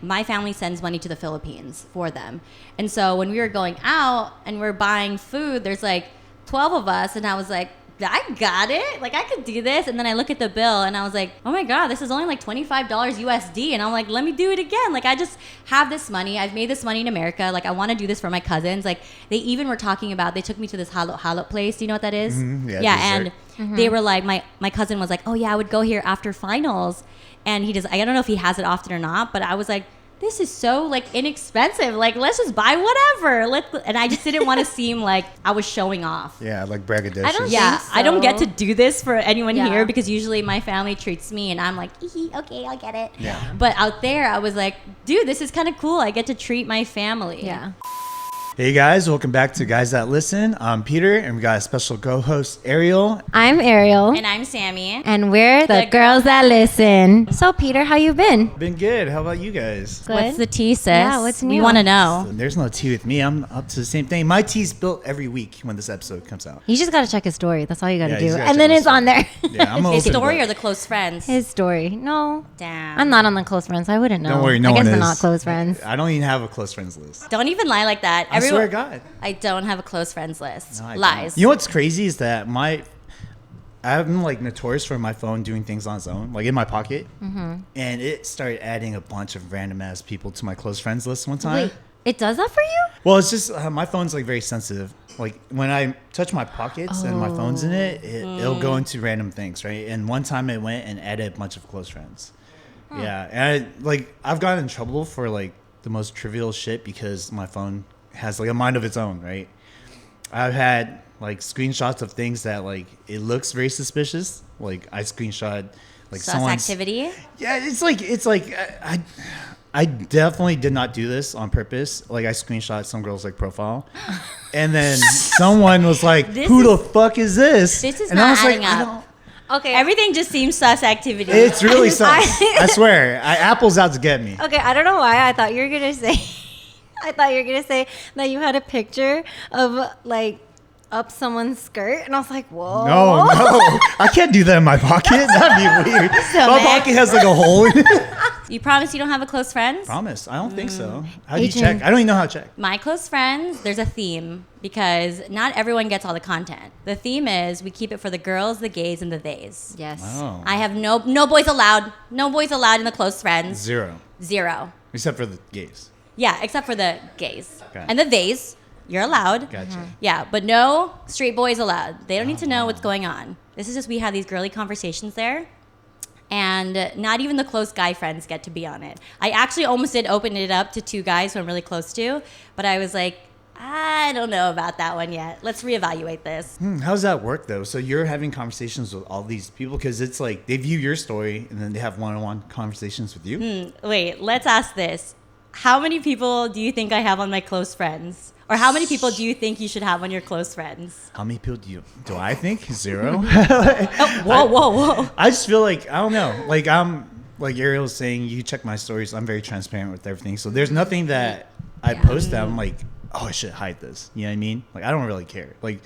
My family sends money to the Philippines for them. And so when we were going out and we're buying food, there's like 12 of us. And I was like, I got it. Like, I could do this. And then I look at the bill and I was like, oh my God, this is only like $25 USD. And I'm like, let me do it again. Like, I just have this money. I've made this money in America. Like, I want to do this for my cousins. Like, they even were talking about, they took me to this halot place. Do you know what that is? Mm-hmm. Yeah. And they were like, my cousin was like, oh yeah, I would go here after finals. And he does, I don't know if he has it often or not, but I was like, this is so like inexpensive. Like, let's just buy whatever. And I just didn't want to seem like I was showing off. Yeah, like braggadocious. I don't get to do this for anyone here because usually my family treats me and I'm like, okay, I'll get it. Yeah. But out there, I was like, dude, this is kind of cool. I get to treat my family. Yeah. Hey guys, welcome back to Guys That Listen. I'm Peter, and we got a special co-host, Ariel. I'm Ariel. And I'm Sammie. And we're the girls that listen. So, Peter, how you been? Been good. How about you guys? Good. What's the tea, sis? Yeah, what's new? We want to know. So there's no tea with me. I'm up to the same thing. My tea's built every week when this episode comes out. You just got to check his story. That's all you got to Yeah, you do. just gotta And then check it's my on there. Yeah, I'm His open story book. or the close friends? His story. No. Damn. I'm not on the close friends. I wouldn't know. Don't worry, no I guess one we're is. not close friends. I don't even have a close friends list. Don't even lie like that. I swear to God. I don't have a close friends list. No, I Lies. don't. You know what's crazy is that I'm like notorious for my phone doing things on its own, like in my pocket. Mm-hmm. And it started adding a bunch of random ass people to my close friends list one time. Wait, it does that for you? Well, it's just my phone's like very sensitive. Like when I touch my pockets and my phone's in it, it'll go into random things, right? And one time it went and added a bunch of close friends. Yeah, and I've gotten in trouble for like the most trivial shit because my phone has like a mind of its own, right? I've had like screenshots of things that like it looks very suspicious. Like I screenshot like Sus someone's activity? Yeah, it's like I definitely did not do this on purpose. Like I screenshot some girl's like profile, and then someone was like, "Who the fuck is this?" This is and not I was adding like, up. Okay. Everything just seems sus activity. It's really sus. I swear, Apple's out to get me. Okay, I don't know why I thought you were going to say... I thought you were going to say that you had a picture of, like, up someone's skirt. And I was like, whoa. No, I can't do that in my pocket. That'd be weird. My pocket has like a hole in it. You promise you don't have a close friends? Promise. I don't think so. How do you Adrian. check? I don't even know how to check. My close friends, there's a theme because not everyone gets all the content. The theme is we keep it for the girls, the gays, and the theys. Yes. Oh. I have no boys allowed. No boys allowed in the close friends. Zero. Except for the gays. Yeah, except for the gays. Okay. And the theys, you're allowed. Gotcha. Yeah, but no straight boys allowed. They don't need to know what's going on. This is just we have these girly conversations there. And not even the close guy friends get to be on it. I actually almost did open it up to two guys who I'm really close to, but I was like, I don't know about that one yet. Let's reevaluate this. How does that work though? So you're having conversations with all these people because it's like they view your story and then they have one-on-one conversations with you. Wait, let's ask this. How many people do you think I have on my close friends? Or how many people do you think you should have on your close friends? How many people do I think? Zero. Whoa. I just feel like, I don't know. Like like Ariel was saying, you check my stories. I'm very transparent with everything. So there's nothing that I post that I'm like, oh, I should hide this. You know what I mean? Like, I don't really care. Like,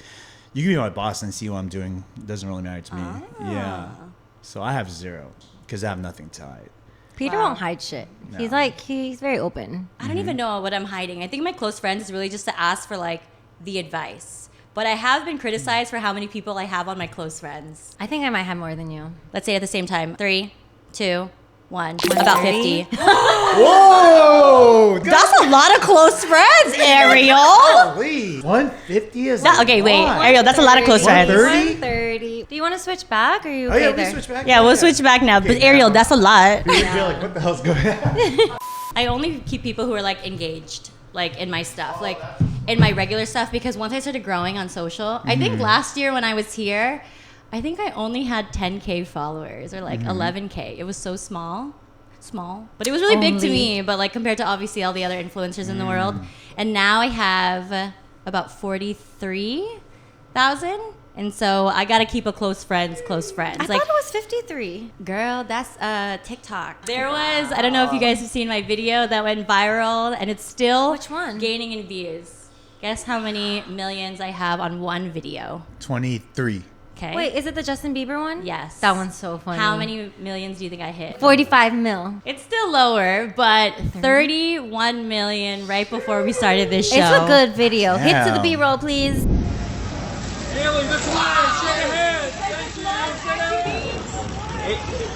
you can be my boss and see what I'm doing. It doesn't really matter to me. Yeah. So I have zero because I have nothing to hide. Peter won't hide shit. No. He's very open. I don't even know what I'm hiding. I think my close friends is really just to ask for like the advice. But I have been criticized for how many people I have on my close friends. I think I might have more than you. Let's say at the same time. 3, 2, 1. About 50. Whoa! That's a lot of close friends, Ariel. Holy! 150 is Okay, wait. Ariel, that's a lot of close friends. 130? 130. Do you want to switch back? Or are you Oh okay yeah, we there? switch back. Yeah, we'll switch back now. But Ariel, that's a lot. You're like, what the hell's going on? I only keep people who are like engaged, like in my stuff, like in my regular stuff, because once I started growing on social, I think last year when I was here, I think I only had 10K followers or like 11K. It was so small, but it was really big to me. But like compared to obviously all the other influencers in the world, and now I have about 43,000. And so I gotta keep a close friends. I like, thought it was 53. girl, that's TikTok. There was, I don't know if you guys have seen my video that went viral, and it's still Which one? gaining in views. Guess how many millions I have on one video? 23. Okay. Wait, is it the Justin Bieber one? Yes. That one's so funny. How many millions do you think I hit? 45 mil. It's still lower, but 31 million right before we started this show. It's a good video. Hit to the Damn. B-roll, please. Haley, this line, shake your head. Thank you.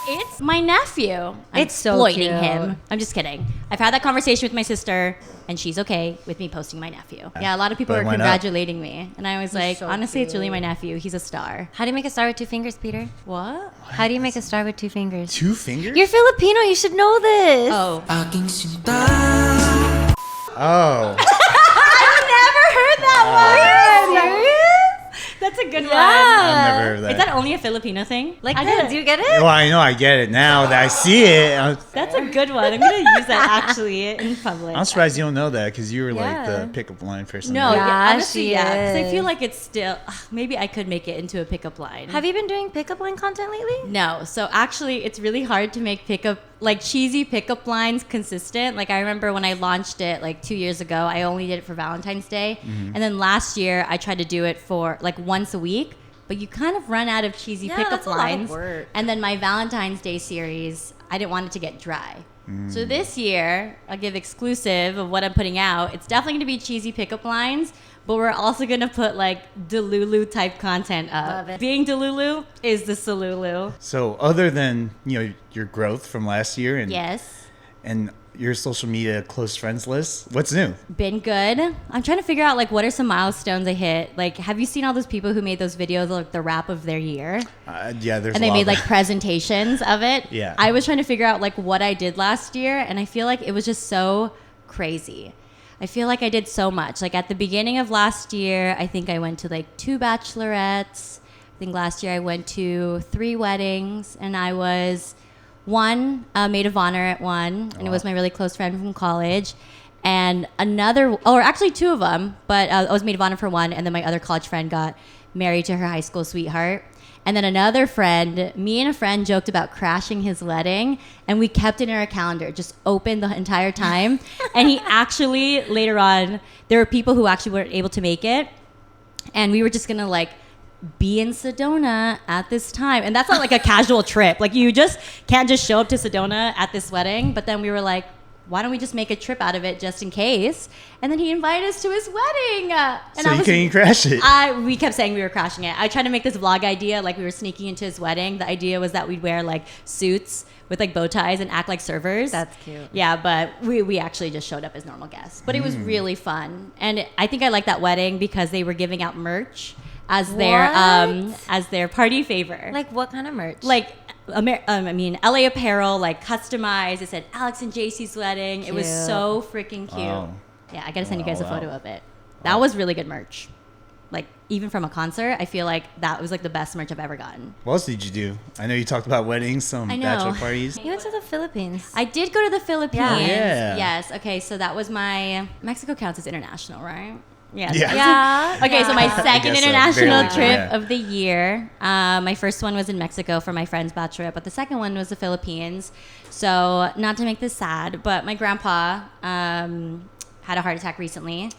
It's my nephew. I'm It's so exploiting cute. him. I'm just kidding. I've had that conversation with my sister, and she's okay with me posting my nephew. Yeah, a lot of people But are why not? congratulating me, and I was like, so honestly, it's really cute. my nephew. He's a star. How do you make a star with 2 fingers, Peter? What? How do you make a star with 2 fingers? 2 fingers? You're Filipino. You should know this. Oh, Oh. I've never heard that one. Serious? That's a good Yeah. one. I've never heard of that. Is that only a Filipino thing? Like I this. didn't- Do you get it? Well, I know I get it now that I see it. That's a good one. I'm gonna use that actually in public. I'm surprised you don't know that because you were like Yeah. the pickup line person. No, Yeah, yeah, honestly, she yeah. Because I is. feel like it's still. Maybe I could make it into a pickup line. Have you been doing pickup line content lately? No. So actually, it's really hard to make cheesy pickup lines consistent. Like I remember when I launched it like 2 years ago, I only did it for Valentine's Day, and then last year I tried to do it for like once a week. But you kind of run out of cheesy Yeah, pickup that's a lot of lines. work. And then my Valentine's Day series, I didn't want it to get dry. So this year, I'll give exclusive of what I'm putting out. It's definitely going to be cheesy pickup lines, but we're also going to put like Delulu type content up. Love it. Being Delulu is the Salulu. So other than your growth from last year Yes. and your social media close friends list, what's new? Been good. I'm trying to figure out like what are some milestones I hit. Like, have you seen all those people who made those videos like the wrap of their year? Yeah, there's. And a they lot made of like that. presentations of it. Yeah. I was trying to figure out like what I did last year, and I feel like it was just so crazy. I feel like I did so much. Like at the beginning of last year, I think I went to like 2 bachelorettes. I think last year I went to 3 weddings, and I was one maid of honor at one, and it was my really close friend from college. And another, or actually 2 of them, but I was maid of honor for one, and then my other college friend got married to her high school sweetheart. And then another friend, me and a friend joked about crashing his wedding, and we kept it in our calendar, just open the entire time. And he actually, later on, there were people who actually weren't able to make it, and we were just gonna like be in Sedona at this time. And that's not like a casual trip. Like you just can't just show up to Sedona at this wedding. But then we were like, why don't we just make a trip out of it just in case? And then he invited us to his wedding. And So you couldn't crash it. we kept saying we were crashing it. I tried to make this vlog idea, like we were sneaking into his wedding. The idea was that we'd wear like suits with like bow ties and act like servers. That's cute. Yeah, but we actually just showed up as normal guests. But it was really fun. And I think I liked that wedding because they were giving out merch as their party favor. Like what kind of merch? Like LA apparel, like customized. It said Alex and JC's wedding. It was Cute. so freaking cute. Wow. Yeah, I gotta send you guys a Wow. photo of it. That was really good merch. Like even from a concert, I feel like that was like the best merch I've ever gotten. What else did you do? I know you talked about weddings, some I know. bachelor parties. You went to the Philippines. I did go to the Philippines. Yeah. Yes. Okay, so that was my Mexico counts as international, right? Yes. Yeah. yeah. Okay, so my yeah. second guess so. international Barely, trip yeah. of the year. My first one was in Mexico for my friend's bachelorette, but the second one was the Philippines. So, not to make this sad, but my grandpa had a heart attack recently.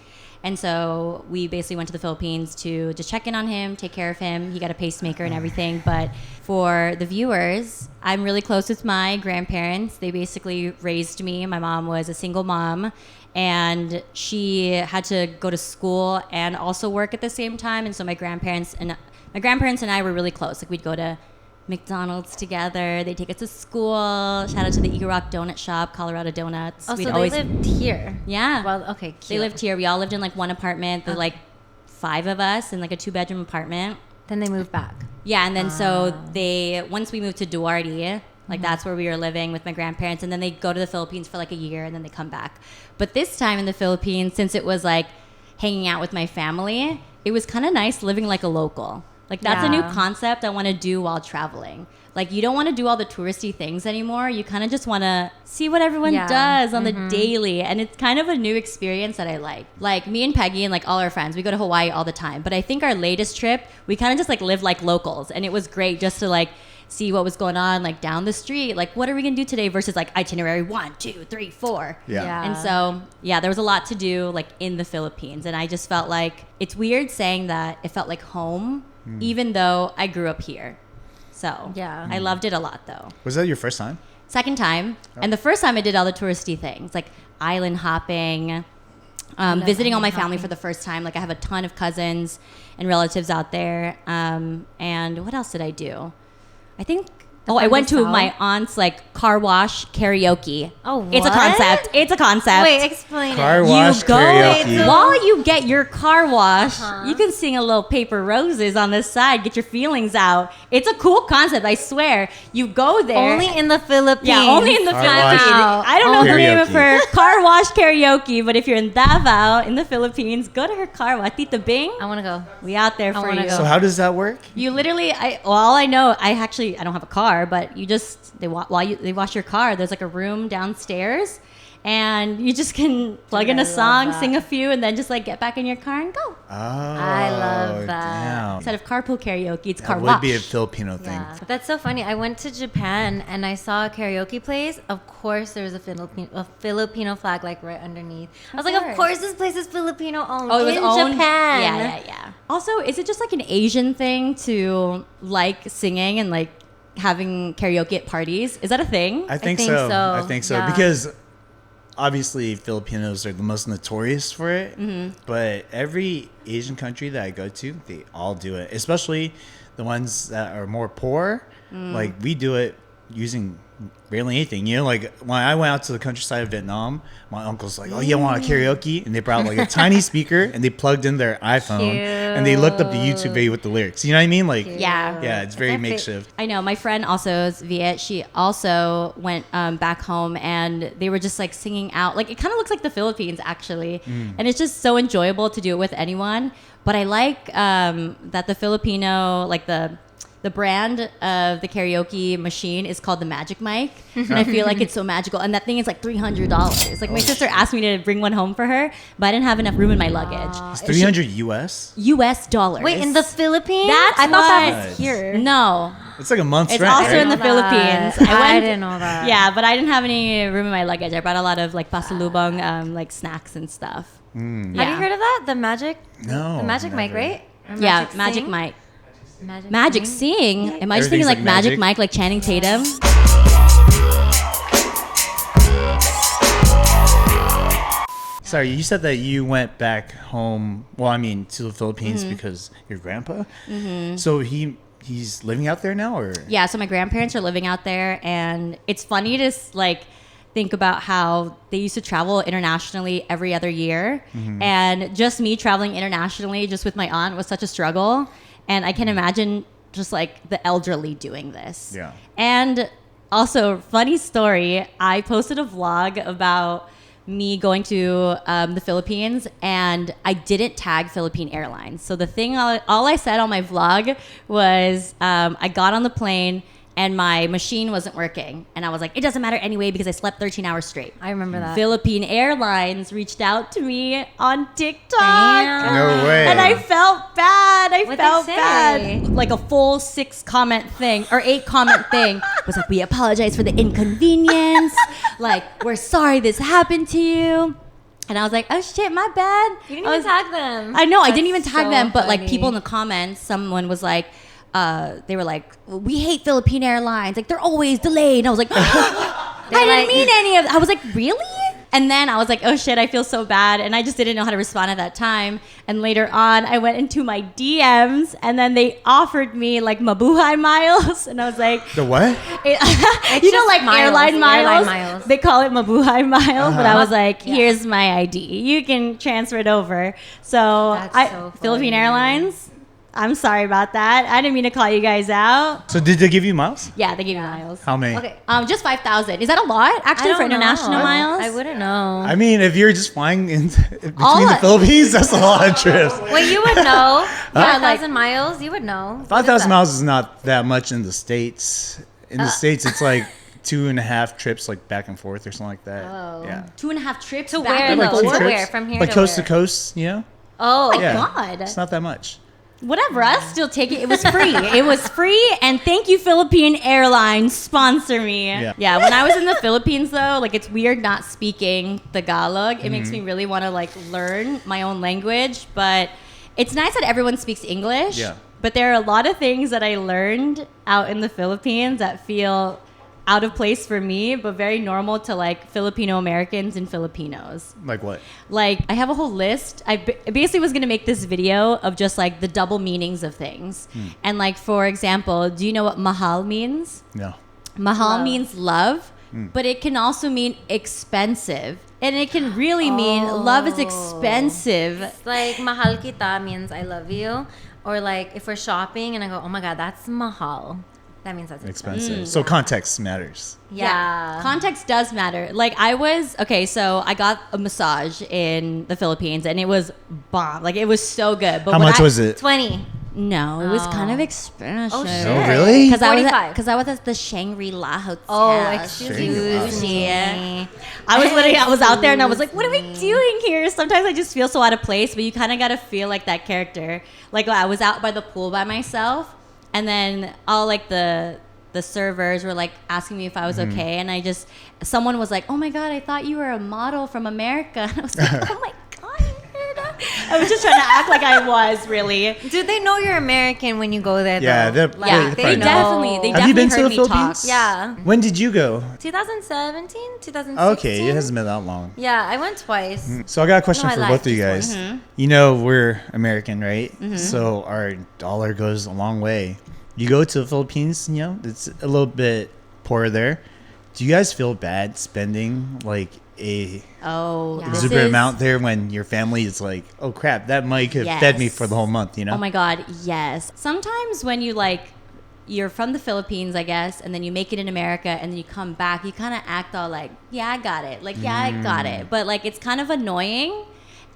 And so we basically went to the Philippines to just check in on him, take care of him. He got a pacemaker and everything. But for the viewers, I'm really close with my grandparents. They basically raised me. My mom was a single mom, and she had to go to school and also work at the same time. And so my grandparents and I were really close. Like we'd go to McDonald's together. They take us to school. Shout out to the Eagle Rock Donut Shop, Colorado Donuts. Oh, so they lived here. Yeah. Well, okay, cute. They lived here. We all lived in like one apartment. There were like 5 of us in like a 2-bedroom apartment. Then they moved back. Yeah, and then so once we moved to Duarte, like that's where we were living with my grandparents, and then they go to the Philippines for like a year and then they come back. But this time in the Philippines, since it was like hanging out with my family, it was kind of nice living like a local. Like that's a new Yeah. concept I want to do while traveling. Like you don't want to do all the touristy things anymore. You kind of just want to see what everyone Yeah. does on the daily. And it's kind of a new experience that I like. Like me and Peggy and like all our friends, we go to Hawaii all the time. But I think our latest trip, we kind of just like lived like locals. And it was great just to like see what was going on like down the street. Like what are we going to do today versus like itinerary 1, 2, 3, 4. Yeah. And so, yeah, there was a lot to do like in the Philippines. And I just felt like it's weird saying that it felt like home, even though I grew up here. So, Yeah. I loved it a lot though. Was that your first time? Second time. And the first time I did all the touristy things like island hopping, visiting all my family for the first time. Like I have a ton of cousins and relatives out there. And what else did I do? I think. I went to my aunt's like car wash karaoke. Oh, It's a what? concept. It's a concept. Wait, explain Car it. wash You go karaoke. while you get your car wash. You can sing a little Paper Roses on the side. Get your feelings out. It's a cool concept. I swear. You go there. Only in the Philippines. Yeah, only in the Car Philippines. wash I don't know the name of karaoke. her car wash karaoke, but if you're in Davao in the Philippines, go to her car wash. Tita Bing, I want to go. we out there for wanna you. go. So how does that work? You literally, all I know, I don't have a car, but you just they wash your car. There's like a room downstairs, and you just can plug in I a love song, that. sing a few, and then just like get back in your car and go. Oh, I love that. Damn. Instead of carpool karaoke, it's car That wash. would be a Filipino thing. Yeah. That's so funny. I went to Japan and I saw a karaoke place. Of course, there was a Filipino flag like right underneath. I was like, of course, this place is Filipino owned. Oh, it was in owned? Japan. Yeah. Also, is it just like an Asian thing to like singing and like having karaoke at parties? Is that a thing? I think think so. so. I think so Yeah. because obviously Filipinos are the most notorious for it. But every Asian country that I go to, they all do it. Especially the ones that are more poor. Like we do it using barely anything. You know, like when I went out to the countryside of Vietnam, my uncle's like, "Oh, you want a karaoke?" And they brought like a tiny speaker and they plugged in their iPhone and they looked up the YouTube video with the lyrics. You know what I mean? Like, Yeah. yeah, it's very That's my makeshift. I know. My friend also is Viet. She also went back home and they were just like singing out. Like it kind of looks like the Philippines actually. And it's just so enjoyable to do it with anyone. But I like that the Filipino, like the brand of the karaoke machine is called the Magic Mic. And I feel like it's so magical. And that thing is like $300. Like my sister asked me to bring one home for her, but I didn't have enough room in my luggage. It's 300 US. US dollars. Wait, in the Philippines? That's I thought that what- was here. No. It's like a month's It's rent, also right? in the Philippines. I didn't know that. Yeah, but I didn't have any room in my luggage. I brought a lot of like pasalubong, like snacks and stuff. Have you heard of that? The magic? No, The magic mic, never. right? Or Yeah, Magic Sing? Mike. Magic, Magic Sing? Sing. Am I just thinking Everything's like like Magic magic. Mike, like Channing Tatum? Sorry, you said that you went back home. Well, I mean, to the Philippines because your grandpa. So he's living out there now, or Yeah, so my grandparents are living out there, and it's funny to like think about how they used to travel internationally every other year, and just me traveling internationally just with my aunt was such a struggle, and I can imagine just like the elderly doing this. Yeah. And also, funny story, I posted a vlog about me going to the Philippines, and I didn't tag Philippine Airlines. So the thing, all I said on my vlog was I got on the plane and my machine wasn't working. And I was like, it doesn't matter anyway because I slept 13 hours straight. I remember that. Philippine Airlines reached out to me on TikTok. Damn. no way. And I felt bad. What'd they felt say? bad. Like a full 6-comment thing or 8-comment thing was like, we apologize for the inconvenience. Like, we're sorry this happened to you. And I was like, oh shit, my bad. You didn't even tag them. I know, I didn't That's even tag so them, but like funny. people in the comments, someone was like, they were like, we hate Philippine Airlines. Like, they're always delayed. And I was like, I didn't like- mean any of that. I was like, really? And then I was like, oh shit, I feel so bad. And I just didn't know how to respond at that time. And later on, I went into my DMs and then they offered me like Mabuhay miles. And I was like, the what? you know, just like miles, airline miles. airline miles. They call it Mabuhay miles, but I was like, Yeah. here's my ID. You can transfer it over. So, That's so Philippine funny. Airlines, I'm sorry about that. I didn't mean to call you guys out. So did they give you miles? Yeah, they gave me miles. How many? Okay. Just 5,000. Is that a lot actually for international miles? I wouldn't know. I mean, if you're just flying in between All the Philippines, that's a lot of trips. Wait, you would know. Yeah, 5,000 miles, you would know. 5,000 miles is not that much in the States. In the States, it's like 2.5 trips, like back and forth or something like that. Oh. Yeah. 2.5 trips To back where, and like though? two forth? To trips. where? From here Like to coast where? to coast, you know? Oh, Oh my Yeah. God. It's not that much. Whatever, I still take it. It was free. It was free, and thank you, Philippine Airlines, sponsor me. Yeah. When I was in the Philippines, though, like it's weird not speaking Tagalog. It makes me really want to like learn my own language, but it's nice that everyone speaks English. Yeah. But there are a lot of things that I learned out in the Philippines that feel out of place for me, but very normal to like Filipino Americans and Filipinos. Like what? Like, I have a whole list. I basically was going to make this video of just like the double meanings of things. And like, for example, do you know what mahal means? No. Mahal Love. means love, but it can also mean expensive. And it can really mean love is expensive. like mahal kita means I love you. Or like if we're shopping and I go, oh my God, that's mahal. That means that's expensive. Expensive. So context matters. Yeah. Context does matter. Like so I got a massage in the Philippines and it was bomb. Like it was so good. But How when much was it? 20. No, it was kind of Oh. expensive. Oh, shit. Oh, really? Because I was 45. at the Shangri-La Hotel. Oh, excuse Shangri-La. me. I was out there and I was like, what are we doing here? Sometimes I just feel so out of place, but you kind of got to feel like that character. Like I was out by the pool by myself, and then all like the servers were like asking me if I was okay, and someone was like, oh my God, I thought you were a model from America. And I was like, oh my God. I was just trying to act like I was really. Do they know you're American when you go there? Yeah, though? they're- Like, yeah, They probably know. definitely Have you been to heard the me Philippines? talk. Yeah. When did you go? 2017, 2016. Okay, it hasn't been that long. Yeah, I went twice. So I got a question No, I for lied, both of you just guys. You know, we're American, right? So our dollar goes a long way. You go to the Philippines, you know, it's a little bit poorer there. Do you guys feel bad spending like a Oh, Yeah. this exuberant is- amount there when your family is like, oh crap, that money could have fed me Yes. for the whole month, you know? Oh my God, yes. Sometimes when you're from the Philippines, I guess, and then you make it in America and then you come back, you kind of act all like, yeah, I got it. Like, yeah, I got it. But like, it's kind of annoying.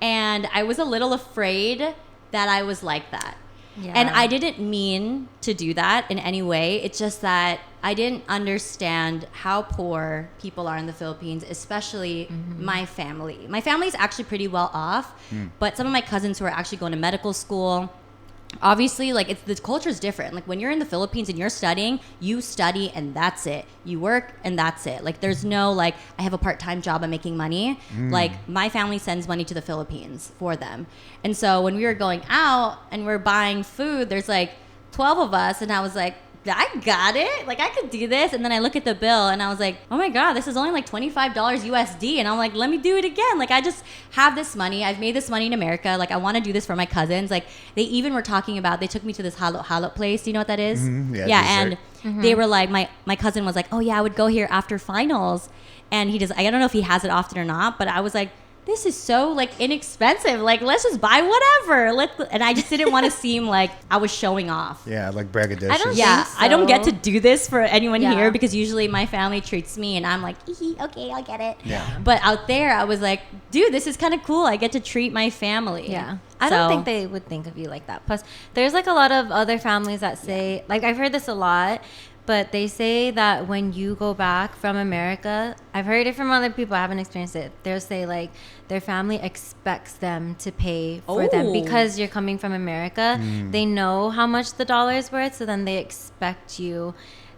And I was a little afraid that I was like that. Yeah. And I didn't mean to do that in any way. It's just that I didn't understand how poor people are in the Philippines, especially my family. My family's actually pretty well off, but some of my cousins who are actually going to medical school, obviously, like the culture's different. Like when you're in the Philippines and you're studying, you study and that's it. You work and that's it. Like there's no like I have a part-time job, I'm making money. Like my family sends money to the Philippines for them. And so when we were going out and we're buying food, there's like 12 of us, and I was like, I got it. Like I could do this. And then I look at the bill and I was like, oh my God, this is only like $25 USD. And I'm like, let me do it again. Like I just have this money. I've made this money in America. Like I want to do this for my cousins. Like they even were talking about, they took me to this halot place. Do you know what that is? Yeah, dessert. And they were like, my cousin was like, oh yeah, I would go here after finals. And he does, I don't know if he has it often or not, but I was like, this is so like inexpensive. Like let's just buy whatever. And I just didn't want to seem like I was showing off. Yeah, like braggadocious. I don't Yeah, think I don't get to so. do this for anyone Yeah. here because usually my family treats me and I'm like, okay, I'll get it. Yeah. But out there, I was like, dude, this is kind of cool. I get to treat my family. Yeah. I don't So- think they would think of you like that. Plus, there's like a lot of other families that say, like, I've heard this a lot, but they say that when you go back from America, I've heard it from other people, I haven't experienced it. They'll say, like, their family expects them to pay for them Oh. because you're coming from America. They know how much the dollar is worth, so then they expect you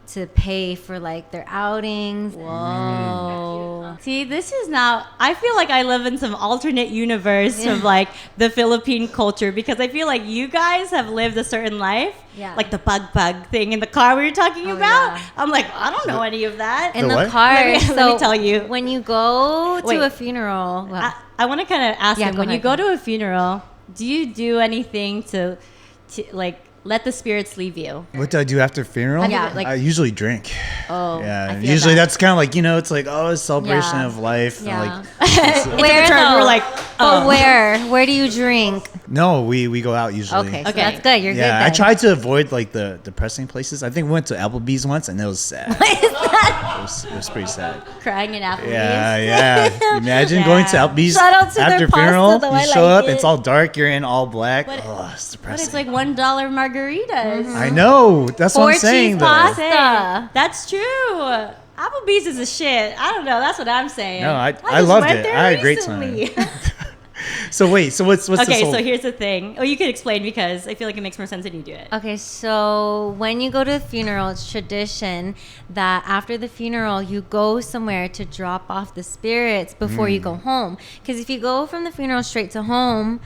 to pay for like their outings. Whoa. See, this is now, I feel like I live in some alternate universe of like the Philippine culture because I feel like you guys have lived a certain life. Yeah. Like the pug thing in the car we were talking Oh, about. yeah. I'm like, I don't know any of that. In The the what? car. Let me So tell you. when you go to Wait. a funeral, well, I want to kind of ask Yeah, him, go when you ahead, go go to a funeral, do you do anything to like let the spirits leave you. What do I do after funeral? Yeah, like- I usually drink. Oh, Yeah, I feel usually that. that's kind of like, it's like, oh, it's a celebration Yeah. of life. Yeah. Like, Where though? We're like, But where do you drink? no, we go out usually. Okay, so Okay. that's good. You're good. Yeah, I then. tried to avoid like the depressing places. I think we went to Applebee's once, and it was sad. What is that? It was pretty sad. crying in Applebee's. Yeah. Imagine going to Yeah. Applebee's Shout out to their after pasta, funeral. though. You I show like up, it's it. all dark. You're in all black. But- Oh, it's But depressing. it's like $1 margaritas. I know. That's what 4 I'm saying. cheese Though. pasta. That's true. Applebee's is a shit. I don't know. That's what I'm saying. No, I just loved went it. there I had a great time. recently. So wait, so what's this Okay, whole? so here's the thing. Oh, you could explain because I feel like it makes more sense when you do it. Okay, so when you go to a funeral, it's tradition that after the funeral, you go somewhere to drop off the spirits before you go home. Because if you go from the funeral straight to home,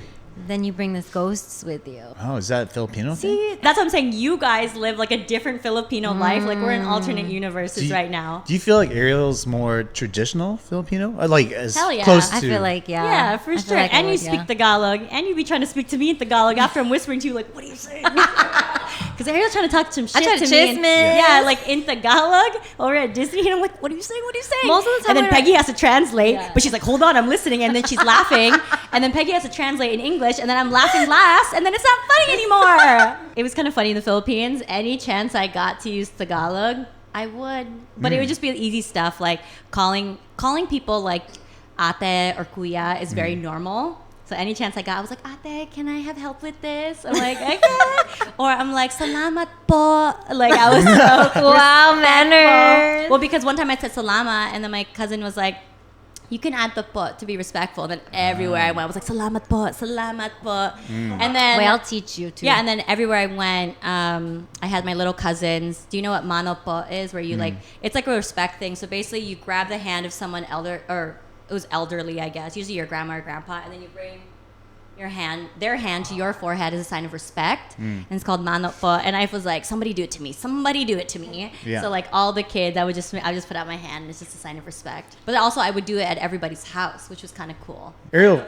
then you bring the ghosts with you. Oh, is that Filipino thing? See, that's what I'm saying. You guys live like a different Filipino life. Like we're in alternate universes right now. Do you feel like Ariel's more traditional Filipino? Or like as Hell yeah. close to? I feel like, yeah. Yeah, for I feel sure. like I And you would, speak yeah. Tagalog, and you be trying to speak to me in Tagalog after I'm whispering to you, like, what are you saying? Because Ariel's trying to talk some shit I try to to me. chismis. Yeah, like in Tagalog, or we're at Disney, and I'm like, what are you saying? What are you saying? Most of the time and then when Peggy has to translate, Yeah. but she's like, hold on, I'm listening, and then she's laughing, and then Peggy has to translate in English, and then I'm laughing last, and then it's not funny anymore. It was kind of funny in the Philippines. Any chance I got to use Tagalog, I would, but it would just be easy stuff like calling people like ate or kuya is very normal. So any chance I got, I was like, ate, can I have help with this? I'm like, okay. Or I'm like, salamat po. Like I was so Wow, manners. well, because one time I said salama, and then my cousin was like, you can add the po to be respectful. And then everywhere I went, I was like, salamat po, salamat po. And then Wait, I'll teach you too. yeah, and then everywhere I went, I had my little cousins. Do you know what mano po is? Where you like, it's like a respect thing. So basically, you grab the hand of someone or it was elderly, I guess, usually your grandma or grandpa, and then you bring their hand to your forehead as a sign of respect, and it's called mano po. And I was like, somebody do it to me, somebody do it to me. Yeah. So like all the kids, I would just put out my hand, and it's just a sign of respect. But also I would do it at everybody's house, which was kind of cool. Ariel,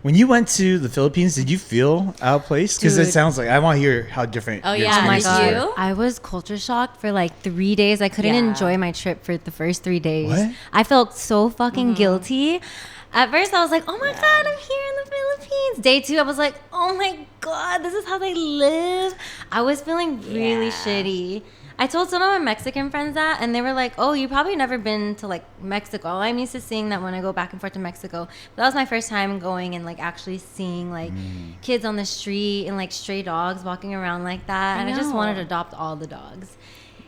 when you went to the Philippines, did you feel out of place? Because it Dude. sounds like I want to hear how different. Oh, your yeah. Oh my experiences Did god! were. you? I was culture shocked for like 3 days. I couldn't Yeah. enjoy my trip for the first 3 days. What? I felt so fucking guilty. At first, I was like, "Oh my god, I'm here in the Philippines." Day 2, I was like, "Oh my god, this is how they live." I was feeling really Yeah. shitty. I told some of my Mexican friends that, and they were like, "Oh, you probably never been to like Mexico." I'm used to seeing that when I go back and forth to Mexico. But that was my first time going and like actually seeing like kids on the street and like stray dogs walking around like that. And I just wanted to know. adopt all the dogs.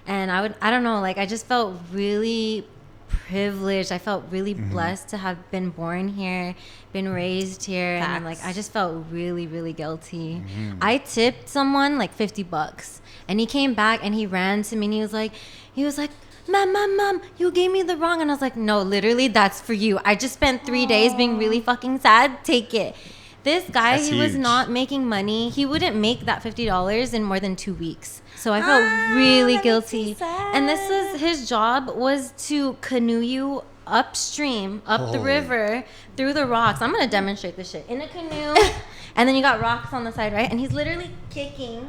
And I don't know, like I just felt really privileged. I felt really blessed to have been born here, been raised here, and like I Facts. just felt really, really guilty. I tipped someone like $50, and he came back and he ran to me and he was like, Mom, you gave me the wrong. And I was like, no, literally, that's for you. I just spent 3 days being really fucking sad. Take it. This guy, That's he was huge. not making money. He wouldn't make that $50 in more than 2 weeks. So I felt really guilty. And this is his job was to canoe you upstream, up the Oh. river, through the rocks. I'm gonna demonstrate this shit in a canoe. And then you got rocks on the side, right? And he's literally kicking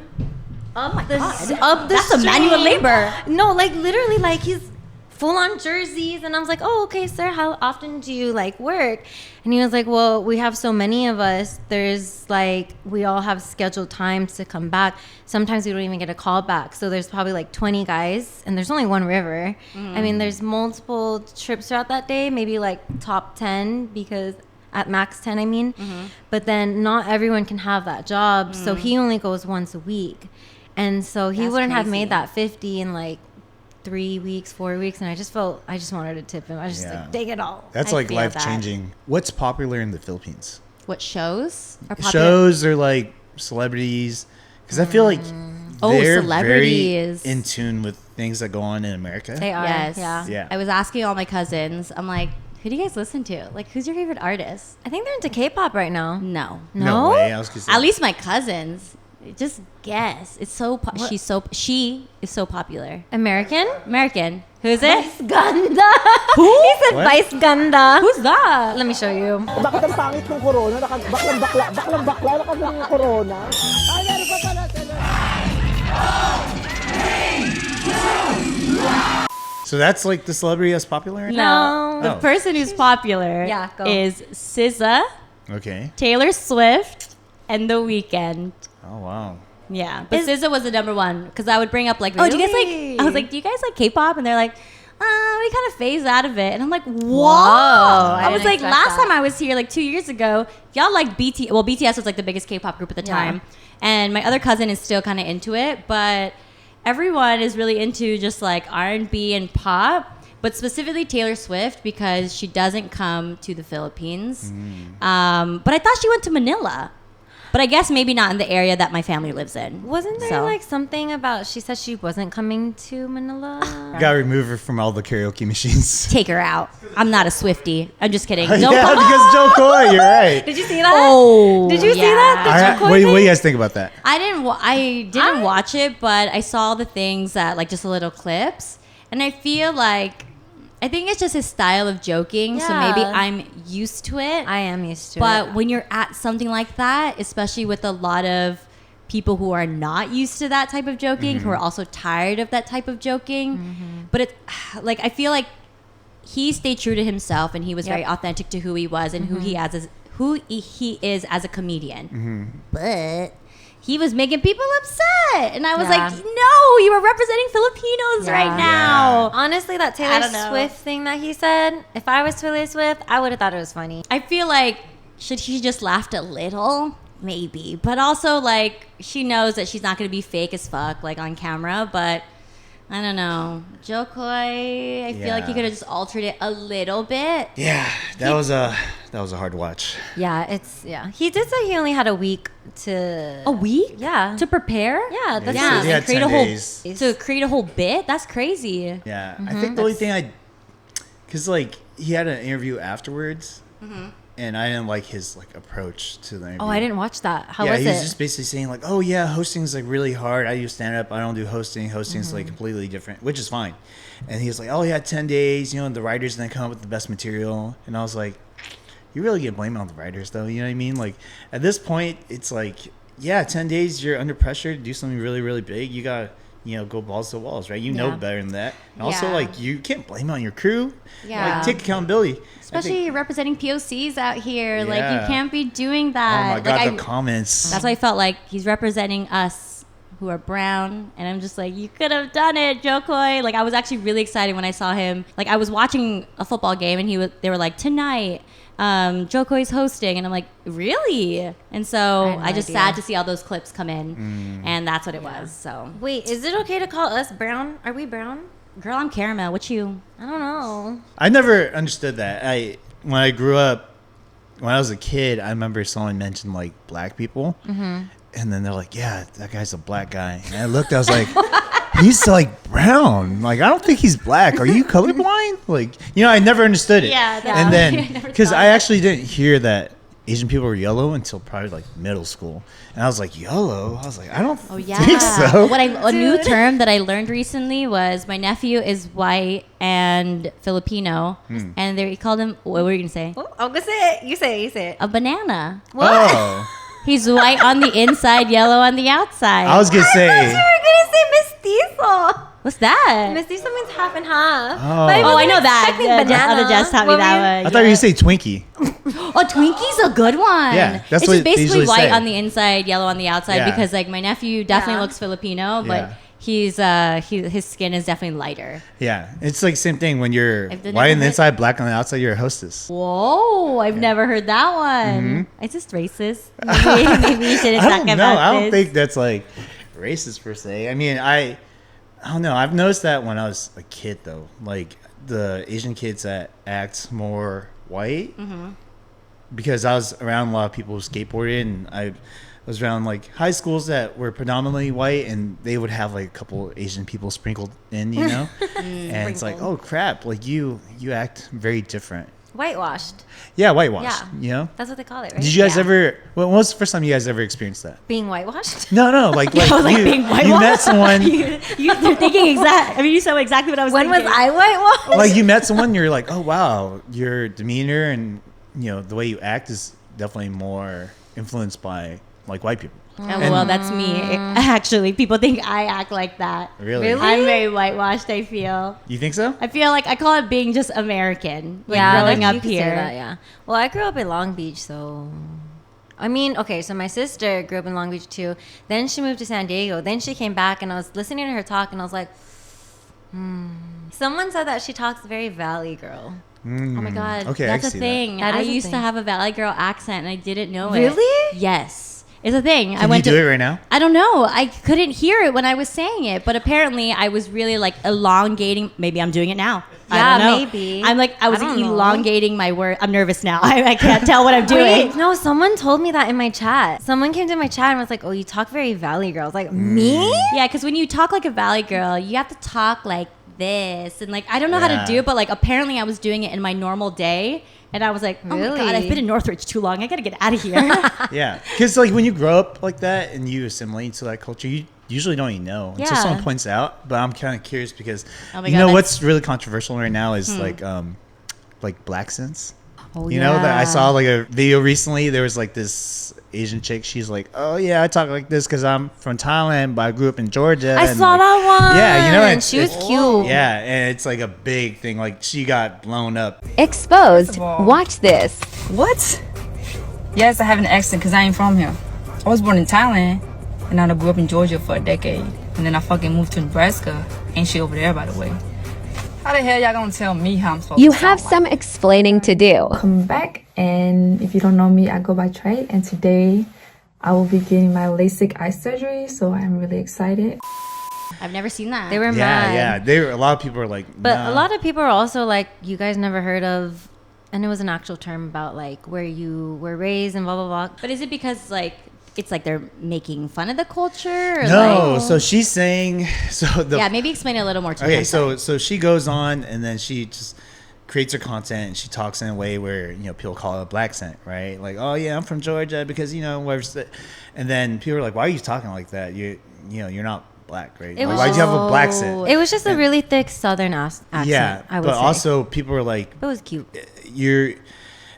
up the up the That's a manual stream. labor. No, like literally, like he's full on jerseys, and I was like, "Oh, okay, sir. How often do you like work?" And he was like, "Well, we have so many of us. There's like we all have scheduled times to come back. Sometimes we don't even get a call back. So there's probably like 20 guys, and there's only one river. I mean, there's multiple trips throughout that day, maybe like top 10 because." At max 10, I mean. But then not everyone can have that job. So he only goes once a week. And so he That's wouldn't have crazy. made that 50 in like 3 weeks, 4 weeks. And I just wanted to tip him. I just Yeah. like, take it all. That's I like feel life that. changing. What's popular in the Philippines? What shows are popular? Shows or like celebrities? Because I feel like Oh, they're celebrities. very in tune with things that go on in America. They are. Yes. Yeah. Yeah. I was asking all my cousins. I'm like, who do you guys listen to? Like, who's your favorite artist? I think they're into K-pop right now. No. No? way. I was gonna say. At least my cousins. Just guess. It's so she is so popular. American? American. Who is it? Ganda. Who? He said What? Vice Ganda. Who's that? Let me show you. Bakit ang pangit ng corona? Baklang bakla, nakagang corona. Ay, meron pa pala sila. So that's like the celebrity that's popular? No, the Oh. person who's popular Yeah, go. is SZA, Okay. Taylor Swift, and The Weeknd. Oh, wow. Yeah, but SZA was the number one because I would bring up like, oh, do you guys Really? like? I was like, do you guys like K-pop? And they're like, we kind of phase out of it. And I'm like, whoa! I I was didn't like, expect last that. time I was here, like 2 years ago, y'all like BT. Well, BTS was like the biggest K-pop group at the Yeah. time, and my other cousin is still kind of into it, but everyone is really into just like R&B and pop. But specifically Taylor Swift because she doesn't come to the Philippines. But I thought she went to Manila. But I guess maybe not in the area that my family lives in. Wasn't there So- like something about she said she wasn't coming to Manila? Got to remove her from all the karaoke machines. Take her out. I'm not a Swiftie. I'm just kidding. Don't Yeah, put- because Joe Coy, you're right. Did you see that? Oh, Did you see yeah. that? The Joe Coy What do thing? you guys think about that? I didn't watch it, but I saw the things that like just a little clips, and I feel like I think it's just his style of joking. So maybe Yeah. I'm used to it. I am used to it. But when you're at something like that, especially with a lot of people who are not used to that type of joking, who are also tired of that type of joking, but it's like I feel like he stayed true to himself and he was very authentic to who he was and who he is as a comedian. But he was making people upset, and I was Yeah. like, "No, you are representing Filipinos right Yeah. now." honestly, that I Taylor don't know. Swift thing that he said, if I was Taylor Swift, I would have thought it was funny. I feel like should he just laughed a little? Maybe. But also like she knows that she's not gonna be fake as fuck like on camera, but I don't know. Joe Coy, I feel like he Yeah. could have just altered it a little bit. Yeah, that was a hard watch. Yeah, he did say he only had a week to A week? Yeah. To prepare? Yeah, that's Yeah, Yeah, he had and create 10 a whole days. to create a whole bit? That's crazy. Yeah, I think the only thing because like he had an interview afterwards, and I didn't like his like approach to the interview. Oh, I didn't watch that. How yeah, was he was it? just basically saying like, "Oh yeah, hosting is like really hard. I do stand up. I don't do hosting. Hosting is like completely different, which is fine." And he was like, "Oh yeah, 10 days. You know, the writers then come up with the best material." And I was like, "You really get blamed on the writers, though. You know what I mean? Like at this point, it's like, yeah, 10 days. You're under pressure to do something really, really big. You got." Go balls to walls, right? You know Yeah. better than that. And also, Yeah. like, you can't blame it on your crew. Yeah. Like, take accountability. I think- Especially representing POCs out here. Like you Yeah. can't be doing oh that. my God, like, the comments. That's why I felt like he's representing us who are brown. And I'm just like, you could have done it, Joe Coy. Like, I was actually really excited when I saw him. Like, I was watching a football game and they were like, tonight, Joe Coy's hosting. And I'm like, really? And so I had no I just idea. sad to see all those clips come in. And that's what it was. So, Wait, is it okay to call us brown? Are we brown? girl, I'm caramel. What you? I don't know. I never understood that. When I grew up, when I was a kid, I remember someone mentioned like black people, and then they're like, "Yeah, that guy's a black guy." And I looked, I was like, "He's like brown. Like I don't think he's black. Are you colorblind?" Like I never understood it. Yeah, that- And I then never because thought I of actually didn't hear that Asian people were yellow until probably like middle school, and I was like, "Yellow?" I was like, "I don't think so." A new term that I learned recently was my nephew is white and Filipino, and he called him. What were you gonna say? Oh, I'm gonna say it. You say it. You say it. A banana. Oh, He's white on the inside, yellow on the outside. I was gonna You say. were gonna say mestizo. What's that? Mestizo means half and half. Oh. But I Oh, I wasn't know that. expecting Yeah, banana. other Jess taught me What were that you- one. I thought you were gonna say Twinkie. Oh, Twinkie's a good one. Yeah, that's it's what just they basically usually white say. on the inside, yellow on the outside. Yeah. Because like my nephew definitely Yeah. looks Filipino, but Yeah. his skin is definitely lighter. Yeah, it's like same thing when you're I've never white on the heard- inside, black on the outside. You're a hostess. Whoa, I've never heard that one. It's just racist. Maybe you shouldn't I talk don't know. about I don't this. think that's like racist per se. I mean, I don't know. I've noticed that when I was a kid, though, like the Asian kids that act more white, because I was around a lot of people who skateboarded, and I was around like high schools that were predominantly white, and they would have like a couple Asian people sprinkled in, and it's like, oh crap, like you act very different. Whitewashed. Yeah, whitewashed. Yeah. That's what they call it, right? Did you guys Yeah. ever? When was the first time you guys ever experienced that? Being whitewashed? No, like I was like you, being you whitewashed. met someone, You're thinking exact. I mean, you said exactly what I was When was thinking. I whitewashed? like you met someone, you're like, oh wow, your demeanor and the way you act is definitely more influenced by like white people. Well, that's me. Actually, people think I act like that. Really? I'm very whitewashed, I feel. You think so? I feel like I call it being just American. Like Yeah, growing you up could say here. that, yeah. Well, I grew up in Long Beach, so. I mean, okay, so my sister grew up in Long Beach too. Then she moved to San Diego. Then she came back, and I was listening to her talk, and I was like, Someone said that she talks very Valley girl. Oh my God. Okay, I That's can a see thing. That I is a used to thing. have a Valley Girl accent and I didn't know it. Really? Yes. It's a thing. Can you do it right now? I don't know. I couldn't hear it when I was saying it, but apparently I was really like elongating. Maybe I'm doing it now. I Yeah, don't know. maybe. I'm like, I was don't know. elongating my word. I'm nervous now. I can't tell what I'm doing. Wait, no, someone told me that in my chat. Someone came to my chat and was like, oh, you talk very Valley girl. I was like, me? Yeah, because when you talk like a Valley Girl, you have to talk like this. And like, I don't know how to Yeah. do it, but like apparently I was doing it in my normal day. And I was like, oh my God, Really? I've been in Northridge too long. I got to get out of here. Yeah, because like when you grow up like that and you assimilate into that culture, you usually don't even know until Yeah. someone points it out. But I'm kind of curious because Oh my you God, know that's- what's really controversial right now is like black sense. Oh, You know that I yeah. saw like a video recently. There was like this Asian chick. She's like, "Oh yeah, I talk like this because I'm from Thailand, but I grew up in Georgia." I and, saw like, that one. Yeah, you know, and it's- she was it's- cute. Yeah, and it's like a big thing. Like she got blown up. Exposed. Watch this. What? Yes, I have an accent because I ain't from here. I was born in Thailand, and then I grew up in Georgia for a decade. And then I fucking moved to Nebraska. Ain't shit over there, by the way. How the hell y'all gonna tell me how I'm supposed You to have sound some explaining to do. Welcome back, and if you don't know me, I go by Trey, and today I will be getting my LASIK eye surgery, so I'm really excited. I've never seen that. They were Yeah, mad. yeah. They were, a lot of people are like, But nah. a lot of people are also like, you guys never heard of, and it was an actual term about like where you were raised and blah, blah, blah. But is it because like it's like they're making fun of the culture? Or No, like, so she's saying yeah, maybe explain it a little more to Okay, me. so she goes on and then she just creates her content and she talks in a way where, you know, people call it a black scent, right? Like, oh yeah, I'm from Georgia because, you know, whatever's the, and then people are like, why are you talking like that? You know, you're not black, right? It Like, was why'd you have a black scent? It was just a really thick Southern accent. Yeah, I would but say. also people are like, It was cute.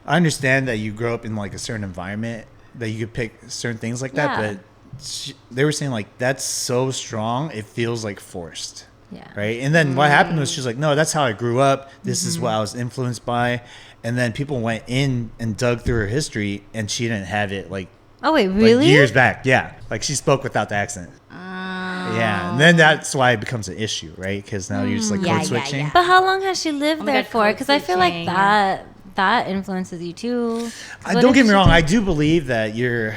I understand that you grow up in like a certain environment that you could pick certain things like that, Yeah. but they were saying like that's so strong it feels like forced. Yeah. Right. And then what happened was she's like, no, that's how I grew up. This is Mm-hmm. what I was influenced by. And then people went in and dug through her history, and she didn't have it like, Oh, wait, like really? years back. Yeah, like she spoke without the accent. Yeah, and then that's why it becomes an issue, right? Because now you're just like Yeah, code yeah, switching. yeah. But how long has she lived Oh my there God, for? code Because I feel like switching. that influences you too. What Don't if get me she wrong. did- I do believe that you're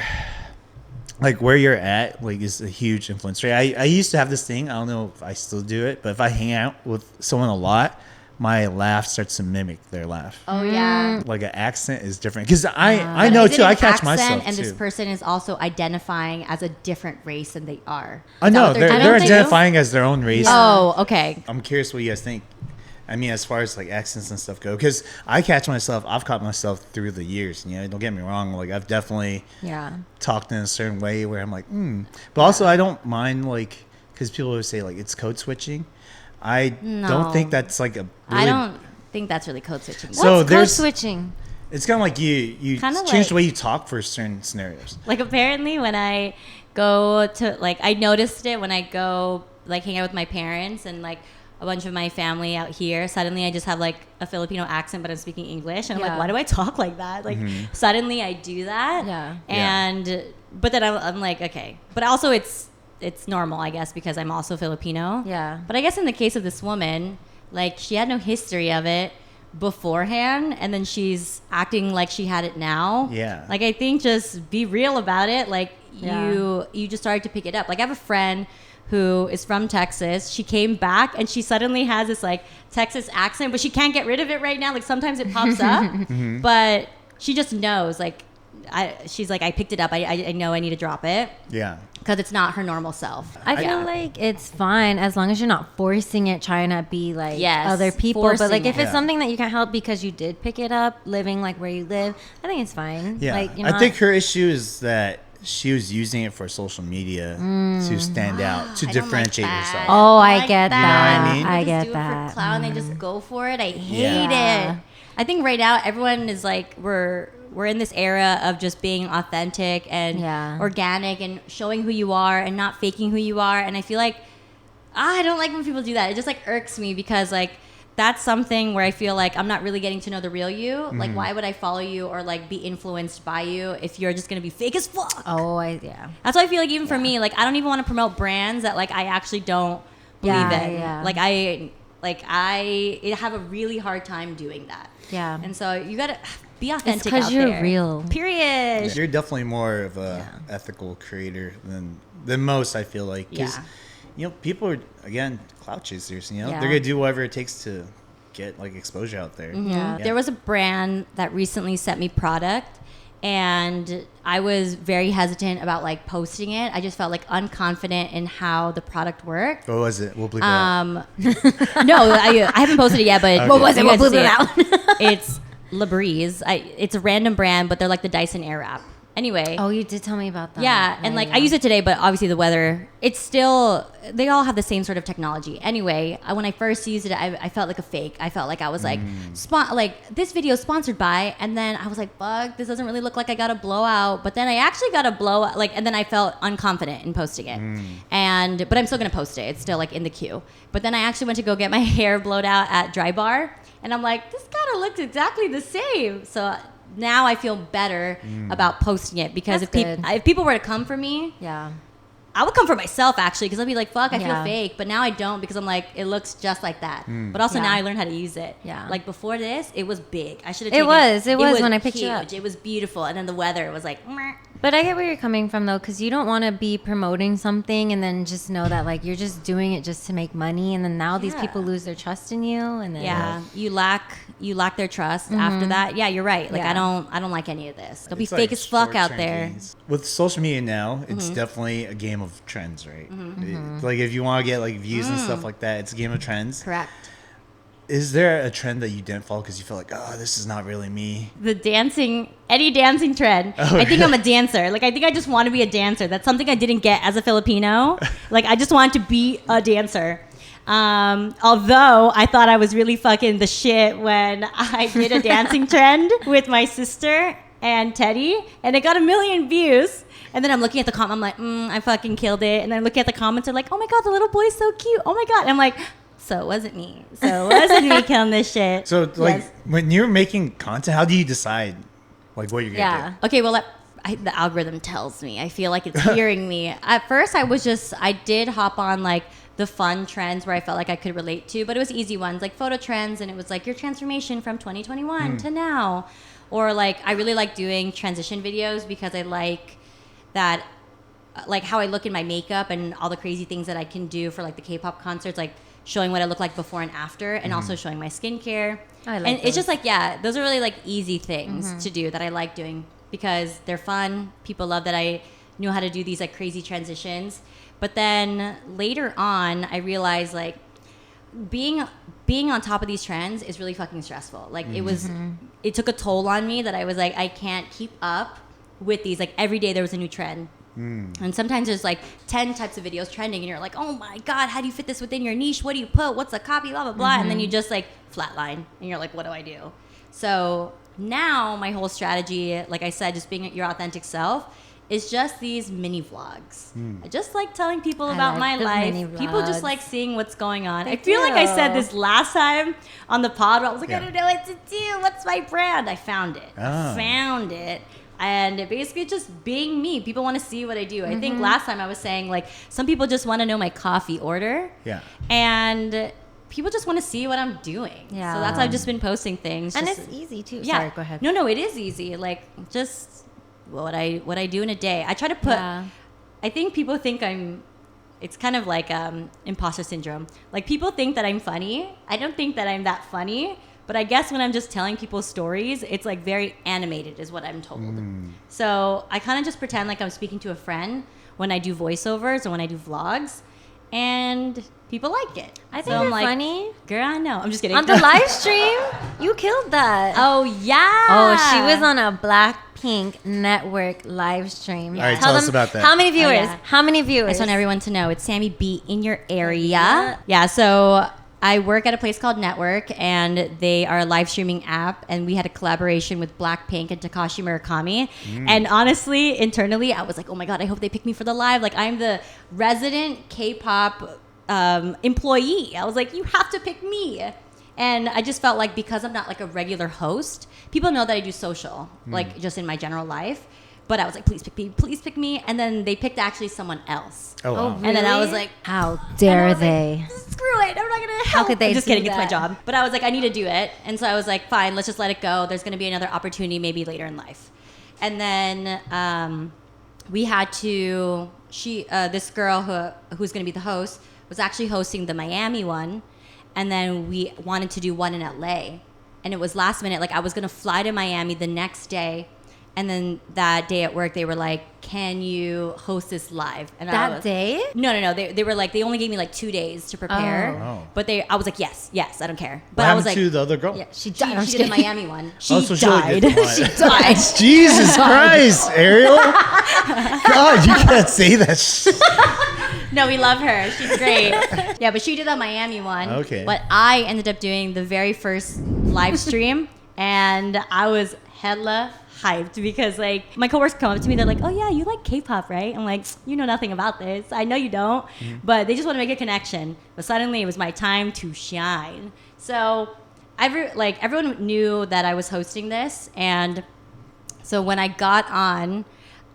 like where you're at, like is a huge influence. Right? I used to have this thing. I don't know if I still do it, but if I hang out with someone a lot, my laugh starts to mimic their laugh. Oh yeah. Like an accent is different because I But know is it too. an I catch accent myself and too. this person is also identifying as a different race than they are. I Is that know what they're doing? they're think so. identifying as their own race. Oh, okay. I'm curious what you guys think. I mean, as far as like accents and stuff go, because I've caught myself through the years. You know, don't get me wrong. Like I've definitely Yeah. talked in a certain way where I'm like, but also I don't mind like because people always say like it's code switching. I don't think No. that's like a. I really- don't think that's really code switching. So What's code there's- switching? It's kind of like you Kinda change like- the way you talk for certain scenarios. Like apparently when I go to like I noticed it when I go like hang out with my parents and like a bunch of my family out here. Suddenly I just have like a Filipino accent, but I'm speaking English, and I'm Yeah. like, why do I talk like that? Like suddenly I do that. Yeah. And but then I'm like, okay, but also it's normal, I guess, because I'm also Filipino. Yeah. But I guess in the case of this woman, like she had no history of it beforehand, and then she's acting like she had it now. Yeah. Like I think just be real about it. Like Yeah. you just started to pick it up. Like I have a friend who is from Texas. She came back and she suddenly has this like Texas accent, but she can't get rid of it right now. Like sometimes it pops up, but she just knows. Like she's like, I picked it up. I know I need to drop it Yeah. because it's not her normal self. I feel like it's fine as long as you're not forcing it, trying to be like Yes, other people. But forcing like if it. it's Yeah. something that you can't help because you did pick it up, living like where you live, I think it's fine. Yeah. Like, you're I not- think her issue is that she was using it for social media to stand out, to I don't like differentiate that. herself. Oh, I like get that. You know what I mean? I They just get do it that. For clout, and they just go for it. I hate Yeah. it. I think right now everyone is like we're we're in this era of just being authentic and organic and showing who you are and not faking who you are. And I feel like I don't like when people do that. It just like irks me because like that's something where I feel like I'm not really getting to know the real you. Like, why would I follow you or like be influenced by you if you're just gonna be fake as fuck? That's why I feel like even for me, like I don't even want to promote brands that like I actually don't believe in. Like I have a really hard time doing that. And so you gotta be authentic. It's because you're real. Period. You're definitely more of a ethical creator than most. I feel like, because you know, people are again clout chasers. You know, they're gonna do whatever it takes to get like exposure out there. There was a brand that recently sent me product, and I was very hesitant about like posting it. I just felt like unconfident in how the product worked. What was it? We'll bleep it out. No, I haven't posted it yet, but Okay. What was it? We'll bleep it out. It's LaBreeze. It's a random brand, but they're like the Dyson Airwrap. Anyway. Oh, you did tell me about that. Yeah, and like I use it today, but obviously the weather, it's still, they all have the same sort of technology. Anyway, when I first used it, I felt like a fake. I felt like I was like, like this video is sponsored by, and then I was like, fuck, this doesn't really look like I got a blowout. But then I actually got a blowout, like, and then I felt unconfident in posting it. But I'm still gonna post it. It's still like in the queue. But then I actually went to go get my hair blowed out at Dry Bar, and I'm like, this kind of looks exactly the same. So now I feel better about posting it because if people were to come for me, I would come for myself actually because I'd be like, fuck, I feel fake. But now I don't because I'm like, it looks just like that. But also now I learned how to use it. Like before this, it was big. I should have taken it. It was when I picked it up. It was beautiful. And then the weather was like, meh. But I get where you're coming from though, because you don't want to be promoting something and then just know that like you're just doing it just to make money, and then now these people lose their trust in you, and then you lack their trust after that. Yeah, you're right. Like I don't like any of this. Don't be fake like as fuck out short-term there. gains. With social media now, it's definitely a game of trends, right? Like if you want to get like views and stuff like that, it's a game of trends. Correct. Is there a trend that you didn't follow because you feel like, oh, this is not really me? The any dancing trend. I think I'm a dancer. Like I think I just want to be a dancer. That's something I didn't get as a Filipino. Like I just wanted to be a dancer. Although I thought I was really fucking the shit when I did a dancing trend with my sister and Teddy, and it got 1 million views. And then I'm looking at the comment, I'm like, I fucking killed it. And then I look at the comments, they're like, oh my god, the little boy's so cute. Oh my god. And I'm like, so it wasn't me. So it wasn't me killing this shit. So like when you're making content, how do you decide like what you're gonna do? Okay, well the algorithm tells me. I feel like it's hearing me. At first I did hop on like the fun trends where I felt like I could relate to, but it was easy ones like photo trends, and it was like your transformation from 2021 to now. Or like I really like doing transition videos because I like that, like how I look in my makeup and all the crazy things that I can do for like the K-pop concerts, like showing what I look like before and after, and also showing my skincare. It's just like, those are really like easy things to do that I like doing because they're fun. People love that I knew how to do these like crazy transitions. But then later on, I realized like being on top of these trends is really fucking stressful. Like it took a toll on me that I was like, I can't keep up with these. Like every day there was a new trend. And sometimes there's like 10 types of videos trending and you're like, oh my god, how do you fit this within your niche? What do you put? What's the copy? Blah blah blah. And then you just like flatline and you're like, what do I do? So now my whole strategy, like I said, just being your authentic self, is just these mini vlogs. I just like telling people about my life. People just like seeing what's going on. I feel like I said this last time on the pod where I was like, I don't know what to do. What's my brand? I found it. And it basically just being me. People want to see what I do. I think last time I was saying like some people just want to know my coffee order. And people just want to see what I'm doing. So that's why I've just been posting things. And just, it's easy too. Yeah. Sorry, go ahead. No, it is easy. Like just what I do in a day. I try to put I think people think it's kind of like imposter syndrome. Like people think that I'm funny. I don't think that I'm that funny. But I guess when I'm just telling people stories, it's like very animated is what I'm told. So I kind of just pretend like I'm speaking to a friend when I do voiceovers or when I do vlogs. And people like it. I think you're like, funny. Girl, I know. I'm just kidding. On the live stream, you killed that. Oh, yeah. Oh, she was on a Blackpink network live stream. All right, tell us about that. How many viewers? Oh, yeah. How many viewers? I just want everyone to know it's Sammie B in your area. Yeah, so I work at a place called Network, and they are a live streaming app, and we had a collaboration with Blackpink and Takashi Murakami. And honestly, internally, I was like, oh my God, I hope they pick me for the live. Like, I'm the resident K-pop employee. I was like, you have to pick me. And I just felt like because I'm not like a regular host, people know that I do social, like just in my general life. But I was like, please pick me. And then they picked actually someone else. Oh, wow. And then I was like, How dare they? like, screw it, I'm not gonna help. How could they I'm just do kidding, it's my that? job. But I was like, I need to do it. And so I was like, fine, let's just let it go. There's gonna be another opportunity maybe later in life. And then we had to, this girl who's gonna be the host was actually hosting the Miami one. And then we wanted to do one in LA. And it was last minute, like I was gonna fly to Miami the next day. And then that day at work, they were like, can you host this live? And That day? No. They were like, they only gave me like 2 days to prepare. Oh. But I was like, yes, I don't care. But What I was happened like, to the other girl? yeah, she did the Miami one. She So died. she died. Jesus Christ, Ariel. God, you can't say that shit. No, we love her. She's great. Yeah, but she did the Miami one. Okay. But I ended up doing the very first live stream, and I was hella hyped because like my coworkers come up to me, they're like, oh yeah, you like K-pop, right? I'm like, you know nothing about this. I know you don't. But they just want to make a connection. But suddenly it was my time to shine. So everyone knew that I was hosting this, and so when I got on,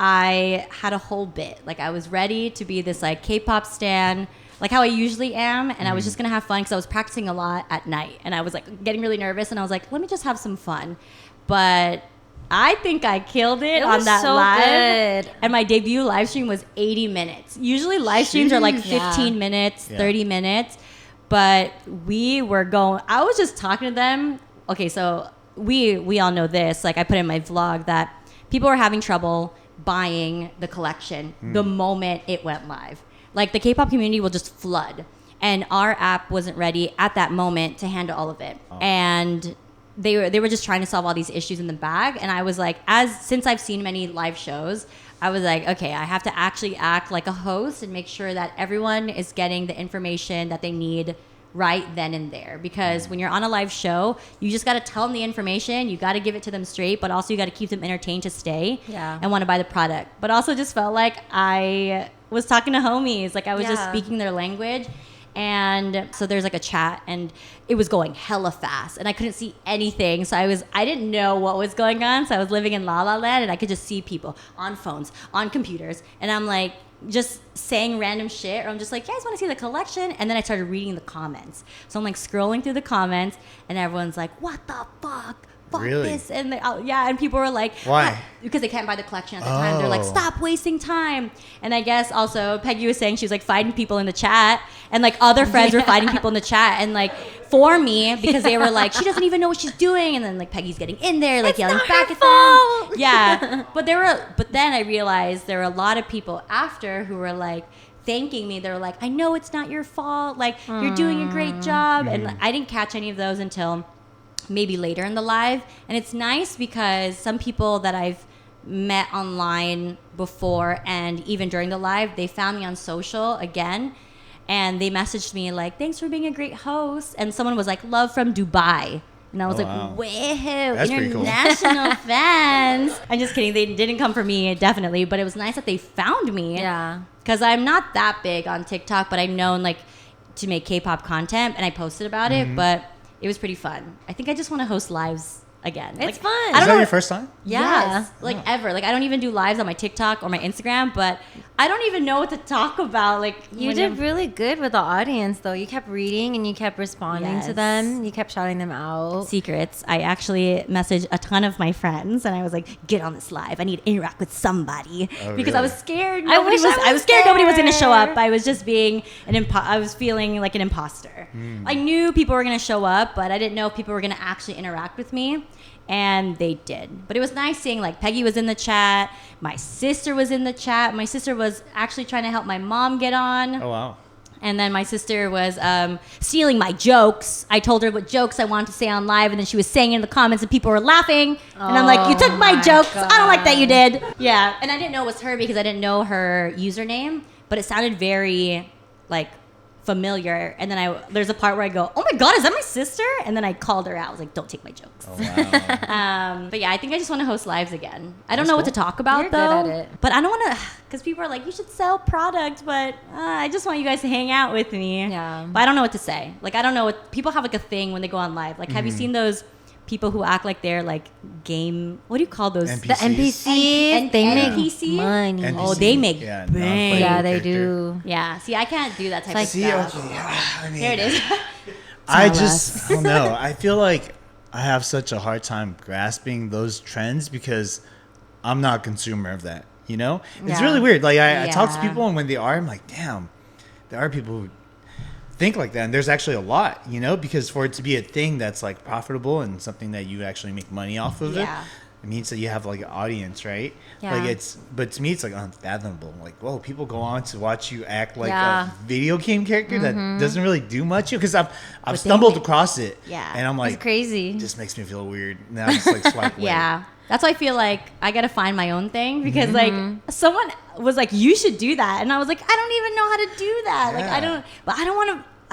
I had a whole bit. Like I was ready to be this like K-pop stan, like how I usually am, and I was just gonna have fun because I was practicing a lot at night, and I was like getting really nervous, and I was like, let me just have some fun. But I think I killed it on was that so live. good. And my debut live stream was 80 minutes. Usually live streams are like 15 Yeah. minutes, Yeah. 30 minutes. But we were going, I was just talking to them. Okay, so we all know this. Like I put in my vlog that people were having trouble buying the collection the moment it went live. Like the K-pop community will just flood. And our app wasn't ready at that moment to handle all of it. And they were just trying to solve all these issues in the back, and I was like, since I've seen many live shows, I was like, okay, I have to actually act like a host and make sure that everyone is getting the information that they need right then and there. Because when you're on a live show, you just got to tell them the information, you got to give it to them straight, but also you got to keep them entertained to stay and want to buy the product. But also just felt like I was talking to homies, like I was just speaking their language. And so there's like a chat, and it was going hella fast, and I couldn't see anything. So I didn't know what was going on. So I was living in La La Land, and I could just see people on phones, on computers, and I'm like just saying random shit, or I'm just like, you guys want to see the collection? And then I started reading the comments. So I'm like scrolling through the comments, and everyone's like, what the fuck? Fuck Really? this. And and people were like, Why? "Ah," because they can't buy the collection at the time. They're like, Oh. stop wasting time. And I guess also Peggy was saying she was like fighting people in the chat, and like other friends were fighting people in the chat, and like for me, because they were like, she doesn't even know what she's doing, and then like Peggy's getting in there like yelling back at them. Yeah. But then I realized there were a lot of people after who were like thanking me. They were like, I know it's not your fault, like you're doing a great job. And I didn't catch any of those until maybe later in the live. And it's nice because some people that I've met online before and even during the live, they found me on social again, and they messaged me like, thanks for being a great host. And someone was like, love from Dubai. And I was Oh, like, wow. wow, That's pretty cool. international fans. I'm just kidding. They didn't come for me, definitely. But it was nice that they found me. Yeah. Because I'm not that big on TikTok, but I've known like to make K-pop content, and I posted about it. But it was pretty fun. I think I just want to host lives again. It's fun. I Is don't that know. your first time? Yes, like ever. Like I don't even do lives on my TikTok or my Instagram, but I don't even know what to talk about. Like You did really good with the audience, though. You kept reading and you kept responding to Yes. them. You kept shouting them out. secrets. I actually messaged a ton of my friends, and I was like, "Get on this live. I need to interact with somebody," Oh, because I really? was scared. I wish I I was was scared nobody was going to show there. up. I was just being I was feeling like an imposter. I knew people were going to show up, but I didn't know if people were going to actually interact with me. And they did. But it was nice seeing like Peggy was in the chat. My sister was in the chat. My sister was actually trying to help my mom get on. Oh, wow. And then my sister was stealing my jokes. I told her what jokes I wanted to say on live, and then she was saying it in the comments, and people were laughing. And I'm like, you took my jokes. I don't like that you did. Yeah. And I didn't know it was her because I didn't know her username, but it sounded very like familiar, and then there's a part where I go, oh my god, is that my sister? And then I called her out. I was like, don't take my jokes. Oh, wow. But yeah, I think I just want to host lives again. I don't That's know what cool. to talk about You're though. good at it. But I don't want to, because people are like, you should sell product, but I just want you guys to hang out with me. Yeah. But I don't know what to say. Like, I don't know what people have like a thing when they go on live. Like, have you seen those people who act like they're like game? What do you call those? NPCs. The NPCs, they make NPC? money. NPC. Oh, they make Yeah, bang. non-playable Yeah, they character. do. Yeah. See, I can't do that type It's of See, stuff. okay, I mean, Here it is. I Tell just I don't know. I feel like I have such a hard time grasping those trends because I'm not a consumer of that. You know, it's Yeah. really weird. Like I talk to Yeah. people, and when they are, I'm like, damn, there are people who think like that, and there's actually a lot. You know, because for it to be a thing that's like profitable and something that you actually make money off of Yeah. it means that you have like an audience, right? Yeah. Like but to me, it's like unfathomable. Like, whoa, people go on to watch you act like Yeah. a video game character that doesn't really do much. Because I've they stumbled make- across it, Yeah. and I'm It's like, crazy. this makes me feel weird. Now it's like swipe away. Yeah. That's why I feel like I gotta find my own thing because like Mm-hmm. someone was like, you should do that, and I was like, I don't even know how to do that. Like I Yeah. don't, but I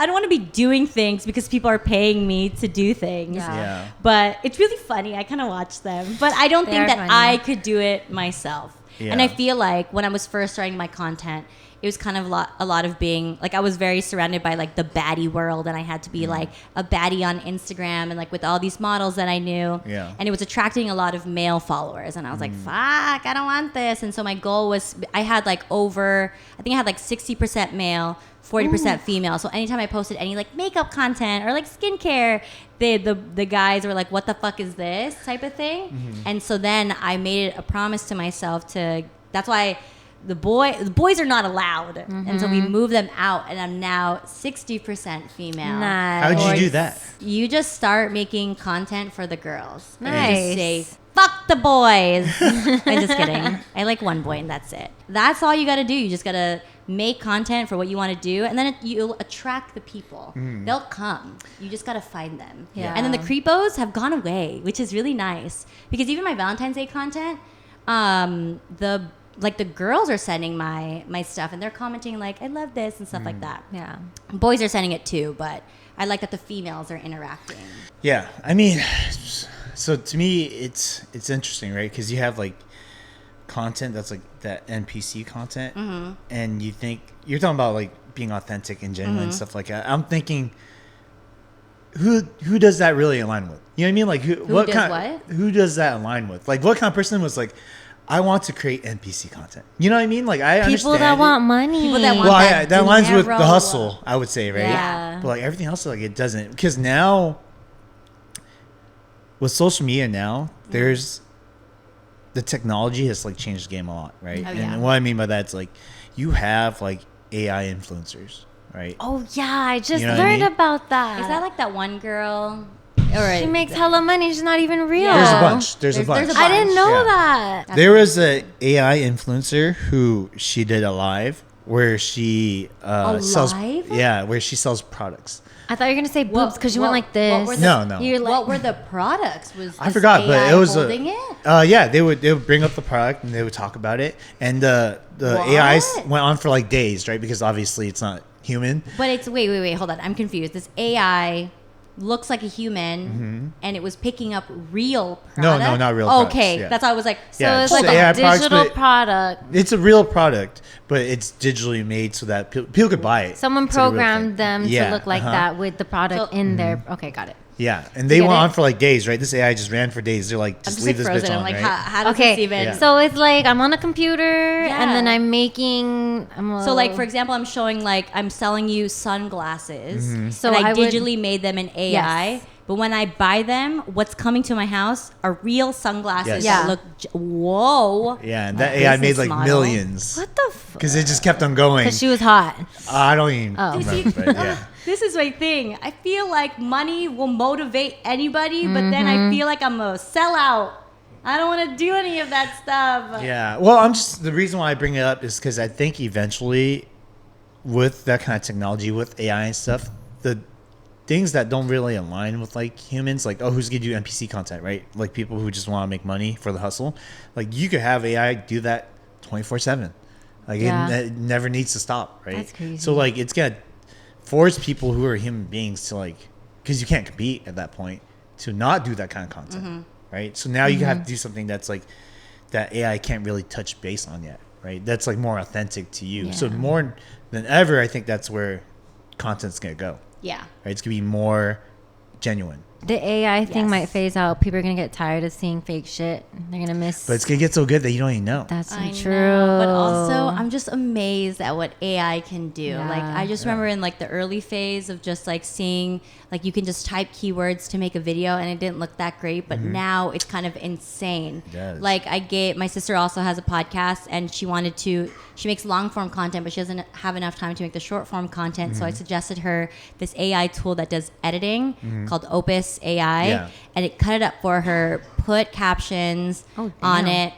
don't want to be doing things because people are paying me to do things. Yeah. Yeah. But it's really funny. I kind of watch them, but I don't They think are that funny. I could do it myself. And I Yeah. feel like when I was first starting my content, it was kind of a lot of being like I was very surrounded by like the baddie world, and I had to be like a baddie on Instagram and like with all these models that I knew. Yeah. And it was attracting a lot of male followers, and I was like, fuck, I don't want this. And so my goal was I had like I think I had like 60% male, 40% female. So anytime I posted any like makeup content or like skincare, the guys were like, what the fuck is this type of thing? And so then I made it a promise to myself that's why the boys are not allowed. And so we moved them out, and I'm now 60% female. Nice. How'd you do Boys. that? You just start making content for the girls. And you Nice. just say, fuck the boys. I'm just kidding. I like one boy and that's it. That's all you got to do. You just got to make content for what you want to do, and then you'll attract the people. They'll come. You just got to find them. Yeah. And then the creepos have gone away, which is really nice because even my Valentine's Day content, the girls are sending my stuff, and they're commenting like, I love this and stuff like that. Yeah. Boys are sending it too, but I like that the females are interacting. Yeah, I mean, so to me, it's interesting, right? Because you have like content that's like that NPC content, and you're talking about like being authentic and genuine and stuff like that. I'm thinking, who does that really align with? You know what I mean? Like who does that align with? Like what kind of person was like, I want to create NPC content. You know what I mean? Like I People understand that it. want money. People that want Well, that that aligns with the dinero. hustle, I would say, right? Yeah. But like everything else, like it doesn't, because now with social media, now there's the technology has like changed the game a lot, right? Oh, yeah. And what I mean by that is like you have like AI influencers, right? Oh yeah, I just You know what I learned mean? about that. Is that like that one girl? she makes hella money? She's not even real. Yeah. There's a bunch. There's a bunch. there's I didn't know Yeah. that. There was a AI influencer who she did a live where she sells, live? yeah, where she sells products. I thought you were gonna say boobs because you went like this. what were the- No. You're like, What were the products? Was I forgot, AI but it was holding it? yeah, they would bring up the product and they would talk about it, and the AIs What? went on for like days, right? Because obviously it's not human. But it's wait, hold on. I'm confused. This AI looks like a human, and it was picking up real No, product. not real Okay, products, yeah. that's why I was like, so Yeah, it's it's like AI a products, digital but- product. It's a real product, but it's digitally made so that people could buy it. Someone It's like a real programmed thing. them Yeah, to look like uh-huh. that with the product So- in there. Okay, got it. Yeah, and they get went it? on for like days, right? This AI just ran for days. They're like, I'm just just leave like this frozen. bitch I'm on, like, right? how does Okay, this even? Yeah. so it's like I'm on a computer Yeah. and then I'm making. So like for example, I'm showing like I'm selling you sunglasses, Mm-hmm. So and I, I would- digitally made them in AI. Yes. But when I buy them, what's coming to my house are real sunglasses Yes. that Yeah. look. Whoa! Yeah, and My that AI made business like model. millions what the? because it just kept on going. Because she was hot. I don't even Oh. remember, but yeah. This is my thing. I feel like money will motivate anybody, but then I feel like I'm a sellout. I don't want to do any of that stuff. Yeah. Well, the reason why I bring it up is because I think eventually, with that kind of technology, with AI and stuff, the things that don't really align with like humans, like who's gonna do NPC content, right? Like people who just want to make money for the hustle. Like you could have AI do that 24/7. Like Yeah. it never needs to stop, right? That's crazy. So like it's gonna force people who are human beings to like, because you can't compete at that point, to not do that kind of content, right? So now you have to do something that's like that AI can't really touch base on yet, right? That's like more authentic to you. So more than ever, I think that's where content's gonna go. Yeah. Right? It's gonna be more genuine. The AI thing might phase out. People are gonna get tired of seeing fake shit. They're gonna miss. But it's gonna get so good that you don't even know. That's so I true. know, but also I'm just amazed at what AI can do. Yeah. Like I just remember in like the early phase of just like seeing like you can just type keywords to make a video and it didn't look that great, but now it's kind of insane. It does. Like my sister also has a podcast and she makes long form content, but she doesn't have enough time to make the short form content. So I suggested her this AI tool that does editing called Opus AI, and it cut it up for her, put captions on it.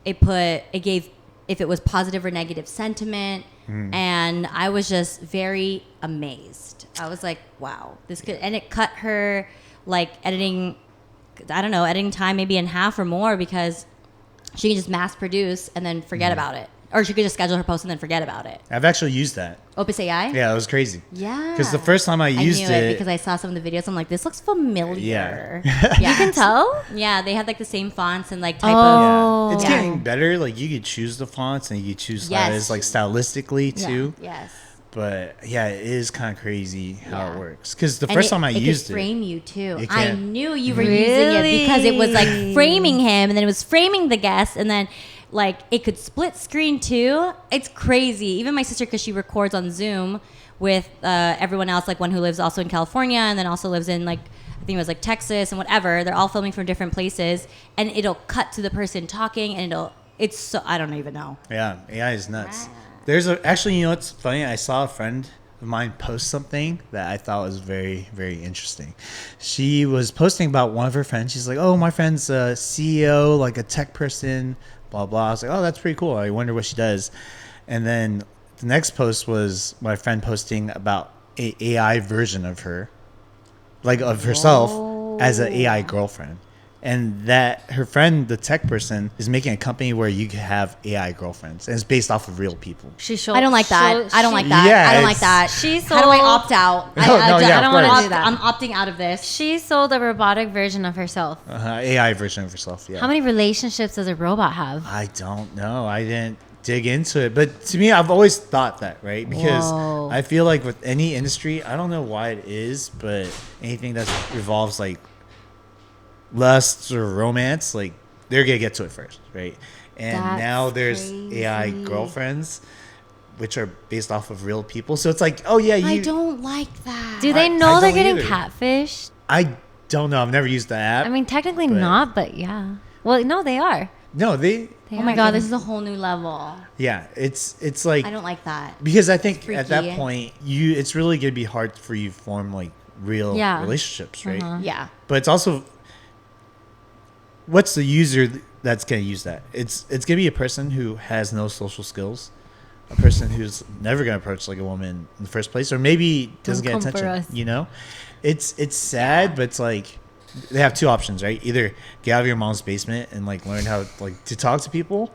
It gave if it was positive or negative sentiment, and I was just very amazed. I was like, wow, this could, and it cut her like editing time maybe in half or more, because she can just mass produce and then forget about it. Or she could just schedule her post and then forget about it. I've actually used that. Opus AI? Yeah, it was crazy. Yeah. Because the first time I used knew it because I saw some of the videos. I'm like, this looks familiar. Yeah. You can tell. Yeah, they had like the same fonts and like type Oh. of. It's Yeah. getting better. Like you could choose the fonts and you could choose letters like stylistically too. Yes. But yeah, it is kind of crazy how Yeah. it works. Because the And first time I it used could it, frame you too. It I can. knew you were using it because it was like framing him, and then it was framing the guest, and then like it could split screen too. It's crazy. Even my sister, because she records on Zoom with everyone else, like one who lives also in California and then also lives in like I think it was like Texas and whatever. They're all filming from different places, and it'll cut to the person talking, and it's so I don't even know. yeah, AI is nuts. There's actually, you know what's funny? I saw a friend of mine post something that I thought was very, very interesting. She was posting about one of her friends. She's like, oh, my friend's a CEO, like a tech person, blah, blah. I was like, oh, that's pretty cool. I wonder what she does. And then the next post was my friend posting about a AI version of her, like of herself as an AI girlfriend. And that her friend, the tech person, is making a company where you can have AI girlfriends, and it's based off of real people. I don't like that. I don't like that. Yeah, I don't like that. How do I opt out? No, yeah, I of don't want to course. do that. I'm opting out of this. She sold a robotic version of herself. AI version of herself. Yeah. How many relationships does a robot have? I don't know. I didn't dig into it, but to me, I've always thought that, right? Because Whoa. I feel like with any industry, I don't know why it is, but anything that revolves like lust or romance, like they're gonna get to it first, right? And That's now there's crazy. AI girlfriends, which are based off of real people. So it's like, oh yeah, I don't like that. Do they I know they're don't getting either. catfished? I don't know. I've never used the app. I mean, technically But- not, but yeah. Well, no, they are. no, they. Oh my god, this is a whole new level. Yeah, it's like I don't like that. because I think at that freaky. point it's really gonna be hard for you to form like real Yeah. relationships, right? Yeah. But it's also what's the user that's gonna use that? It's gonna be a person who has no social skills, a person who's never gonna approach like a woman in the first place, or maybe doesn't Don't get come for attention. us. You know, it's sad, but it's like they have two options, right? Either get out of your mom's basement and like learn how like to talk to people,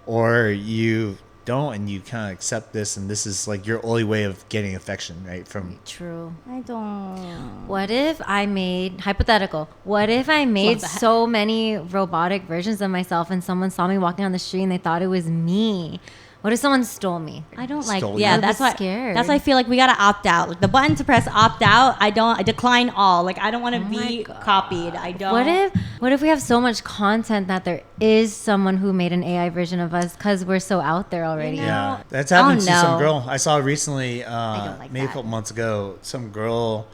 or you don't and you kind of accept this, and this is like your only way of getting affection, right? From True. I don't. What if I made, hypothetical, what if I made that. so many robotic versions of myself and someone saw me walking on the street and they thought it was me? What if someone stole me? I don't like. Stole Yeah, you. that's I'd be why. scared. That's why I feel like we gotta opt out. Like the button to press opt out. I decline all. Like I don't want to be copied. I don't. What if we have so much content that there is someone who made an AI version of us because we're so out there already? yeah, that's happened to no. some girl I saw recently. don't like Maybe a that. couple months ago, some girl.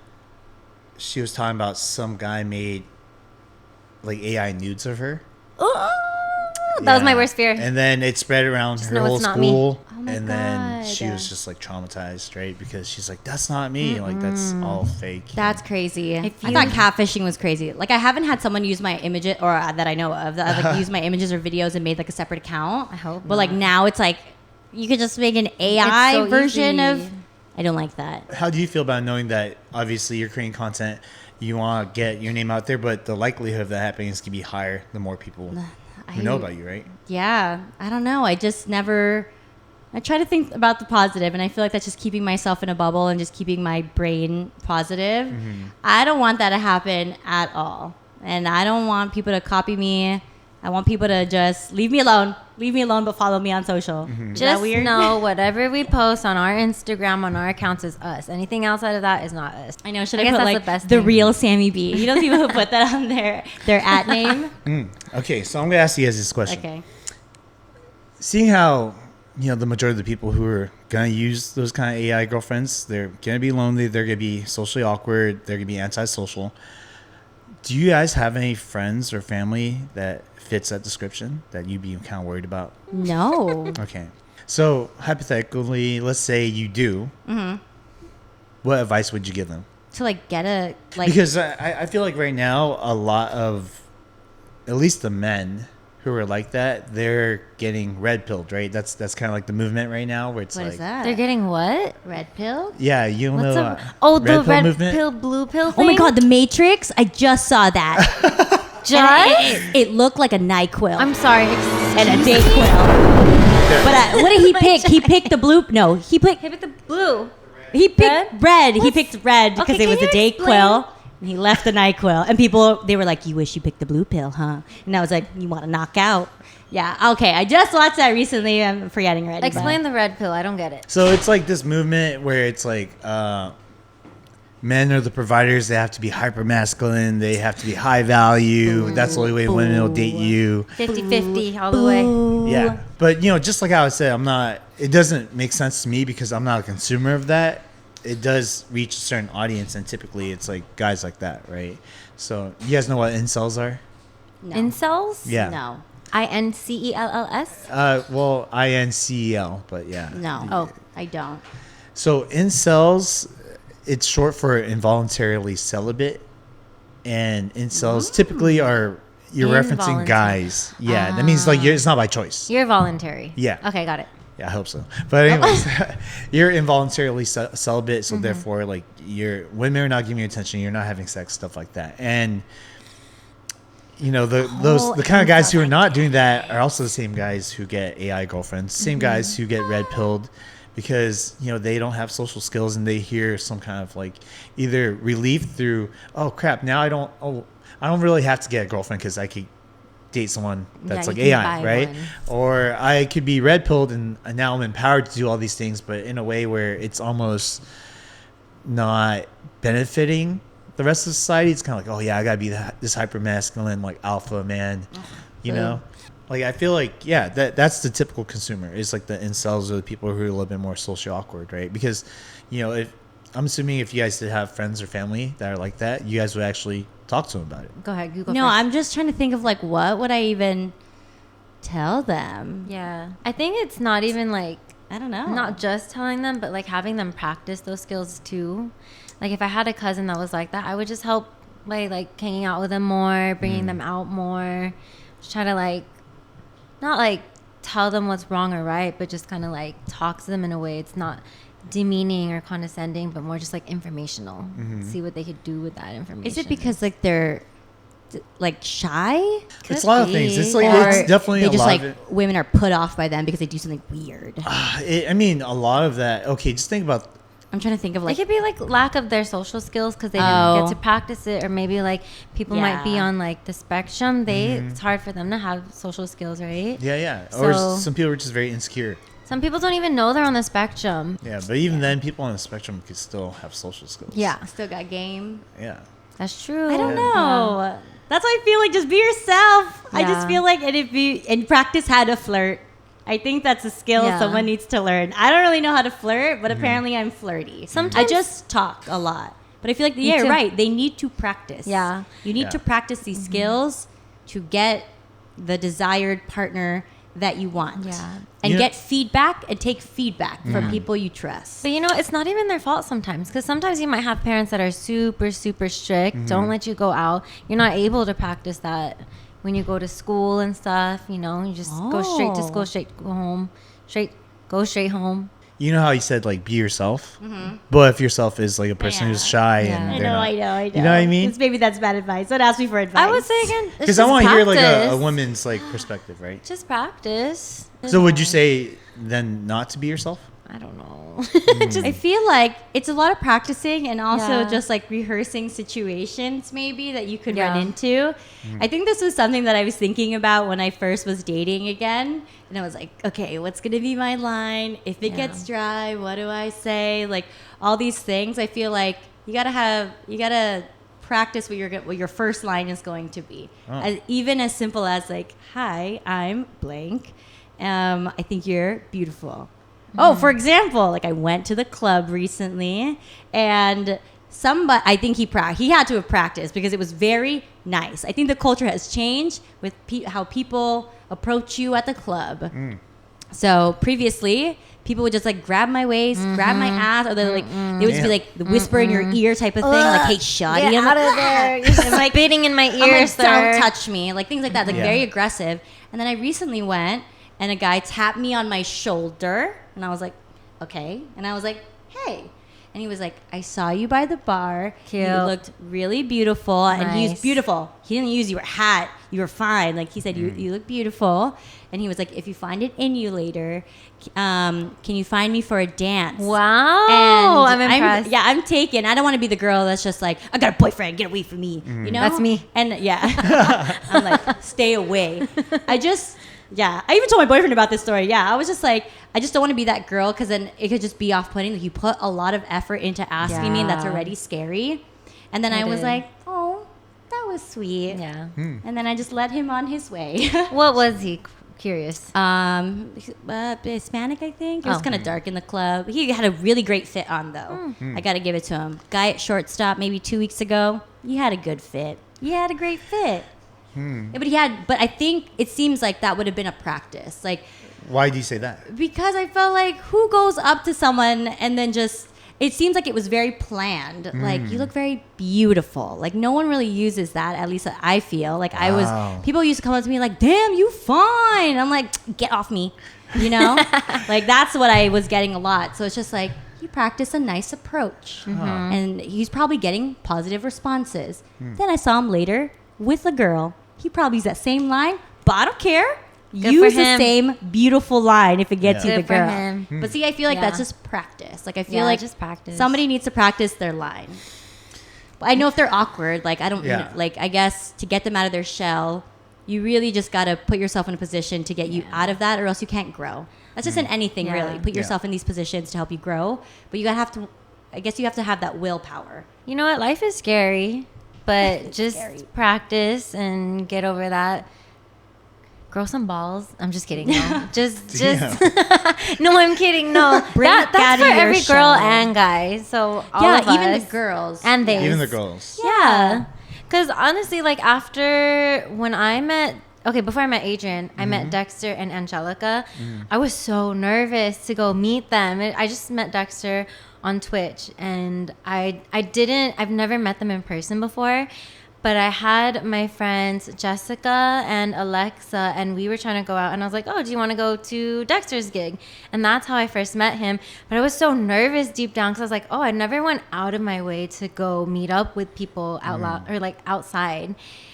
She was talking about some guy made like AI nudes of her. That was my Yeah. worst fear. And then it spread around her know whole it's not me. school. Oh my and then she God. was just like traumatized, right? Because she's like, that's not me. Like, that's all fake. That's crazy. I you- thought catfishing was crazy. Like I haven't had someone use my images, or that I know of, that like use my images or videos and made like a separate account. I hope But like not. now it's like you could just make an AI so version easy. of. I don't like that. How do you feel about knowing that obviously you're creating content, you want to get your name out there, but the likelihood of that happening is going to be higher the more people who know about you, right? Yeah, I don't know. I just never. I try to think about the positive, and I feel like that's just keeping myself in a bubble and just keeping my brain positive. I don't want that to happen at all. And I don't want people to copy me. I want people to just leave me alone. Leave me alone, but follow me on social. Is that Just weird? know whatever we post on our Instagram, on our accounts, is us. Anything outside of that is not us. I know. Should I I, guess put that's like the best the thing. real Sammie B? You know the people who put that on their at name? Okay, so I'm gonna ask you guys this question. Okay. Seeing how the majority of the people who are gonna use those kind of AI girlfriends, they're gonna be lonely, they're gonna be socially awkward, they're gonna be antisocial. Do you guys have any friends or family that fits that description that you'd be kind of worried about? No. Okay, so hypothetically, let's say you do. What advice would you give them? To like get a like. Because I feel like right now a lot of, at least the men who are like that, they're getting red pilled, right? That's kind of like the movement right now, where it's What like is that? They're getting what? red pill. yeah, you don't What's know. up? Oh, the pill red movement? pill, blue pill Oh thing? my God, The Matrix! I just saw that. It looked like a NyQuil. I'm sorry. and a Dayquil. But what did he pick? He picked the blue. No, he picked Give it the blue. He picked red. He picked red because Okay, it was can a you Dayquil. And he left the NyQuil. And people, they were like, you wish you picked the blue pill, huh? And I was like, you want to knock out? Yeah, okay. I just watched that recently. I'm forgetting already. Explain the red pill. I don't get it. So it's like this movement where it's like men are the providers. They have to be hyper masculine. They have to be high value. That's the only way women will date you. 50-50 all the way. Yeah, but just like how I said, I'm not. It doesn't make sense to me because I'm not a consumer of that. It does reach a certain audience, and typically it's like guys like that, right? So you guys know what incels are? No. Incels? Yeah. No. INCELLS? Well, INCEL, but yeah. No. Oh, I don't. So incels, it's short for involuntarily celibate, and incels typically are you're referencing Involuntary. guys. Yeah, that means like it's not by choice. You're voluntary. Yeah. Okay, got it. Yeah, I hope so. But anyways, you're involuntarily celibate, so therefore, like women are not giving you attention. You're not having sex, stuff like that, and the kind of guys who are not doing that are also the same guys who get AI girlfriends, same guys who get red pilled because they don't have social skills and they hear some kind of like either relief through crap, now I don't really have to get a girlfriend because I could date someone that's Yeah, like you can AI, buy right? one. Or I could be red pilled and now I'm empowered to do all these things, but in a way where it's almost not benefiting the rest of society. It's kind of like, oh yeah, I gotta be this hyper masculine like alpha man, Like I feel like that's the typical consumer. It's like the incels or the people who are a little bit more socially awkward, right? Because if I'm assuming if you guys did have friends or family that are like that, you guys would actually talk to them about it. Go ahead, Google. No, first. I'm just trying to think of like what would I even tell them? Yeah. I think it's not even like, I don't know. not just telling them, but like having them practice those skills too. Like if I had a cousin that was like that, I would just help by like hanging out with them more, bringing them out more, just try to like, not like tell them what's wrong or right, but just kind of like talk to them in a way it's not demeaning or condescending, but more just like informational. See what they could do with that information. Is it because like they're like shy? It's a lot of things. It's like Or it's definitely they a just lot like of it. women are put off by them because they do something weird. I mean, a lot of that. Okay, just think about. I'm trying to think of It like could be like lack of their social skills because they didn't get to practice it, or maybe like people might be Yeah. on like the spectrum. It's hard for them to have social skills, right? Yeah. Or So- some people are just very insecure. Some people don't even know they're on the spectrum. Yeah, but even then, people on the spectrum could still have social skills. Yeah, still got game. Yeah. that's true. I don't know. That's why I feel like just be yourself. I just Yeah. feel like and practice how to flirt. I think that's a skill Yeah. someone needs to learn. I don't really know how to flirt, but apparently I'm flirty. Sometimes- I just talk a lot. But I feel like, Me you're too. right. They need to practice. Yeah. You need Yeah. to practice these skills to get the desired partner that you want. Yeah. And You know- get feedback and take feedback from people you trust. But it's not even their fault sometimes, because sometimes you might have parents that are super, super strict, don't let you go out. You're not able to practice that when you go to school and stuff. You just go straight to school, straight go home, go straight home. You know how you said like be yourself, but if yourself is like a person who's shy Yeah. and I they're not, I know. You know what I mean? Maybe that's bad advice. Don't ask me for advice. I would say again, Because I want to hear like a woman's like perspective, right? Just practice. So would you say than not to be yourself? I don't know. I feel like it's a lot of practicing and also Yeah. just like rehearsing situations maybe that you could Yeah. run into. I think this was something that I was thinking about when I first was dating again. And I was like, okay, what's going to be my line? If it gets dry, what do I say? Like all these things. I feel like you got to practice what your first line is going to be. Even as simple as like, hi, I'm blank. I think you're beautiful. Oh, for example, like I went to the club recently and I think he had to have practiced because it was very nice. I think the culture has changed with how people approach you at the club. So previously, people would just like grab my waist, grab my ass, or they would just be like the whisper in your ear type of thing, like, "Hey, shawty, Get out of there! You're spitting in my I'm like, ear, sir." don't touch me, like things like that, like very aggressive. And then I recently went and a guy tapped me on my shoulder, and I was like, okay, and I was like, hey. And he was like, I saw you by the bar. Cute. You looked really beautiful. And he was Nice. beautiful. He didn't use your hat. You were fine. Like he said, you look beautiful. And he was like, if you find it in you later, can you find me for a dance? Wow. And I'm impressed. I'm taken. I don't want to be the girl that's just like, I got a boyfriend, get away from me. You know? That's me. And I'm like, stay away. I even told my boyfriend about this story. Yeah, I was just like, I just don't want to be that girl because then it could just be off-putting. Like you put a lot of effort into asking me, and that's already scary. And then I was did. like, oh, that was sweet. Yeah. And then I just led him on his way. What was he? Curious. Hispanic, I think. It was Oh. kind of dark in the club. He had a really great fit on, though. I got to give it to him. Guy at shortstop maybe 2 weeks ago, you had a good fit. You had a great fit. Yeah, but I think it seems like that would have been a practice. Like, Why do you say that? because I felt like who goes up to someone and then just, it seems like it was very planned. Like, you look very beautiful. Like, no one really uses that, at least I feel. Like, people used to come up to me like, damn, you fine. I'm like, get off me, you know? Like, that's what I was getting a lot. So it's just like, you practice a nice approach. And he's probably getting positive responses. Then I saw him later with a girl. He probably used that same line, but I don't care. Good Use for the him. same beautiful line if it gets you Good the for girl. him. But see, I feel like Yeah. that's just practice. Like I feel Yeah, like just practice. somebody needs to practice their line. But I know if they're awkward, like I don't Yeah. like I guess to get them out of their shell, you really just got to put yourself in a position to get you out of that, or else you can't grow. That's just in anything Yeah. really. Put yourself in these positions to help you grow, but you gotta have to. I guess you have to have that willpower. You know what? Life is scary, but just scary. practice and get over that. Grow some balls. I'm just kidding. No. just. No, I'm kidding. No, Break that's out for of your every girl shell. and guy. So all Yeah, of even us. the girls. And they. Even the girls. Yeah. Because honestly, like after when I met, before I met Adrian, I met Dexter and Angelica. I was so nervous to go meet them. I just met Dexter on Twitch, and I've never met them in person before. But I had my friends Jessica and Alexa, and we were trying to go out. And I was like, oh, do you want to go to Dexter's gig? And that's how I first met him. But I was so nervous deep down because I was like, oh, I never went out of my way to go meet up with people out loud or like outside.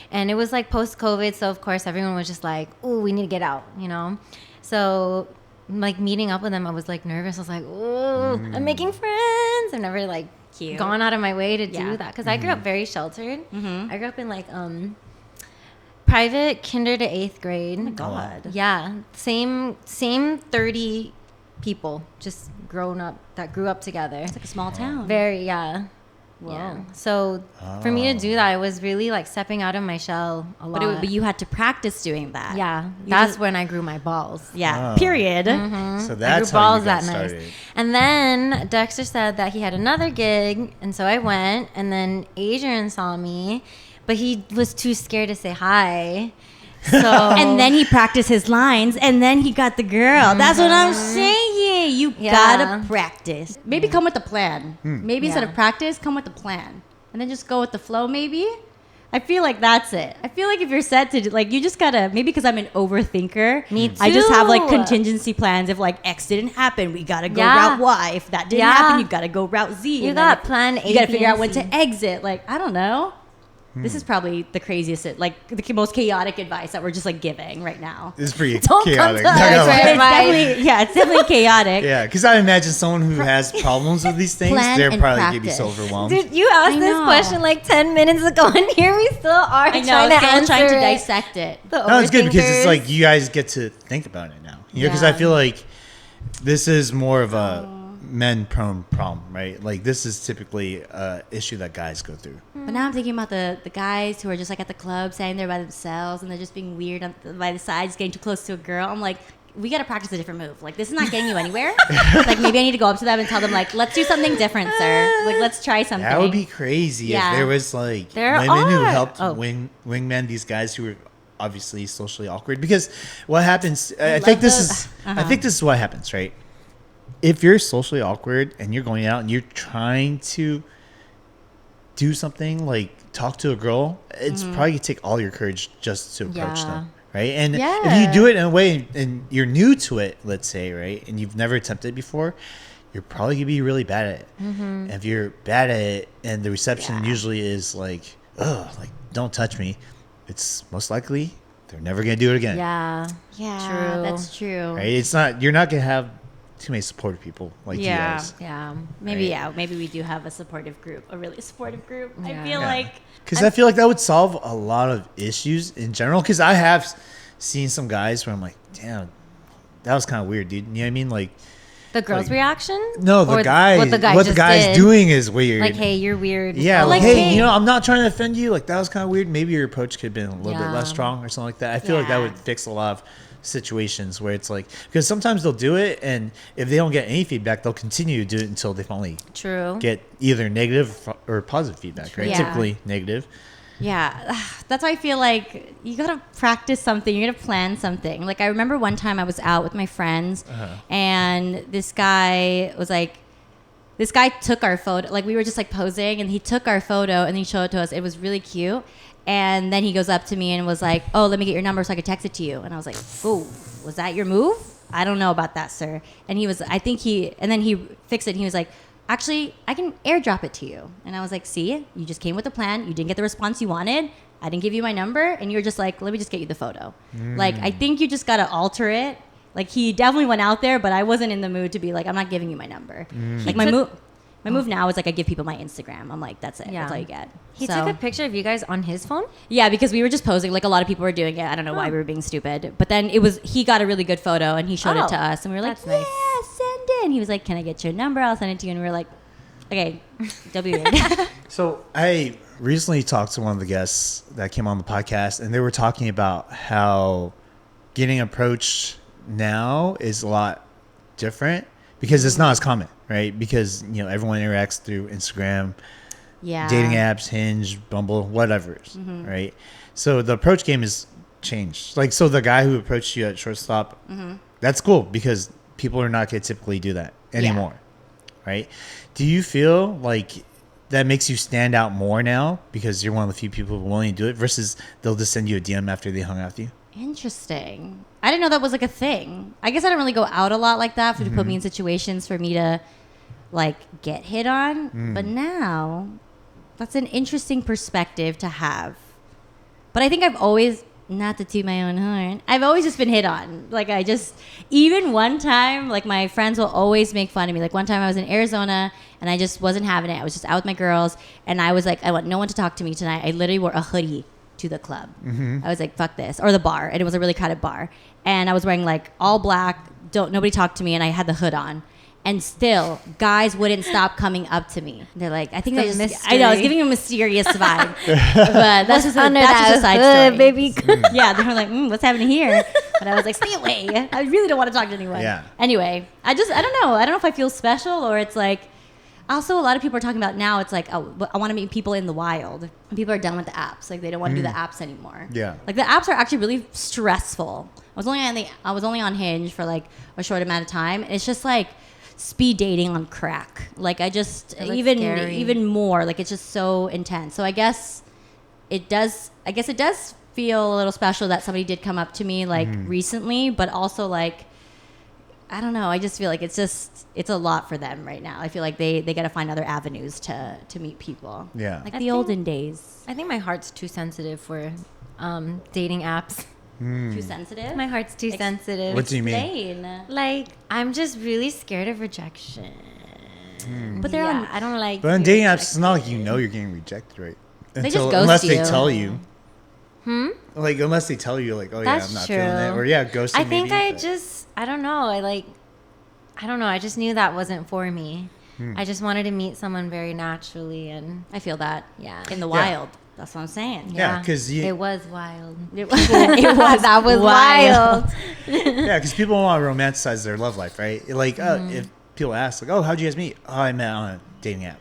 And it was like post-COVID. So, of course, everyone was just like, oh, we need to get out, you know? So, like meeting up with them, I was like nervous. I was like, oh, I'm making friends. I've never like gone out of my way to do that because I grew up very sheltered. I grew up in like private kinder to 8th grade. Oh my God. Yeah, same 30 people just grown up that grew up together. It's like a small town. Very Yeah. So for me to do that, it was really like stepping out of my shell a lot. But you had to practice doing that. Yeah, You that's just- when I grew my balls. Yeah. Oh. Period. So I grew that's how balls you got that night. started. And then Dexter said that he had another gig, and so I went. And then Adrian saw me, but he was too scared to say hi. So And then he practiced his lines, and then he got the girl. That's what I'm saying. You Yeah. gotta practice. Maybe come with a plan. Maybe instead Yeah. of practice, come with a plan, and then just go with the flow. Maybe. I feel like that's it. I feel like if you're set to like, you just gotta. Maybe because I'm an overthinker. Me I just have like too. contingency plans. If like X didn't happen, we gotta go Yeah. route Y. If that didn't Yeah. happen, you gotta go route Z. You and then got plan A, You gotta B, figure and out when C. to exit. Like I don't know. This is probably the craziest, like the most chaotic advice that we're just like giving right now. It's pretty Don't come chaotic. to Not us gonna for lie. advice. It's definitely chaotic. Yeah, because I imagine someone who has problems with these things, Plan they're and probably going to be practice. so overwhelmed. Dude, you asked I this know. question like 10 minutes ago, and here we still are I know, trying to still answer trying to it. dissect it. No, it's good because it's Overthinkers. like you guys get to think about it now. Because I Yeah. feel like this is more of a men-prone problem, right? Like this is typically a issue that guys go through. But now I'm thinking about the guys who are just like at the club, standing there by themselves, and they're just being weird by the sides, getting too close to a girl. I'm like, we got to practice a different move. Like, this is not getting you anywhere. Like, maybe I need to go up to them and tell them, like, let's do something different, sir. Like, let's try something. That would be crazy Yeah. if there was like There women who are. helped Oh. wingmen, these guys who were obviously socially awkward. Because what happens, I love think this the- is, I think this is what happens, right? If you're socially awkward and you're going out and you're trying to do something like talk to a girl, it's probably gonna take all your courage just to approach Yeah. them, right? And if Yeah. you do it in a way and you're new to it, let's say, right, and you've never attempted it before, you're probably gonna be really bad at it. And if you're bad at it and the reception usually is like, oh, like don't touch me, it's most likely they're never gonna do it again. Yeah. Yeah, True. that's true. Right? It's not, you're not gonna have too many supportive people like you Yeah. guys. Yeah. Maybe, Right. maybe we do have a supportive group, a really supportive group. I Yeah. feel Yeah. like. Because I feel like that would solve a lot of issues in general. Because I have seen some guys where I'm like, damn, that was kind of weird, dude. You know what I mean? Like, The girl's Like- reaction? no, the Or guy, what the guy what the just guy's did? doing is weird. Like, hey, you're weird. yeah, Oh, like, like, hey, hey. you know, I'm not trying to offend you. Like, that was kind of weird. Maybe your approach could have been a little bit Yeah. less strong or something like that. I feel like that Yeah. would fix a lot of situations where it's like, because sometimes they'll do it, and if they don't get any feedback, they'll continue to do it until they finally True. get either negative or positive feedback, right? Yeah. Typically negative. Yeah, that's why I feel like you gotta practice something. You gotta plan something. Like, I remember one time I was out with my friends, and this guy was like, this guy took our photo. Like, we were just like posing, and he took our photo and he showed it to us. It was really cute. And then he goes up to me and was like, "Oh, let me get your number so I could text it to you." And I was like, "Oh, was that your move? I don't know about that, sir." And he was, I think he, and then he fixed it. And he was like, "Actually, I can airdrop it to you." And I was like, "See, you just came with a plan. You didn't get the response you wanted. I didn't give you my number, and you're just like, let me just get you the photo." Like, I think you just gotta alter it. Like, he definitely went out there, but I wasn't in the mood to be like, I'm not giving you my number. Like, my move now is like, I give people my Instagram. I'm like, that's it. Yeah. That's all you get. He So- took a picture of you guys on his phone? yeah, because we were just posing. Like, a lot of people were doing it. I don't know why we were being stupid. But then he got a really good photo and he showed it Oh, to us. And we were like, that's yeah, nice. send it. And he was like, can I get your number? I'll send it to you. And we were like, okay, don't be weird. So I recently talked to one of the guests that came on the podcast, and they were talking about how getting approached now is a lot different because it's not as common, right? Because, you know, everyone interacts through Instagram, Yeah. dating apps, Hinge, Bumble, whatever, right? So the approach game has changed. Like, so the guy who approached you at shortstop, that's cool because people are not going to typically do that anymore, right? Do you feel like that makes you stand out more now because you're one of the few people willing to do it versus they'll just send you a DM after they hung out with you? Interesting. I didn't know that was like a thing. I guess I don't really go out a lot like that to put me in situations for me to like get hit on. But now that's an interesting perspective to have. But I think I've always, not to toot my own horn, I've always just been hit on. Like, I just, even one time, like, my friends will always make fun of me. Like, one time I was in Arizona and I just wasn't having it. I was just out with my girls and I was like, I want no one to talk to me tonight. I literally wore a hoodie to the club. I was like, fuck this. Or the bar. And it was a really crowded bar. And I was wearing like all black, nobody talked to me, and I had the hood on. And still, guys wouldn't stop coming up to me. They're like, I think The they just, mystery. I know, it's giving a mysterious vibe. But that's just Under that's that just a side hood, story. baby. Yeah, they were like, what's happening here? But I was like, stay away. I really don't want to talk to anyone. Yeah. Anyway, I don't know. I don't know if I feel special or it's like, also a lot of people are talking about now, it's like, oh, I want to meet people in the wild. And people are done with the apps. Like, they don't want to do the apps anymore. Yeah. Like, the apps are actually really stressful. I was only on Hinge for like a short amount of time. And it's just like speed dating on crack. Like, I just, It looks even scary. more, like, it's just so intense. So I guess it does feel a little special that somebody did come up to me like recently, but also like I don't know. I just feel like it's a lot for them right now. I feel like they got to find other avenues to meet people. Yeah. Like I the think- olden days. I think my heart's too sensitive for dating apps. Too sensitive. My heart's too sensitive. What do you mean? Explain. Like, I'm just really scared of rejection. But they're on. I don't like. But on to be dating apps, it's rejected. not like you know you're getting rejected, right? They just ghost unless they you. tell you. Like unless they tell you, like, oh yeah, That's I'm not true. feeling it, or yeah, ghosting. I think maybe, I but- just, I don't know. I don't know. I just knew that wasn't for me. I just wanted to meet someone very naturally, and I feel that. yeah, In the wild. That's what I'm saying. Yeah, 'cause you- it was wild. It was that was wild. Yeah, because people want to romanticize their love life, right? Like, if people ask, like, "Oh, how'd you guys meet?" "Oh, I met on a dating app,"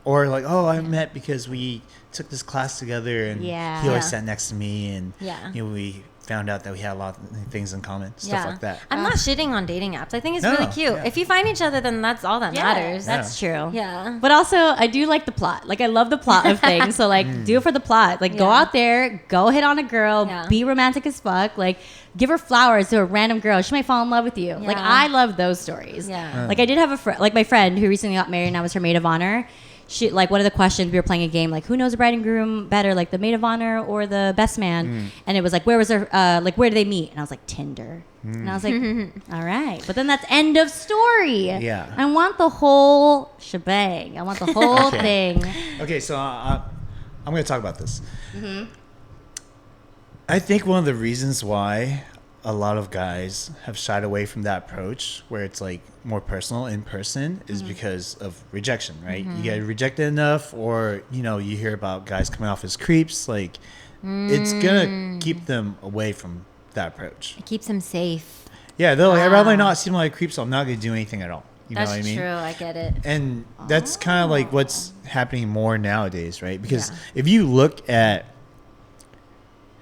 or like, "Oh, I met because we took this class together, and Yeah. he always Yeah. sat next to me, and Yeah. we found out that we had a lot of things in common, stuff like that." I'm not shitting on dating apps. I think it's No, really cute. yeah. If you find each other, then that's all that matters. That's true. Yeah. But also, I do like the plot. Like, I love the plot of things. So, like, do it for the plot. Like, go Yeah. out there, go hit on a girl, Yeah. be romantic as fuck. Like, give her flowers to a random girl. She might fall in love with you. Like, Yeah. I love those stories. Yeah. Like, I did have a friend, like, my friend who recently got married and I was her maid of honor. She, like, one of the questions, we were playing a game, like, who knows the bride and groom better, like the maid of honor or the best man? And it was like, where was their, like, where did they meet? And I was like, Tinder. And I was like, all right. But then that's end of story. Yeah. I want the whole shebang. I want the whole thing. Okay, so I'm going to talk about this. I think one of the reasons why a lot of guys have shied away from that approach, where it's like more personal in person, is because of rejection, right? You get rejected enough, or you hear about guys coming off as creeps. Like, it's gonna keep them away from that approach. It keeps them safe. Yeah, they're like, I'd rather not seem like a creep, so I'm not gonna do anything at all. You That's know what I mean? true. I get it. And that's kind of like what's happening more nowadays, right? Because Yeah. if you look at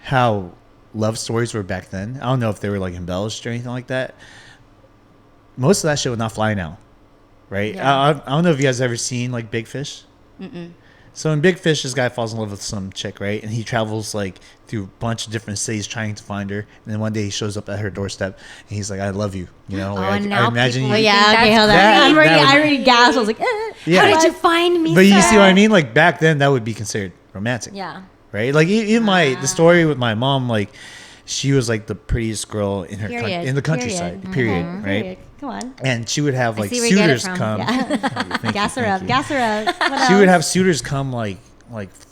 how love stories were back then, I don't know if they were like embellished or anything like that. Most of that shit would not fly now, right? Yeah. I don't know if you guys ever seen like Big Fish. So in Big Fish, this guy falls in love with some chick, right? And he travels like through a bunch of different cities trying to find her. And then one day he shows up at her doorstep and he's like, "I love you." Like, and now I imagine people you. think Yeah, okay, that's hold on. That- I'm already, that would- I already gasped. I was like, Yeah. How did you find me? But you see sir? what I mean? Like back then, that would be considered romantic. Yeah. Right? Like even the story with my mom, like she was like the prettiest girl in her Period. in the countryside. Period. Okay, Right? period. Come on. And she would have I like see where you get it suitors from. come. Gas her up. Gas her up. What She would else? have suitors come like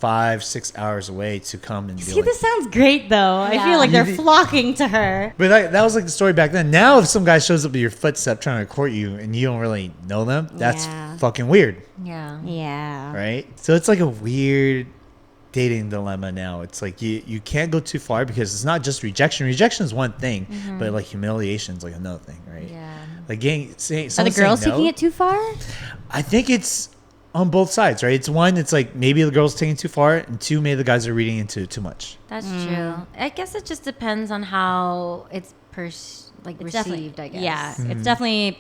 5-6 hours away to come and be See, like. this sounds great, though. I Yeah. feel like they're You- flocking to her. But that was like the story back then. Now, if some guy shows up at your footstep trying to court you and you don't really know them, that's Yeah. fucking weird, Yeah. Yeah. right? So it's like a weird dating dilemma now. It's like you can't go too far because it's not just rejection. Rejection is one thing, but like humiliation is like another thing, right? Yeah. Like saying Are the someone girls saying no, taking it too far? I think it's on both sides, right? It's one, it's like maybe the girl's taking it too far, and two, maybe the guys are reading into it too much. That's true. I guess it just depends on how it's It's received. definitely, I guess. Yeah, it's definitely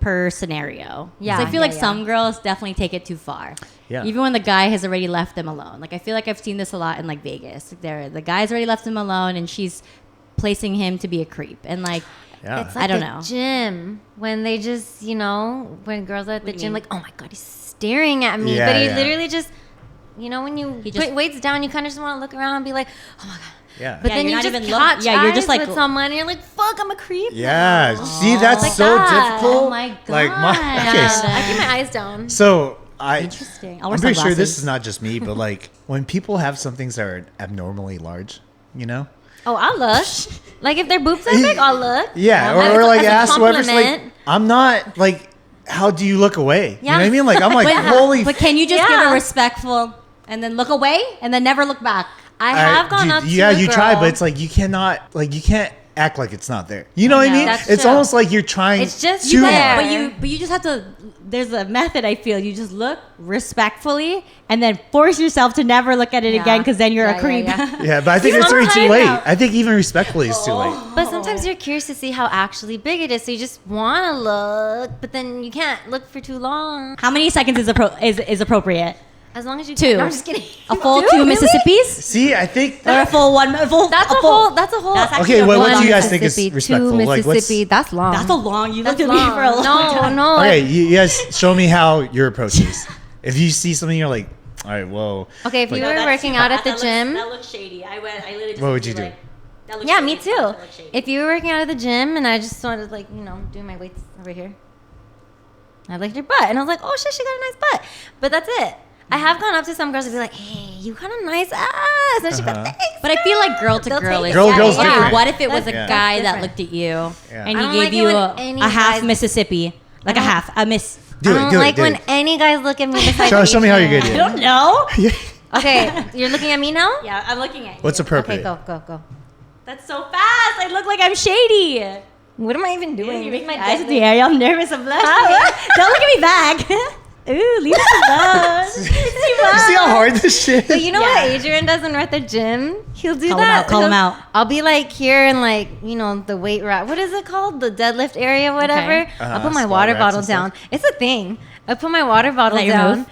per scenario. Yeah, 'Cause I feel yeah, like yeah. some girls definitely take it too far. Yeah. Even when the guy has already left them alone. Like, I feel like I've seen this a lot in like Vegas. Like, the guy's already left him alone, and she's placing him to be a creep. And like, Yeah. It's like I don't the know. gym when they just, when girls are at the do you gym, mean? like, oh my God, he's staring at me. Yeah, but he yeah. literally just, when you He just- put weights down, you kind of just want to look around and be like, oh my God. Yeah. But Yeah, then you're you not just even catch yeah, you're just eyes like with someone and you're like, fuck, I'm a creep. Yeah. now. See, that's Like so that. difficult. Oh my Like God. okay, Yeah, so- I keep my eyes down. So Interesting. I'll wear I'm pretty sure this sunglasses. is not just me, but like when people have some things that are abnormally large, Oh, I'll look. Like if their boobs are big, I'll look. yeah, As or a- like as a ask whoever's like, compliment. I'm not like, how do you look away? You know Yeah. what I mean? Like I'm like, holy. But can you just give Yeah. a respectful and then look away and then never look back? I have gone up to yeah, a you girl. try, but it's like you can't act like it's not there. You know what I know. mean? That's It's true. almost like you're trying. It's just too there. hard. But you just have to. There's a method. I feel you just look respectfully and then force yourself to never look at it Yeah. again because then you're Yeah, a creep. yeah, yeah. Yeah, but I think it's already too Sometimes- late. I think even respectfully is too late. But sometimes you're curious to see how actually big it is, so you just want to look, but then you can't look for too long. How many seconds is appropriate? As long as you 2. can. No, I'm just kidding. A full 2 Really? Mississippis? See, I think Or a full one? That's a whole. That's a whole. That's actually Okay, a what full do you one. guys think is Mississippi, respectful? 2 Like, what's Mississippi. That's long. That's a long. You That's looked at me for a long time. No. okay, you guys show me how your approach is. If you see something, you're like, all right, whoa. Okay, if Like- you were working out at the gym. That looks shady. I literally just What would looked you at do? like, that looks Yeah, shady. me That too. looks shady. If you were working out at the gym and I just wanted like, doing my weights over here. I liked your butt. And I was like, oh shit, she got a nice butt. But that's it. I have gone up to some girls and be like, hey, you got a nice ass. And she'd be like, thanks. But I feel like girl to They'll girl take is it. Girl's okay, different. what if it was a That's guy that different. looked at you Yeah. and I he don't gave like it you when a any half guys- Mississippi? Like a half, a miss. Do I it, don't do like it, do when it. any guys look at me besides Show me how you're good. I Yeah. don't know. Okay, you're looking at me now? Yeah, I'm looking at you. What's appropriate? Okay, go. That's so fast. I look like I'm shady. What am I even doing? You Where's make my my eyes dead in the air. I'm nervous. I'm blushing. Don't look at me back. Ooh, leave us alone. You see how hard this shit So is? you know Yeah. what Adrian does when we're at the gym? He'll do Call him that. out, call him out. I'll be like here in like, the weight rack. What is it called? The deadlift area, whatever. Okay. I'll put my Squat water racks bottle and down. stuff. It's a thing. I put my water bottle that your down. move?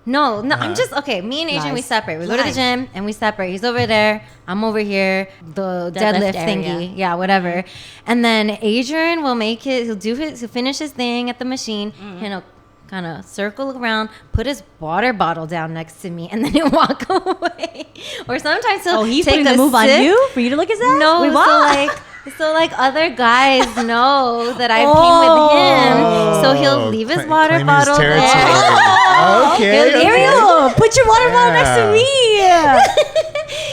No, I'm just okay. Me and Adrian, we Lies. separate. We go to the Lies. gym and we separate. He's over there. I'm over here. The Deadlift deadlift area. thingy, yeah, whatever. And then Adrian will make it. He'll finish his thing at the machine, and he'll kind of circle around, put his water bottle down next to me, and then he'll walk away. Or sometimes he'll Oh, he's take putting a the move on sip. you for you to look his ass? No, Wait, so what? like other guys know that I came with him, so he'll leave his water Claiming his bottle territory. there. Okay. okay. Ariel, put your water bottle next to me.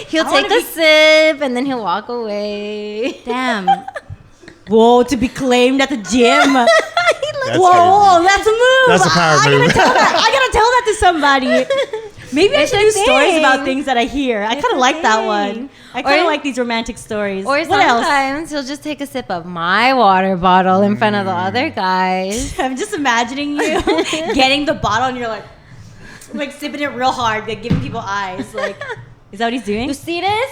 He'll I take wanna a be- sip and then he'll walk away. Damn. Whoa, to be claimed at the gym. That's Whoa, crazy. that's a move. That's a power I move. gotta tell that. I gotta tell that to somebody. Maybe I It's should a do stories thing. about things that I hear. I It's kind a of like that thing. one. I kind of Or- like these romantic stories. Or What else? sometimes he'll just take a sip of my water bottle in front of the other guys. I'm just imagining you getting the bottle and you're like sipping it real hard, like giving people eyes. Like, is that what he's doing? You see this?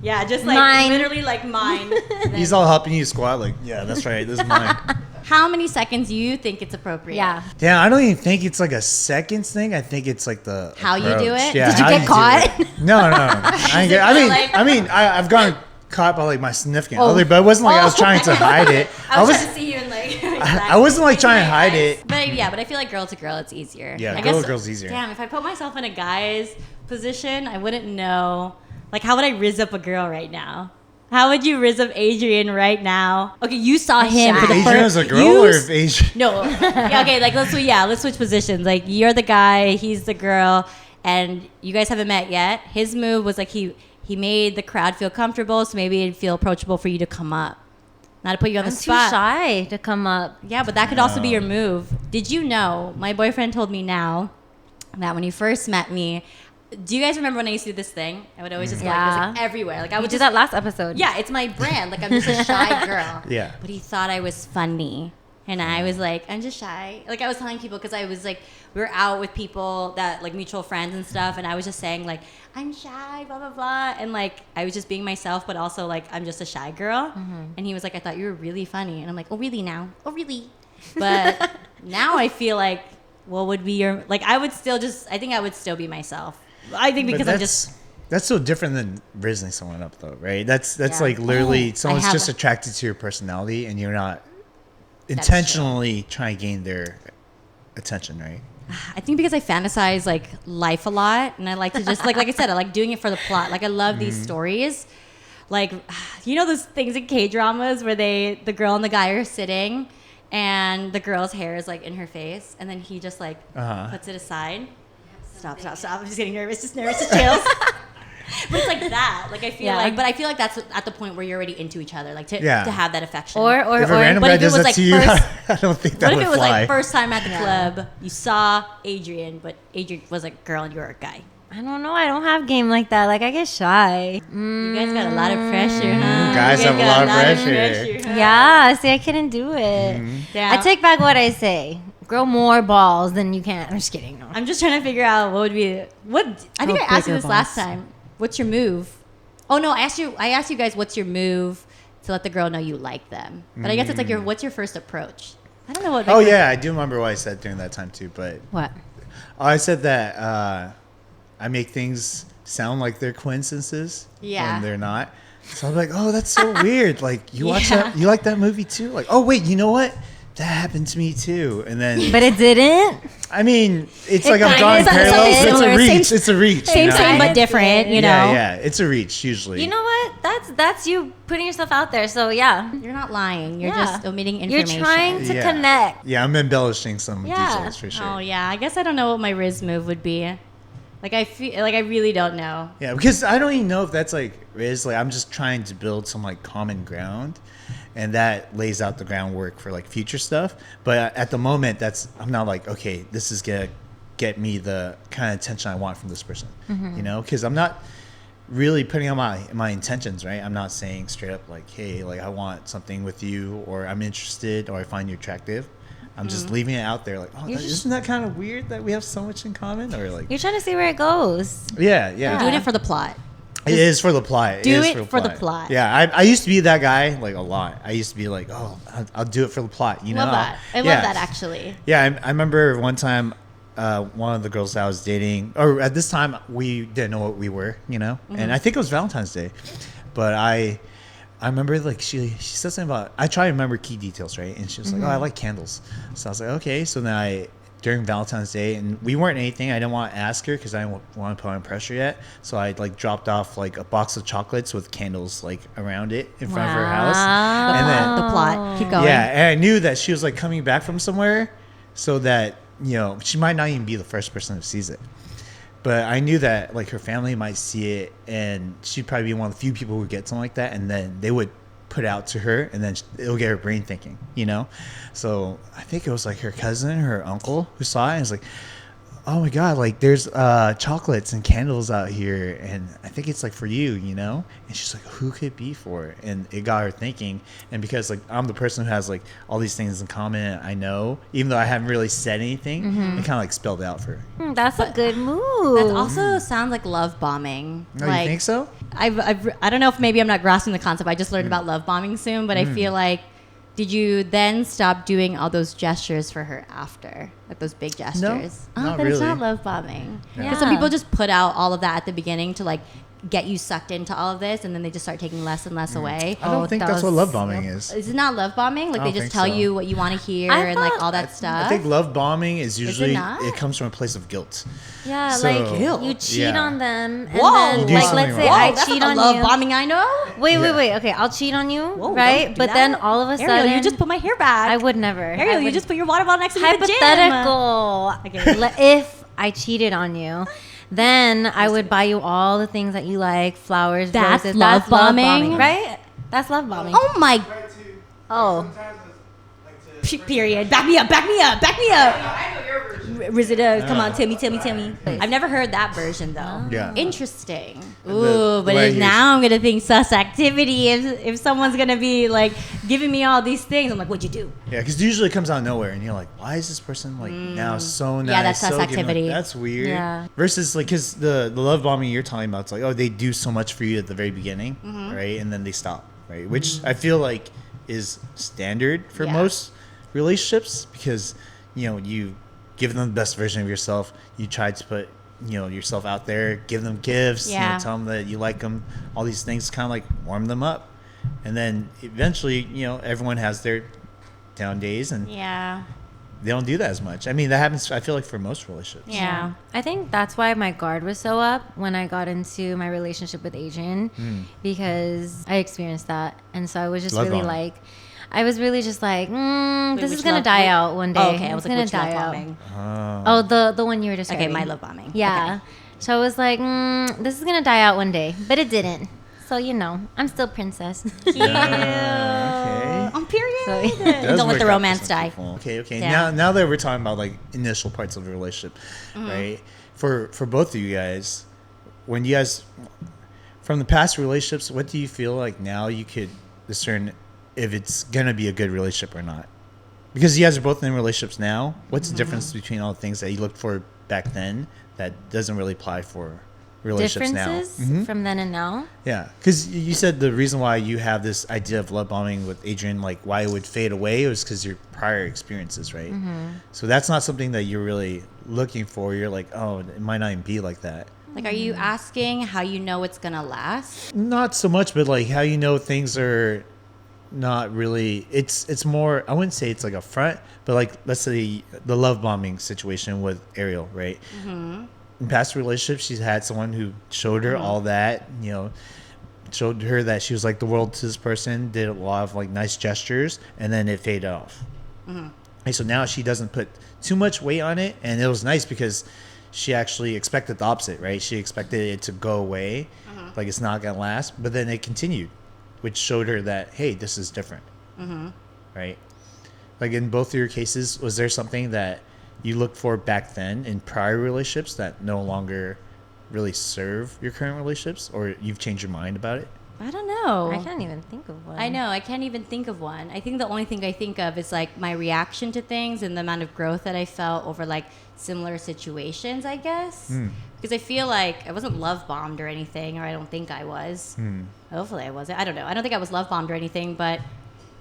Yeah, just like Mine. literally like mine. He's all helping you squat. Like, yeah, that's right. This is mine. How many seconds do you think it's appropriate? Yeah. Damn, I don't even think it's like a seconds thing. I think it's like the How you do approach. it? Yeah, Did you how get do caught? it. No. I've gotten caught by like my significant Oh. other, but it wasn't like I was trying to hide it. I was trying to see you in like. I wasn't like trying to hide it. But yeah, but I feel like girl to girl, it's easier. Yeah, I girl to guess- girl's easier. Damn, if I put myself in a guy's position, I wouldn't know. Like, how would I rizz up a girl right now? How would you rizz up Adrian right now? Okay, you saw him for the Adrian first. as a girl or if Adrian? No. Yeah, okay, like let's switch positions. Like you're the guy, he's the girl, and you guys haven't met yet. His move was like he made the crowd feel comfortable, so maybe it'd feel approachable for you to come up. Not to put you on I'm the too spot. shy to come up. Yeah, but that could also be your move. Did you know? My boyfriend told me now that when he first met me, do you guys remember when I used to do this thing? I would always just go like this, like, everywhere. Like I We would did just that last episode. Yeah, it's my brand. Like I'm just a shy girl. Yeah. But he thought I was funny. And I was like, I'm just shy. Like I was telling people because I was like, we were out with people that like mutual friends and stuff. And I was just saying like, I'm shy, blah, blah, blah. And like, I was just being myself, but also like, I'm just a shy girl. And he was like, I thought you were really funny. And I'm like, oh, really now? Oh, really? But now I feel like, what would be your, like, I think I would still be myself. I think because I'm just. That's so different than rizzing someone up, though, right? That's Yeah. like literally Oh, I someone's have just a- attracted to your personality, and you're not true. intentionally trying to gain their attention, right? I think because I fantasize like life a lot, and I like to just like I said, I like doing it for the plot. Like I love these stories, like you know those things in K dramas where the girl and the guy are sitting, and the girl's hair is like in her face, and then he just like puts it aside. Stop! I'm just getting nervous. Just chills. But it's like that. Like I feel like, but I feel like that's at the point where you're already into each other, like to have that affection. Or If a random but guy if it does was, that like, to you, first- I don't think that what if would it was fly. like first time at the club, you saw Adrian, but Adrian was a girl and you were a guy. I don't know. I don't have game like that. Like I get shy. You guys got a lot of pressure, huh? Guys You have a got lot of pressure. huh? Yeah. See, I couldn't do it. Damn. I take back what I say. Grow more balls than you can. I'm just kidding. No. I'm just trying to figure out what would be what. I think Oh, I asked you bigger this last balls. time. What's your move? Oh no, I asked you guys what's your move to let the girl know you like them. But I guess it's like what's your first approach? I don't know what. Oh yeah, I do remember what I said during that time too. But What? I said that I make things sound like they're coincidences Yeah. when they're not. So I'm like, oh, that's so weird. Like, you watch that? You like that movie too? Like, oh wait, you know what? That happened to me too. And then, But it didn't. I mean, it's It like I'm kinda drawing is something parallels. It's a similar. reach. Same- It's a reach. Same, you know? same, but different, you know? Yeah, it's a reach usually. You know what? That's you putting yourself out there. So yeah, You're not lying. You're Yeah. just omitting you're information. trying to Yeah. connect. Yeah, I'm embellishing some Yeah. details for sure. Oh, yeah. I guess I don't know what my Riz move would be. Like, I feel like I really don't know. Yeah, because I don't even know if that's like Riz. Like, I'm just trying to build some like common ground, and that lays out the groundwork for like future stuff. But at the moment, I'm not like, okay, this is gonna get me the kind of attention I want from this person. You know, because I'm not really putting on my intentions, right? I'm not saying straight up like, hey, like I want something with you, or I'm interested, or I find you attractive. I'm just leaving it out there, like, oh, isn't that kind of weird that we have so much in common, or like, You're trying to see where it goes. yeah. Doing it for the plot. It is for the plot. Do is it for the plot. Yeah, I used to be that guy like a lot. I used to be like, oh, I'll do it for the plot. You know, Love that. I love that, actually. Yeah, I remember one time, one of the girls that I was dating, or at this time we didn't know what we were, you know, and I think it was Valentine's Day, but I remember like she said something about, I try to remember key details, right? And she was like, oh, I like candles. So I was like, okay. So then during Valentine's Day, and we weren't anything, I didn't want to ask her because I didn't want to put on pressure yet. So I like dropped off like a box of chocolates with candles like around it in front of her house. And then The plot. Keep going. yeah, and I knew that she was like coming back from somewhere, so that, you know, she might not even be the first person who sees it. But I knew that like her family might see it, and she'd probably be one of the few people who would get something like that, and then they would put it out to her, and then it'll get her brain thinking, you know. So I think it was like her cousin, her uncle, who saw it and was like, oh my god, like there's chocolates and candles out here, and I think it's like for you, you know. And she's like, who could it be for? And it got her thinking. And because like I'm the person who has like all these things in common, I know, even though I haven't really said anything, it kind of like spelled out for her. That's a good move. That also sounds like love bombing. No, like, you think so? I don't know if maybe I'm not grasping the concept. I just learned about love bombing soon, but I feel like, did you then stop doing all those gestures for her after? Like those big gestures? not then it's really. not love bombing. Because Yeah. some people just put out all of that at the beginning to like get you sucked into all of this, and then they just start taking less and less away. I don't think that's what love bombing is. Is it not love bombing? Like I they don't just think tell so. you what you want to hear I and like thought- all that stuff? I think love bombing is usually not? it comes from a place of guilt. Yeah, So- like Guilt. you cheat Yeah. on them, and Whoa. then You do like something let's say wrong. I that's cheat not on the love you. bombing I know. Wait. Yeah. Okay, I'll cheat on you, Whoa, right? don't do But that. then all of a Ariel, sudden, you just put my hair back. I would never. Ariel, I you would- just put your water bottle next to me at the gym. hypothetical. Okay. If I cheated on you, then I would buy you all the things that you like, flowers, That's roses. love bombing? right? That's love bombing. Oh my Oh. period. Back me up, back me up, back me up. Rizida, come on, tell me. I've never heard that version though. Yeah. Interesting. the Ooh, but way now I'm gonna think sus activity if someone's gonna be like giving me all these things. I'm like, what'd you do? Yeah, because usually it comes out of nowhere, and you're like, why is this person like now so nice? Yeah, that's so sus giving? Like, activity. that's weird. Yeah. Versus like, because the love bombing you're talking about, it's like, oh, they do so much for you at the very beginning, Mm-hmm. right? And then they stop, right? Which I feel like is standard for Yeah. most relationships, because, you know, you give them the best version of yourself. You try to put, you know, yourself out there, give them gifts, you Yeah. know, tell them that you like them, all these things, kind of like warm them up. And then eventually, you know, everyone has their down days, and Yeah. they don't do that as much. I mean, that happens, I feel like, for most relationships. Yeah. I think that's why my guard was so up when I got into my relationship with Adrian, because I experienced that. And so I was just Love really bombing. like, I was really just like, this is which going to love- die wait- out one day. Oh, okay, I was It's like, gonna which love die out. bombing? Oh, the one you were describing. Okay, my love bombing. Yeah. So I was like, this is going to die out one day. But it didn't. So, you know, I'm still princess. Okay. On period. So- It does Don't let work the out for romance some die. people. Okay. Yeah. Now that we're talking about like initial parts of the relationship, Mm-hmm. right? For both of you guys, when you guys from the past relationships, what do you feel like now you could discern if it's gonna be a good relationship or not? Because you guys are both in relationships now. What's Mm-hmm. the difference between all the things that you looked for back then that doesn't really apply for relationships Differences now? Mhm. from then and now? Yeah, because you said the reason why you have this idea of love bombing with Adrian, like why it would fade away, was because your prior experiences, right? So that's not something that you're really looking for. You're like, oh, it might not even be like that. Like, are you asking how you know it's gonna last? Not so much, but like how you know things are not really. It's more. I wouldn't say it's like a front, but like let's say the love bombing situation with Ariel, right? Mm-hmm. In past relationships, she's had someone who showed her all that, showed her that she was like the world to this person, did a lot of like nice gestures, and then it faded off. Mm-hmm. And so now she doesn't put too much weight on it, and it was nice because she actually expected the opposite, right? She expected it to go away, like it's not gonna last, but then it continued, which showed her that, hey, this is different, right? Like in both of your cases, was there something that you looked for back then in prior relationships that no longer really serve your current relationships, or you've changed your mind about it? I don't know. I can't even think of one. I know. I can't even think of one. I think the only thing I think of is like my reaction to things and the amount of growth that I felt over like similar situations, I guess. Because I feel like I wasn't love bombed or anything, or I don't think I was. Hopefully I wasn't. I don't know. I don't think I was love bombed or anything, but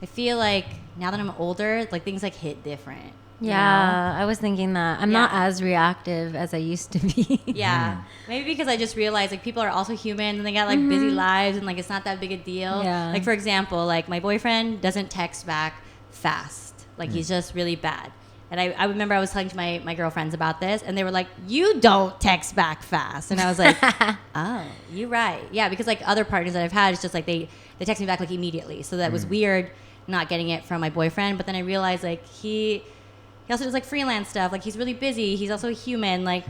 I feel like now that I'm older, like things like hit different. Yeah, I was thinking that. I'm not as reactive as I used to be. Yeah. Maybe because I just realized like people are also human and they got like busy lives and like it's not that big a deal. Yeah. Like for example, like my boyfriend doesn't text back fast. Like he's just really bad. And I remember I was telling to my girlfriends about this and they were like, you don't text back fast. And I was like, oh, you're right. Yeah, because like other partners that I've had, it's just like they text me back like immediately. So that was weird not getting it from my boyfriend. But then I realized like he also does like freelance stuff. Like he's really busy. He's also a human. Like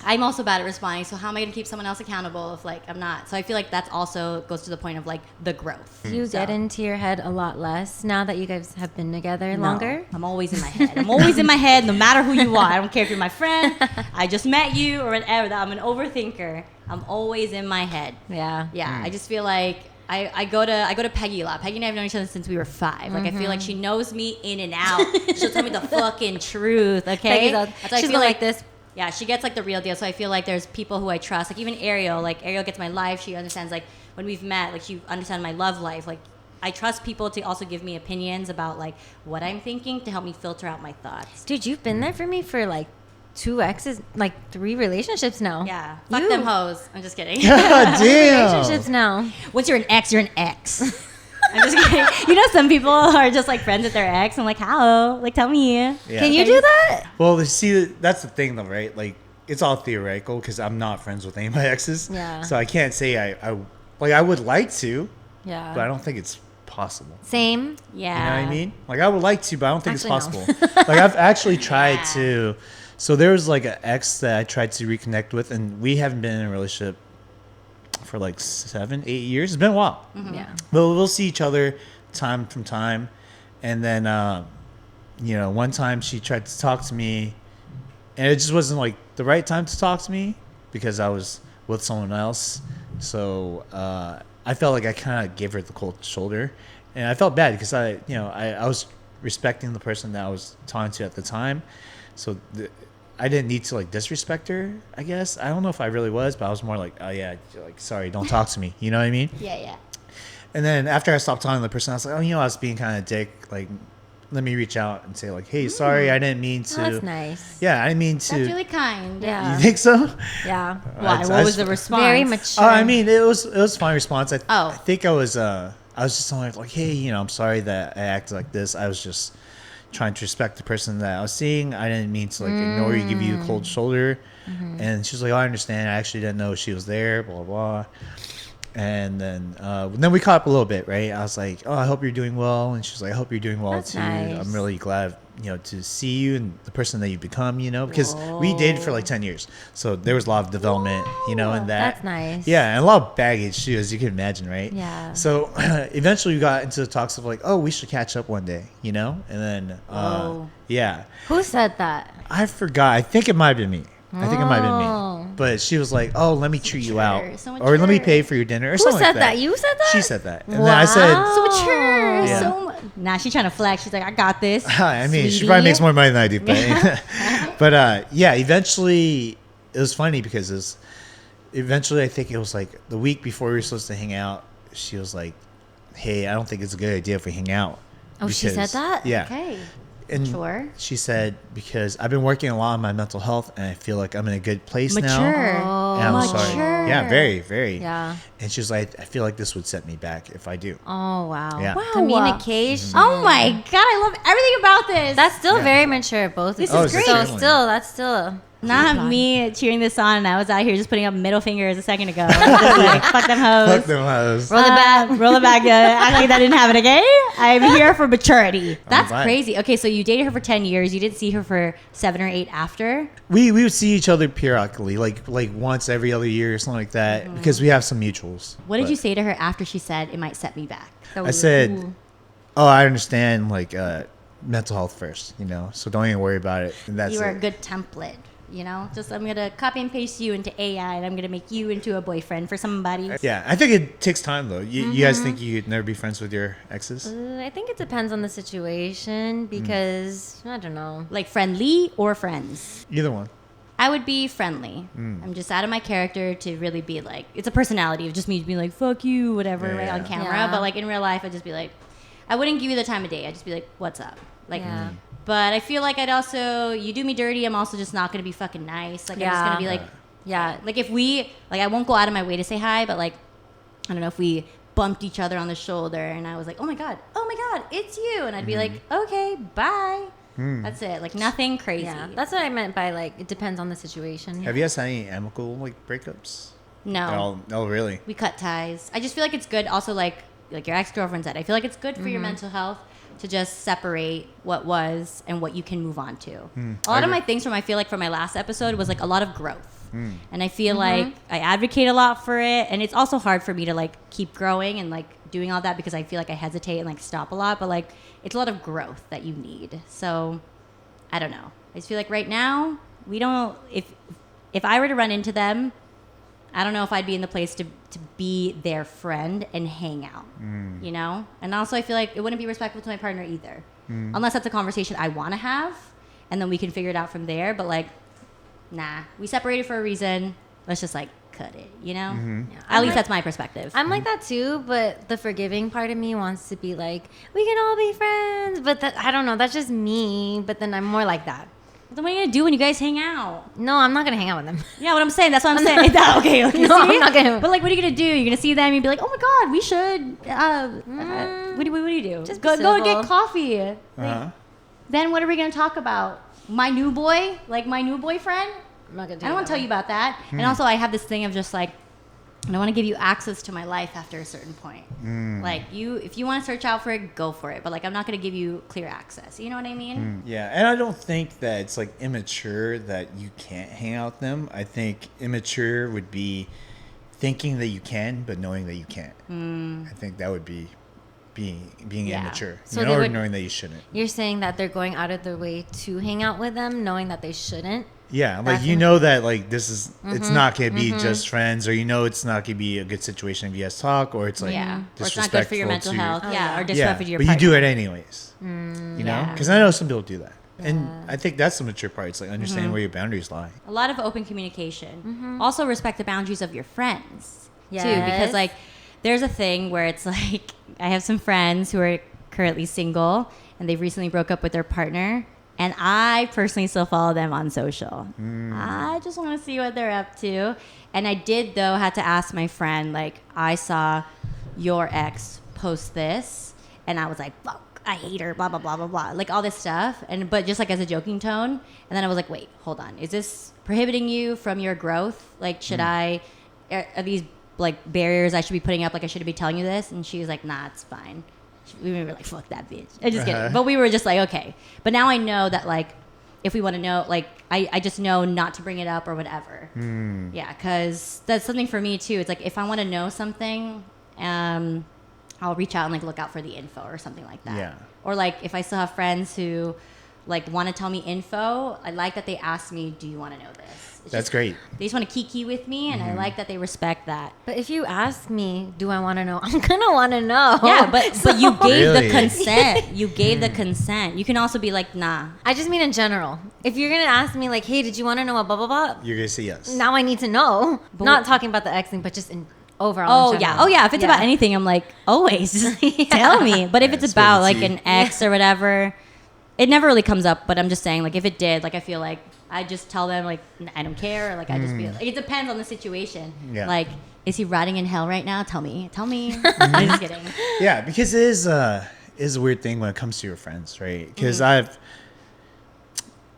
I'm also bad at responding. So how am I going to keep someone else accountable if like I'm not? So I feel like that's also goes to the point of like the growth. You get into your head a lot less now that you guys have been together longer? I'm always in my head. I'm always in my head no matter who you are. I don't care if you're my friend. I just met you or whatever. I'm an overthinker. I'm always in my head. Yeah. Yeah. I just feel like I go to Peggy a lot. Peggy and I have known each other since we were 5. Like I feel like she knows me in and out. She'll tell me the fucking truth. Okay, That's why I she's feel like this. Yeah, she gets like the real deal. So I feel like there's people who I trust. Like even Ariel. Like Ariel gets my life. She understands like when we've met. Like she understands my love life. Like I trust people to also give me opinions about like what I'm thinking to help me filter out my thoughts. Dude, you've been there for me for like 2 exes, like 3 relationships now. Yeah, fuck them hoes. I'm just kidding. God damn. Relationships now. Once you're an ex, you're an ex. I'm just kidding. You know, some people are just like friends with their ex. I'm like, how? Like, tell me. Yeah. Can you do that? Well, see, that's the thing, though, right? Like, it's all theoretical because I'm not friends with any of my exes. Yeah. So I can't say I would like to, Yeah. but I don't think it's possible. Same. Yeah. You know what I mean? Like, I would like to, but I don't think Actually, it's no. possible. Like, I've actually tried to. So there was like an ex that I tried to reconnect with, and we haven't been in a relationship for like 7-8 years. It's been a while. Yeah. But we'll see each other time from time. And then, one time she tried to talk to me, and it just wasn't like the right time to talk to me because I was with someone else. So I felt like I kind of gave her the cold shoulder, and I felt bad because I was respecting the person that I was talking to at the time. So I didn't need to like disrespect her, I guess. I don't know if I really was, but I was more like, oh yeah, like sorry, don't talk to me. You know what I mean? Yeah. And then after I stopped talking to the person, I was like, I was being kind of dick. Like, let me reach out and say like, hey, sorry, I didn't mean to. Oh, that's nice. Yeah, I didn't mean to. That's really kind. Yeah. You think so? Yeah. Why? What was the response? Very mature. Oh, I mean, it was a fine response. Oh. I think I was just telling her like, hey, I'm sorry that I acted like this. I was just trying to respect the person that I was seeing. I didn't mean to like ignore you, give you a cold shoulder. And she was like, oh, I understand. I actually didn't know she was there, blah, blah. And then we caught up a little bit, right? I was like, oh, I hope you're doing well. And she was like, I hope you're doing well That's too. nice. I'm really glad, to see you and the person that you become, because we dated for like 10 years. So there was a lot of development, in that. That's nice. Yeah, and a lot of baggage too, as you can imagine, right? Yeah. So eventually we got into the talks of like, oh, we should catch up one day, And then, yeah. Who said that? I forgot. I think it might have been me. Oh. But she was like, oh, let me treat you out. so Or let me mature. pay for your dinner or Who something said like that. that? You said that? She said that. And then I said, So mature. Yeah. So nah, she's trying to flex. She's like, I got this. I mean, she sweetie. probably makes more money than I do. But, eventually it was funny because eventually I think it was like the week before we were supposed to hang out, she was like, hey, I don't think it's a good idea if we hang out. Oh, she said that? Yeah. Okay. And Sure. she said, because I've been working a lot on my mental health and I feel like I'm in a good place now. Mature. And I'm sorry. Mature. Yeah, very, very. Yeah. And she was like, I feel like this would set me back if I do. Oh wow. Yeah. Wow. Communication. Oh my God, I love everything about this. That's still very mature. Both. This of is you. great. So Certainly. still, that's still. not me cheering this on, and I was out here just putting up middle fingers a second ago. Just like, fuck them hoes. Fuck them hoes. Roll it back. Roll it back. Act like that didn't happen, okay? I'm here for maturity. That's fine. crazy. Okay, so you dated her for 10 years. You didn't see her for 7 or 8 after? We would see each other periodically, like once every other year or something like that, because we have some mutuals. What did But you say to her after she said it might set me back? I said, oh, I understand, like, mental health first, so don't even worry about it. And that's You are a it. good template. Just I'm gonna copy and paste you into AI, and I'm gonna make you into a boyfriend for somebody. Yeah, I think it takes time, though. You guys think you'd never be friends with your exes? I think it depends on the situation because I don't know. Like friendly or friends? Either one. I would be friendly. I'm just out of my character to really be like, it's a personality of just me being like, fuck you, whatever, right on camera. Yeah. But like in real life, I'd just be like, I wouldn't give you the time of day. I'd just be like, what's up? Like, Yeah. But I feel like I'd also, you do me dirty, I'm also just not going to be fucking nice. Like, I'm just going to be like, Yeah. like if we, like I won't go out of my way to say hi, but like, I don't know, if we bumped each other on the shoulder and I was like, oh my God, it's you. And I'd be like, okay, bye. That's it. Like nothing crazy. Yeah. That's what I meant by like it depends on the situation. Have you guys had any amicable, like, breakups? No. Oh, really? We cut ties. I just feel like it's good. Also, like your ex-girlfriend said, I feel like it's good for your mental health to just separate what was and what you can move on to. A lot of my things from my last episode was like a lot of growth, and I feel like I advocate a lot for it. And it's also hard for me to like keep growing and like doing all that because I feel like I hesitate and like stop a lot. But like it's a lot of growth that you need. So I don't know. I just feel like right now we don't. If I were to run into them, I don't know if I'd be in the place to be their friend and hang out, And also I feel like it wouldn't be respectful to my partner either. Unless that's a conversation I want to have, and then we can figure it out from there. But like, nah, we separated for a reason. Let's just like cut it, Yeah. At least that's my perspective. I'm like that too, but the forgiving part of me wants to be like, we can all be friends. But that, I don't know, that's just me. But then I'm more like that. Then what are you gonna do when you guys hang out? No, I'm not gonna hang out with them. Yeah, what I'm saying. That's what I'm saying. Okay, No, see? I'm not gonna. But like, what are you gonna do? You're gonna see them. You'd be like, oh my God, we should. What do you do? Just go be and get civil. coffee. Like, Uh-huh. Then what are we gonna talk about? My new boy, like my new boyfriend. I'm not gonna do I don't want to tell you about that. And also, I have this thing of just like, I don't want to give you access to my life after a certain point. Like if you want to search out for it, go for it. But like, I'm not going to give you clear access. You know what I mean? Yeah, and I don't think that it's like immature that you can't hang out with them. I think immature would be thinking that you can, but knowing that you can't. I think that would be being Yeah. immature, So or they would- knowing that you shouldn't. You're saying that they're going out of their way to hang out with them, knowing that they shouldn't. Yeah, like That's you im- know that like this is it's not gonna be just friends, or it's not gonna be a good situation if you guys talk, or it's like Yeah. Or it's not good for your disrespectful mental to health. Yeah. Or yeah, disrespectful to your but partner. you do it anyways. You know, Yeah. because I know some people do that, and I think that's the mature part. It's like understanding where your boundaries lie. A lot of open communication. Also respect the boundaries of your friends too, Yes. because like there's a thing where it's like I have some friends who are currently single and they've recently broke up with their partner, and I personally still follow them on social. I just want to see what they're up to. And I did though had to ask my friend, like, I saw your ex post this and I was like, fuck, I hate her, blah blah blah blah blah, like all this stuff, but just like as a joking tone. And then I was like, wait, hold on, is this prohibiting you from your growth? Like, should are these like barriers I should be putting up? Like, I should be telling you this? And she was like, nah, it's fine. We were like, fuck that bitch. I just kidding. But we were just like, okay. But now I know that like if we want to know, like I just know not to bring it up or whatever. Yeah, because that's something for me too. It's like if I want to know something, I'll reach out and like look out for the info or something like that. Yeah. Or like if I still have friends who like want to tell me info, I like that they ask me, do you want to know this? It's That's just- great. They just want to kiki with me, and I like that they respect that. But if you ask me, do I want to know? I'm gonna want to know. Yeah, but you gave Really? the consent. You gave the consent. You can also be like, nah. I just mean in general. If you're gonna ask me like, hey, did you want to know what blah blah blah? You're gonna say yes. Now I need to know. But Not what- talking about the ex thing, but just in overall. Oh in yeah. general. Oh yeah. If it's about anything, I'm like, always just tell me. But if Yeah, it's spill about the like tea. an ex or whatever, it never really comes up, but I'm just saying, like, if it did, like, I feel like I just tell them, like, I don't care. Or, like, I just feel like it depends on the situation. Yeah. Like, is he rotting in hell right now? Tell me. I'm just kidding. Yeah, because it is a weird thing when it comes to your friends, right? Because I've,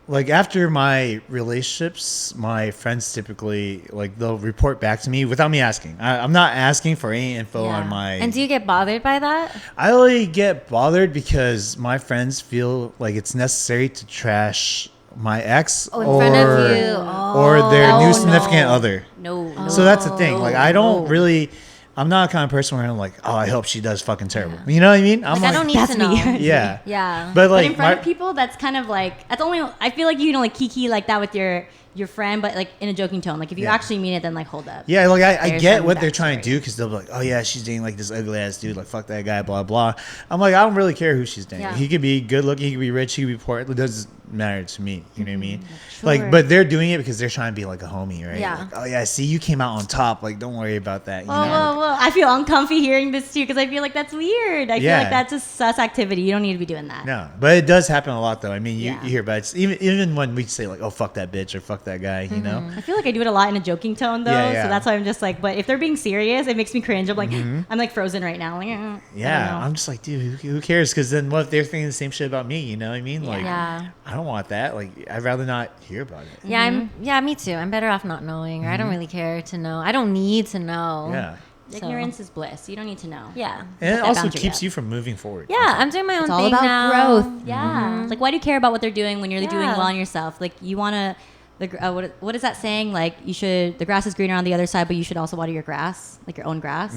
like, after my relationships, my friends typically, like, they'll report back to me without me asking. I'm not asking for any info on my... And do you get bothered by that? I only get bothered because my friends feel like it's necessary to trash my ex In front of you. or their Oh, new no. significant other. No. So that's the thing. Like, I don't really... I'm not the kind of person where I'm like, oh, I hope she does fucking terrible. You know what I mean? I'm Like, I don't need that's to know. weird. Yeah. Yeah. But, But like, in front of people, that's kind of like, that's only, I feel like you can like kiki like that with your friend, but like in a joking tone. Like if you Yeah. actually mean it, then like hold up. yeah, like, I There's get some what they're trying to backstory. do because they'll be like, oh, yeah, she's dating, like, this ugly-ass dude. Like, fuck that guy, blah, blah. I'm like, I don't really care who she's dating. Yeah. He could be good-looking. He could be rich. He could be poor. It doesn't matter to me. You know what I mean? Sure. Like, but they're doing it because they're trying to be, like, a homie, right? Yeah. Like, oh, yeah, see, you came out on top. Like, don't worry about that. You Whoa, know? whoa, whoa. I feel uncomfy hearing this too because I feel like that's weird. I feel Yeah. like that's a sus activity. You don't need to be doing that. No, but it does happen a lot, though. I mean, you Yeah. hear about it. Even when we say, like, oh, fuck that bitch or fuck that guy, you know? I feel like I do it a lot in a joking tone though, Yeah, yeah. so that's why I'm just like. But if they're being serious, it makes me cringe. I'm like, I'm like frozen right now. Like, I don't Yeah, know. I'm just like, dude, who cares? Because then what if they're thinking the same shit about me? You know what I mean? Like, Yeah. I don't want that. Like, I'd rather not hear about it. Yeah, me too. I'm better off not knowing, or I don't really care to know. I don't need to know. Yeah. So- Ignorance is bliss. You don't need to know. Yeah. And it that also boundary keeps up. you from moving forward. Yeah, I'm doing my own It's thing all about now. growth. Yeah. Like, why do you care about what they're doing when you're doing Yeah. well on yourself? Like, you want to. What is that saying? Like, the grass is greener on the other side, but you should also water your grass, like your own grass.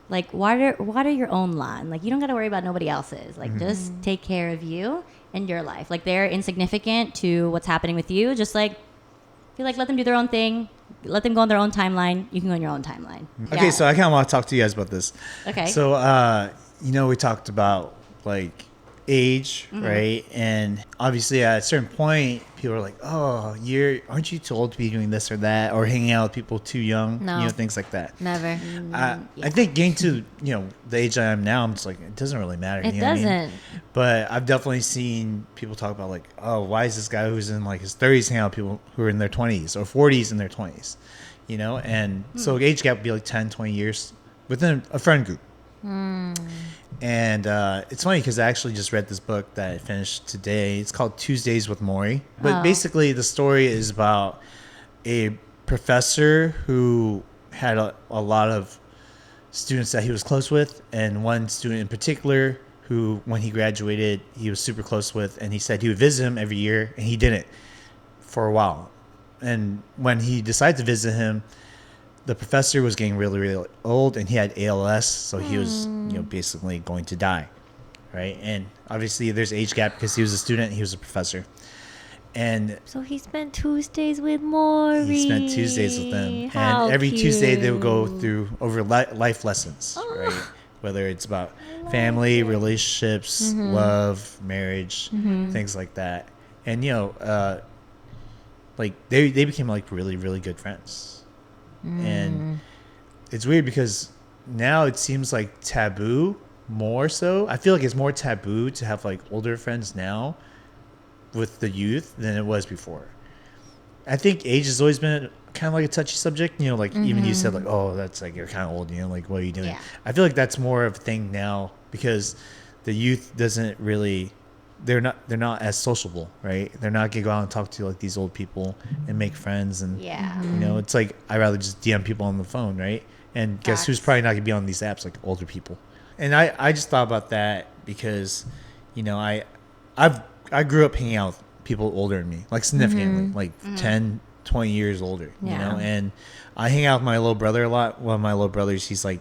Like, water your own lawn. Like, you don't got to worry about nobody else's. Like, just take care of you and your life. Like, they're insignificant to what's happening with you. Just like, feel like let them do their own thing. Let them go on their own timeline. You can go on your own timeline. Okay, Yeah. so I kind of want to talk to you guys about this. Okay. So, we talked about, like, age, right? And obviously at a certain point, people are like, oh, aren't you too old to be doing this or that, or hanging out with people too young, No. things like that. Never. I think getting to, the age I am now, I'm just like, it doesn't really matter. It you know what I mean? doesn't. But I've definitely seen people talk about, like, oh, why is this guy who's in, like, his 30s hanging out with people who are in their 20s or 40s in their 20s, And so age gap would be like 10, 20 years within a friend group. And it's funny because I actually just read this book that I finished today. It's called Tuesdays with Maury. But basically the story is about a professor who had a lot of students that he was close with, and one student in particular who, when he graduated, he was super close with, and he said he would visit him every year, and he didn't for a while. And when he decided to visit him, the professor was getting really, really old, and he had ALS, so he was, basically going to die, right? And obviously, there's age gap because he was a student, he was a professor, and So he spent Tuesdays with Maury. he spent Tuesdays with them, How and every Tuesday they would go cute. through over life lessons, right? Whether it's about family, relationships, love, marriage, things like that, and like they became like really, really good friends. And it's weird because now it seems like taboo more so. I feel like it's more taboo to have like older friends now with the youth than it was before. I think age has always been kind of like a touchy subject. Like even you said like, oh, that's like, you're kind of old, like, what are you doing? Yeah. I feel like that's more of a thing now because the youth doesn't really, they're not as sociable, right? They're not gonna go out and talk to like these old people and make friends, and Yeah. it's like I'd rather just DM people on the phone, right? And guess who's Facts. probably not gonna be on these apps? Like older people. And I just thought about that because I grew up hanging out with people older than me, like significantly, like 10, 20 years older, Yeah. and I hang out with my little brother a lot. One of my little brothers, he's like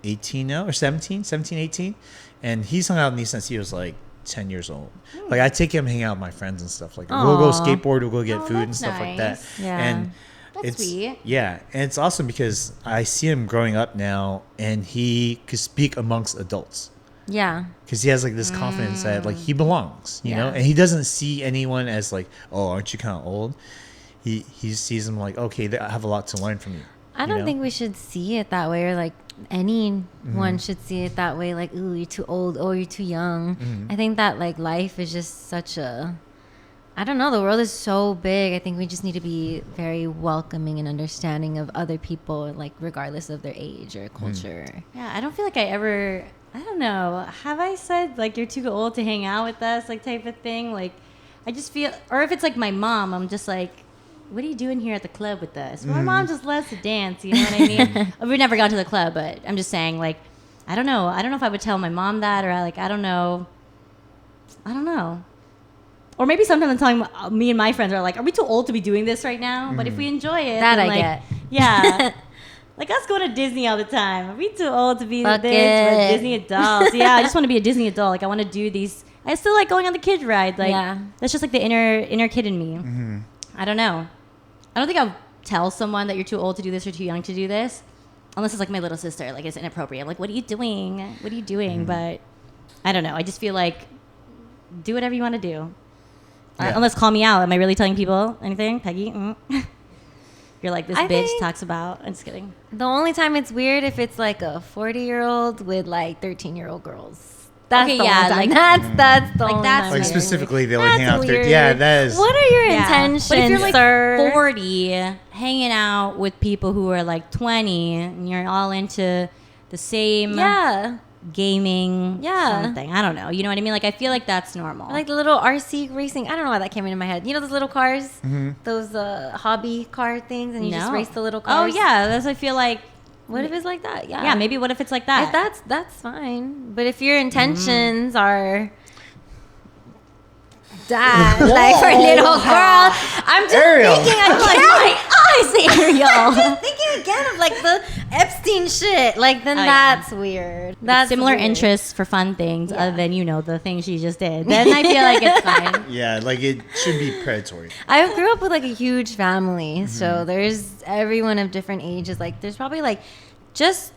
18 now, or 17, 18, and he's hung out with me since he was like 10 years old. Like I take him hang out with my friends and stuff, like we'll go Aw. skateboard, we'll go get Oh, food and that's stuff like that. nice. Yeah. And That's it's sweet. yeah, and it's awesome because I see him growing up now, and he could speak amongst adults Yeah. because he has like this confidence that like he belongs, you know, and he doesn't see anyone as like, oh, aren't you kind of old? He sees them like, okay, I have a lot to learn from you. I don't think we should see it that way, or like anyone should see it that way. Like, ooh, you're too old. Oh, you're too young. I think that like life is just such a, I don't know. The world is so big. I think we just need to be very welcoming and understanding of other people, like regardless of their age or culture. Yeah, I don't feel like I don't know. Have I said like you're too old to hang out with us, like type of thing? Like, I just feel, or if it's like my mom, I'm just like, what are you doing here at the club with us? Well, my mom just loves to dance, you know what I mean? We've never gone to the club, but I'm just saying, like, I don't know. I don't know if I would tell my mom that, or like, I don't know. Or maybe sometimes I'm telling me and my friends are like, are we too old to be doing this right now? But if we enjoy it, That then I like, get. Yeah. Like us going to Disney all the time. Are we too old to be Fuck this? it. We're Disney adults. Yeah, I just want to be a Disney adult. Like I want to do these. I still like going on the kid ride. Like that's just like the inner kid in me. I don't know. I don't think I'll tell someone that you're too old to do this or too young to do this, unless it's like my little sister. Like it's inappropriate. I'm like, what are you doing? What are you doing? But I don't know. I just feel like do whatever you want to do. Unless call me out. Am I really telling people anything, Peggy? You're like this bitch talks about. I'm just kidding. The only time it's weird if it's like a 40-year-old with like 13-year-old girls. That's Okay, the yeah, only time. like- that's the like only that's time. Like weird. specifically, they like That's hang out there. weird. Yeah, that is. What are your Yeah. intentions, But if you're like sir? 40, hanging out with people who are like 20, and you're all into the same gaming something. I don't know. You know what I mean? Like I feel like that's normal. Like the little RC racing. I don't know why that came into my head. You know those little cars? Those hobby car things, and you just race the little cars? Oh yeah, that's I feel like. What if it's like that? Yeah. Yeah, maybe what if it's like that? If that's fine. But if your intentions are that, like for a little girl, I'm just Ariel. thinking again. My eyes, Ariel. I'm thinking again of like the Epstein shit. Like then that's weird. That's similar weird. interests for fun things other than the things she just did. Then I feel like it's fine. Yeah, like it should be predatory. I grew up with like a huge family, so there's everyone of different ages. Like there's probably like just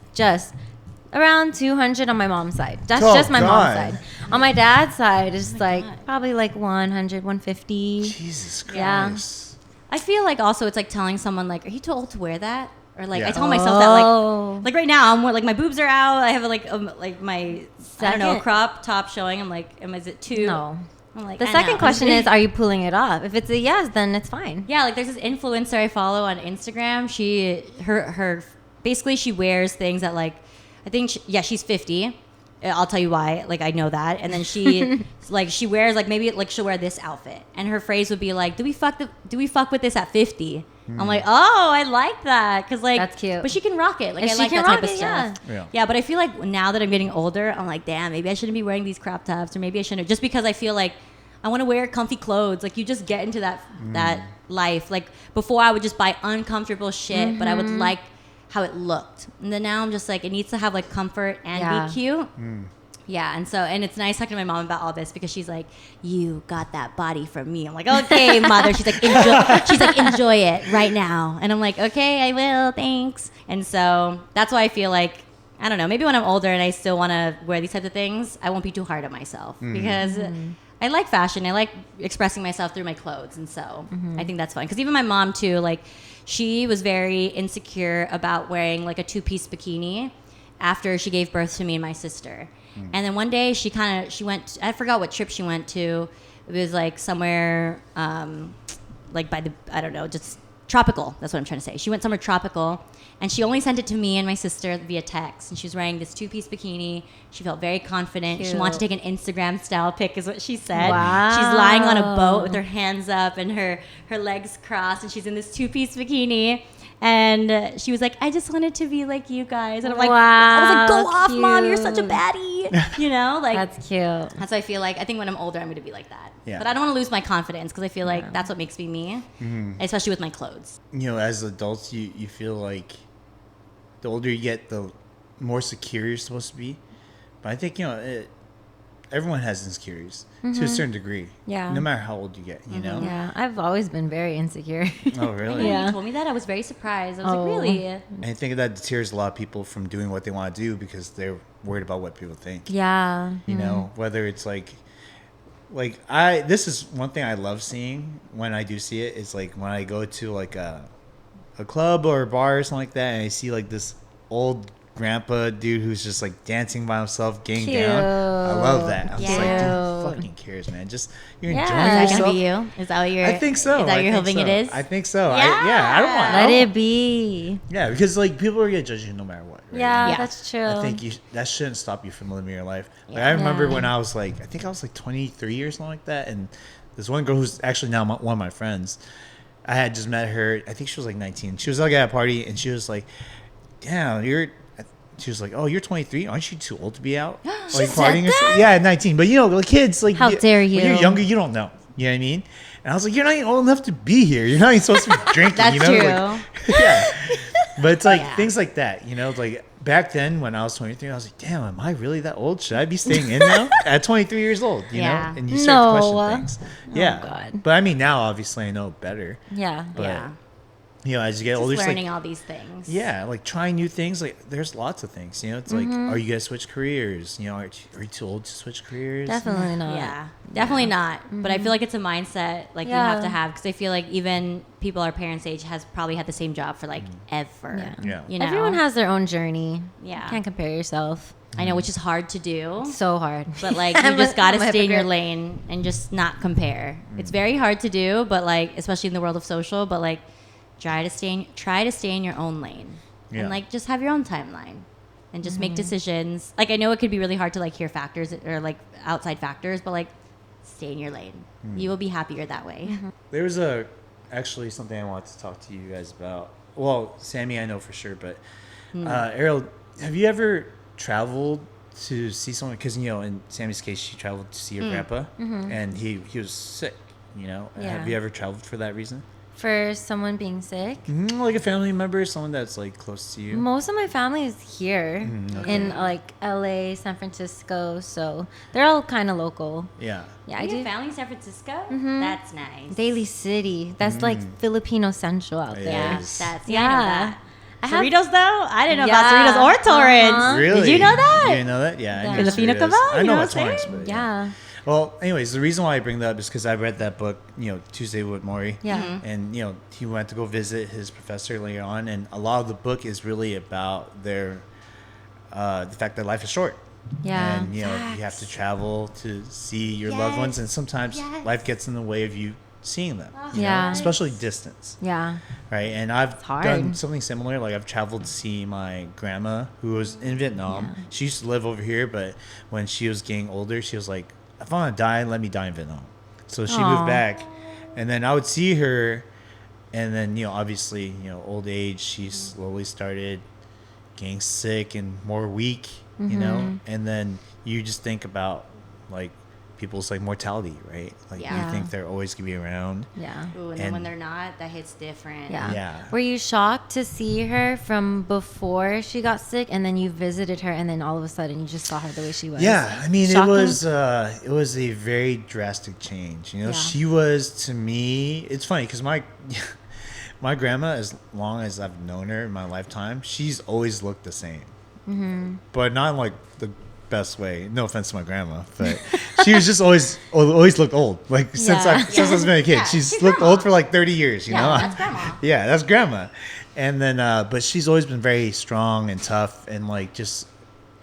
around 200 on my mom's side. That's just my mom's side. On my dad's side, it's like probably like 100, 150. Jesus Christ. Yeah. I feel like also it's like telling someone like, are you too old to wear that? Or like I tell myself that like right now I'm more like my boobs are out. I have like my I don't know, crop top showing. I'm like, is it too? No. I'm like, The I second know. question is, are you pulling it off? If it's a yes, then it's fine. Yeah, like there's this influencer I follow on Instagram. Her basically she wears things that like I think she's 50. I'll tell you why. Like I know that. And then she like she wears like maybe like she'll wear this outfit and her phrase would be like, do we fuck with this at 50? I'm like, oh, I like that because like That's cute. But she can rock it. Like If I she like can that type rock of it, stuff. Yeah, but I feel like now that I'm getting older, I'm like, damn, maybe I shouldn't be wearing these crop tops, or maybe I shouldn't. Just because I feel like I want to wear comfy clothes. Like you just get into that life. Like before, I would just buy uncomfortable shit, but I would like how it looked. And then now I'm just like, it needs to have like comfort and be cute. Yeah, and it's nice talking to my mom about all this because she's like, you got that body from me. I'm like, okay, mother. She's like, enjoy it right now. And I'm like, okay, I will, thanks. And so that's why I feel like, I don't know, maybe when I'm older and I still want to wear these types of things, I won't be too hard on myself because I like fashion. I like expressing myself through my clothes. And so I think that's fun. Because even my mom too, like she was very insecure about wearing like a 2-piece bikini after she gave birth to me and my sister. And then one day she went, I forgot what trip she went to. It was like somewhere like by the, I don't know, just tropical. That's what I'm trying to say. She went somewhere tropical and she only sent it to me and my sister via text. And she was wearing this 2-piece bikini. She felt very confident. She wanted to take an Instagram style pic is what she said. Wow. She's lying on a boat with her hands up and her legs crossed and she's in this 2-piece bikini. And she was like, I just wanted to be like you guys. And I'm like, I was like, go off, Mom. You're such a baddie. You know, like That's cute. that's why I feel like I think when I'm older, I'm going to be like that. Yeah. But I don't want to lose my confidence because I feel like that's what makes me me, especially with my clothes. You know, as adults, you feel like the older you get, the more secure you're supposed to be. But I think, everyone has insecurities to a certain degree. Yeah. No matter how old you get, you know? Yeah, I've always been very insecure. Oh, really? When you told me that, I was very surprised. I was like, really? And I think that deters a lot of people from doing what they want to do because they're worried about what people think. Yeah. You know, whether it's like this is one thing I love seeing when I do see it. It's like when I go to like a a club or a bar or something like that, and I see like this old grandpa dude who's just like dancing by himself, getting down. I love that. I'm just like, dude, who fucking cares, man? Just you're enjoying Is that yourself. gonna be you? Is that what you're? I think so. Is that what you're hoping it is? I think so. Yeah. I don't want. Let it be. Yeah, because like people are gonna judge you no matter what. Right? Yeah, Yeah. that's true. I think that shouldn't stop you from living your life. Like I remember when I was like, I think I was like 23 or something like that, and this one girl who's actually now one of my friends, I had just met her. I think she was like 19. She was like at a party, and she was like, "Damn, She was like, "Oh, you're 23. Aren't you too old to be out like partying?" Or something? Yeah, 19. But you know, the kids like, How dare you? When you're younger, you don't know. You know what I mean? And I was like, "You're not even old enough to be here. You're not even supposed to be drinking." That's you know? true. Like, yeah. But it's like things like that. You know, like back then when I was 23, I was like, "Damn, am I really that old? Should I be staying in now at 23 years old?" You Yeah. know, and you start to No. question things. Yeah. God. But I mean, now obviously I know better. Yeah. But Yeah. you know, as you get Just older, it's learning like, all these things. yeah, like trying new things. Like there's lots of things. You know, it's like, are you gonna switch careers? You know, are you too old to switch careers? Definitely not. Yeah, definitely not. But I feel like it's a mindset like you have to Yeah. have because I feel like even people our parents' age has probably had the same job for like ever. Yeah. You know, Everyone has their own journey. Yeah. You can't compare yourself. I know, which is hard to do. So hard. But like you just gotta stay in your lane and just not compare. It's very hard to do, but like especially in the world of social. But like try to stay in your own lane and like just have your own timeline and just make decisions. Like I know it could be really hard to like hear factors or like outside factors, but like stay in your lane. You will be happier that way. There was actually something I wanted to talk to you guys about. Well, Sammie, I know for sure, but Ariel, have you ever traveled to see someone? Because you know, in Sammie's case, she traveled to see her grandpa, and he was sick. You know, Yeah. have you ever traveled for that reason? For someone being sick, Like a family member, someone that's like close to you. most of my family is here in like LA, San Francisco, so they're all kind of local. Yeah. Yeah, I I do do. family in San Francisco. That's nice. Daly City, that's like Filipino Central out It there. Yeah, is. that's Yeah. I know that. I have- Cerritos though, I didn't know Yeah. about Cerritos or Torrance. Really? Did you know that? You didn't know that? Yeah. I Yeah. knew Filipino Cerritos. ka ba? I You know know about what I'm Torrance, saying? but Yeah. Well, anyways, the reason why I bring that up is because I read that book, you know, Tuesday with Maury. Yeah. And, you know, he went to go visit his professor later on. And a lot of the book is really about the fact that life is short. Yeah. And, you know, you have to travel to see your loved ones. And sometimes life gets in the way of you seeing them. you know, Yeah. especially distance. Yeah. Right. And I've hard. done something similar. Like I've traveled to see my grandma who was in Vietnam. Yeah. She used to live over here, but when she was getting older, she was like, if I want to die, let me die in Vietnam. So she Aw. moved back, and then I would see her, and then, you know, obviously, you know, old age, she slowly started getting sick and more weak, you know, and then you just think about like people's like mortality, right? Like Yeah. you think they're always gonna be around. Yeah. Ooh, and then And- when they're not, that hits different. Yeah. Yeah. Were you shocked to see her from before she got sick, and then you visited her, and then all of a sudden you just saw her the way she was? Yeah, I mean, Shocking? it was a very drastic change. You know, Yeah. she was to me. It's funny because my grandma, as long as I've known her in my lifetime, she's always looked the same, but not in like the best way. No offense to my grandma, but she was just always looked old. Like since Yeah. I've been a kid, she's looked old for like 30 years. You know, That's grandma. yeah, that's grandma. And then, but she's always been very strong and tough, and like just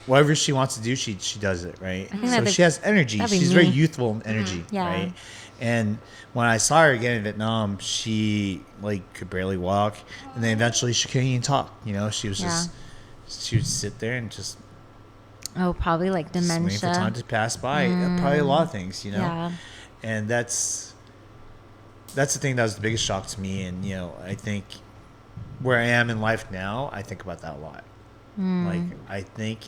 whatever she wants to do, she does it, right? think So that'd she has energy. that'd be She's very me. youthful in energy, Yeah. right? And when I saw her again in Vietnam, she like could barely walk, and then eventually she couldn't even talk. You know, she was just she would sit there and just Oh, probably like just waiting for time dementia. to pass by. Probably a lot of things, you know. Yeah. And that's the thing that was the biggest shock to me. And you know, I think where I am in life now, I think about that a lot. Like I think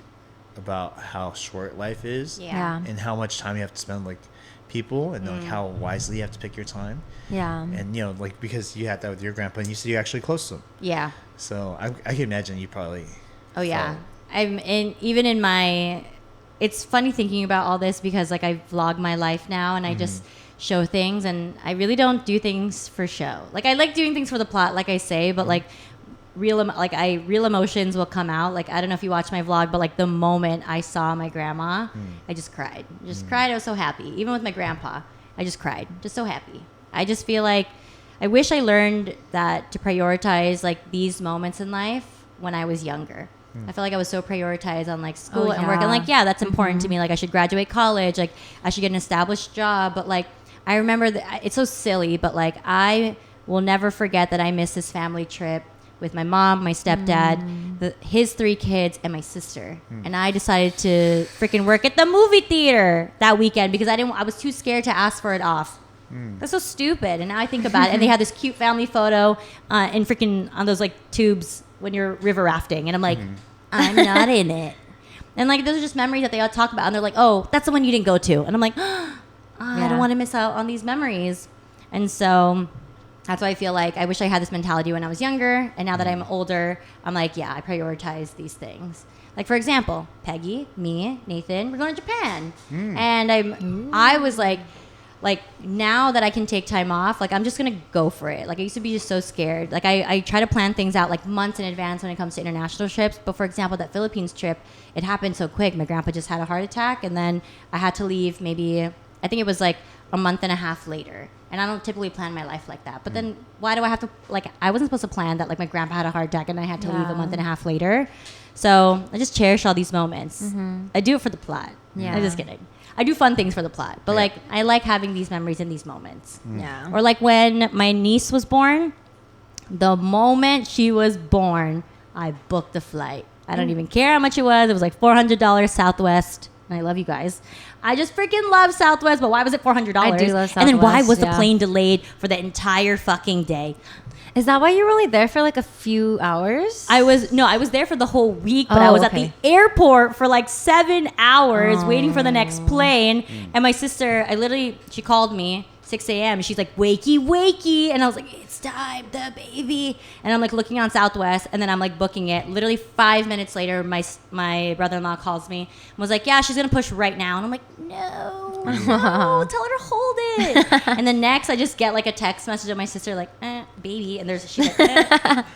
about how short life is, Yeah. and how much time you have to spend with, like, people, and like how wisely you have to pick your time. Yeah. And you know, like because you had that with your grandpa, and you said you're actually close to him. Yeah. So I can imagine you probably. Oh yeah. felt- Even in my, it's funny thinking about all this because like I vlog my life now and I just show things and I really don't do things for show. Like I like doing things for the plot, like I say, but like real emotions will come out. Like I don't know if you watch my vlog, but like the moment I saw my grandma, I just cried. Cried. I was so happy. Even with my grandpa, I just cried. Just so happy. I just feel like I wish I learned that to prioritize like these moments in life when I was younger. I feel like I was so prioritized on like school and work, and like that's important to me. Like I should graduate college, like I should get an established job. But like I remember that it's so silly, but like I will never forget that I missed this family trip with my mom, my stepdad, his 3 kids, and my sister. And I decided to freaking work at the movie theater that weekend because I was too scared to ask for it off. That's so stupid. And now I think about it, and they had this cute family photo in freaking on those like tubes when you're river rafting, and I'm like, I'm not in it. And like those are just memories that they all talk about, and they're like, oh, that's the one you didn't go to, and I'm like, I don't want to miss out on these memories. And so that's why I feel like I wish I had this mentality when I was younger, and now that I'm older, I'm like, I prioritize these things. Like for example, Peggy, me, Nathan, we're going to Japan, and I was like now that I can take time off, like I'm just gonna go for it. Like I used to be just so scared. Like I try to plan things out like months in advance when it comes to international trips. But for example, that Philippines trip, it happened so quick. My grandpa just had a heart attack, and then I had to leave maybe, I think it was like a month and a half later. And I don't typically plan my life like that. But then why do I have to, like, I wasn't supposed to plan that like my grandpa had a heart attack and I had to leave a month and a half later. So I just cherish all these moments. I do it for the plot. I'm just kidding. I do fun things for the plot, but like I like having these memories in these moments. Or like when my niece was born, the moment she was born, I booked the flight. I don't even care how much it was. It was like $400 Southwest. And I love you guys. I just freaking love Southwest, but why was it $400? I do love Southwest. And then why was the plane delayed for the entire fucking day? Is that why you were only there for like a few hours? I was there for the whole week, but I was at the airport for like 7 hours waiting for the next plane. And my sister, she called me 6 a.m. She's like, wakey, wakey. And I was like, it's time, the baby. And I'm like looking on Southwest, and then I'm like booking it. Literally 5 minutes later, my brother-in-law calls me and was like, yeah, she's going to push right now. And I'm like, no, tell her to hold it. And then next, I just get like a text message of my sister like, baby. And she's like,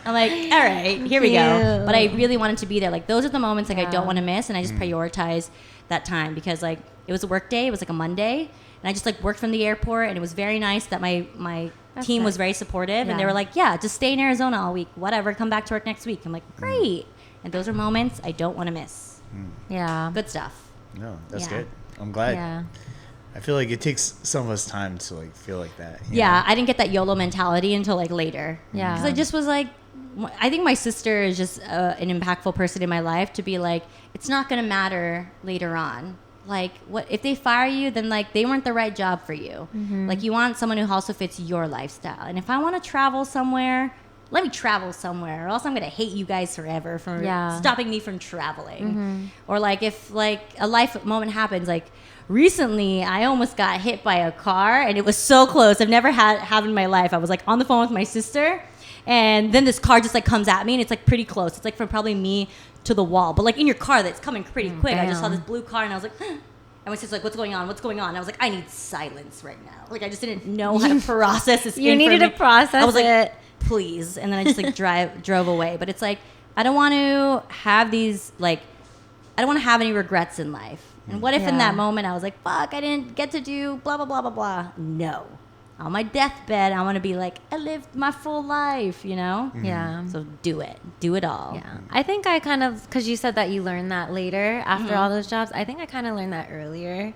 I'm like, all right, here we go. But I really wanted to be there. Like those are the moments like I don't want to miss. And I just prioritize that time because like it was a work day. It was like a Monday. And I just like worked from the airport, and it was very nice that my team was very supportive, and they were like, yeah, just stay in Arizona all week, whatever, come back to work next week. I'm like, great. And those are moments I don't want to miss. Yeah. Good stuff. No, that's good. I'm glad. Yeah. I feel like it takes some of us time to like feel like that. Yeah, I didn't get that YOLO mentality until like later. Yeah. Because I just was like, I think my sister is just an impactful person in my life to be like, it's not going to matter later on. Like, what if they fire you, then like they weren't the right job for you. Like you want someone who also fits your lifestyle. And if I want to travel somewhere, let me travel somewhere, or else I'm gonna hate you guys forever for stopping me from traveling. Or like if like a life moment happens, like recently I almost got hit by a car, and it was so close. I've never had in my life. I was like on the phone with my sister, and then this car just like comes at me, and it's like pretty close. It's like from probably me to the wall, but like in your car that's coming pretty quick. I just saw this blue car, and I was like, and my sister's like, what's going on? And I was like, I need silence right now. Like I just didn't know how to process this. You needed to process it. I was like, please. And then I just like drove away. But it's like, I don't want to have these, like, I don't want to have any regrets in life. And what if in that moment I was like, fuck, I didn't get to do blah, blah, blah, blah, blah. No. On my deathbed, I want to be like, I lived my full life, you know? Yeah. So do it. Do it all. Yeah. I think I kind of, because you said that you learned that later after all those jobs, I think I kind of learned that earlier.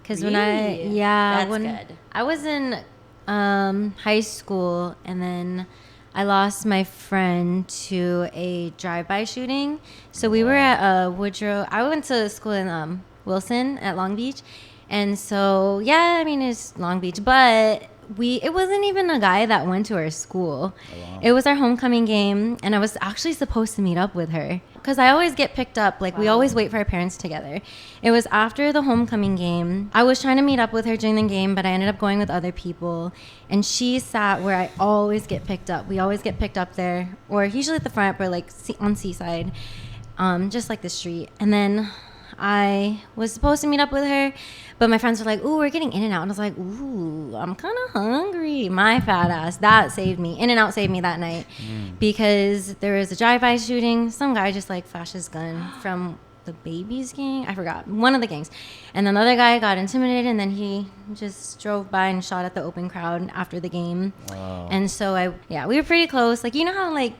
Because when That's good. I was in high school, and then I lost my friend to a drive-by shooting. So we were at Woodrow. I went to school in Wilson at Long Beach. And so, yeah, I mean, it's Long Beach, but it wasn't even a guy that went to our school. Oh, wow. It was our homecoming game, and I was actually supposed to meet up with her because I always get picked up. Like, we always wait for our parents together. It was after the homecoming game. I was trying to meet up with her during the game, but I ended up going with other people, and she sat where I always get picked up. We always get picked up there, or usually at the front, but like on Seaside, just like the street. And then I was supposed to meet up with her, but my friends were like, ooh, we're getting In-N-Out. And I was like, ooh, I'm kind of hungry. My fat ass. That saved me. In-N-Out saved me that night because there was a drive-by shooting. Some guy just like flashed his gun from the Babies gang. I forgot. One of the gangs. And then the other guy got intimidated, and then he just drove by and shot at the open crowd after the game. Wow. And so we were pretty close. Like, you know how like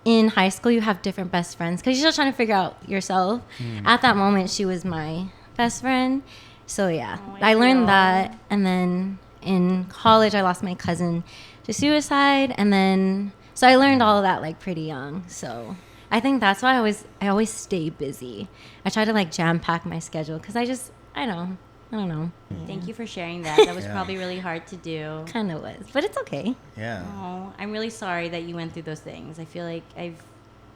in high school you have different best friends because you're still trying to figure out yourself. At that moment, she was my best friend. So yeah, I learned that. And then in college, I lost my cousin to suicide, and then so I learned all of that like pretty young. So I think that's why I always stay busy. I try to like jam pack my schedule because I don't know. Thank you for sharing that. That was probably really hard to do. Kind of was, but it's okay. Yeah. Oh, I'm really sorry that you went through those things. I feel like I've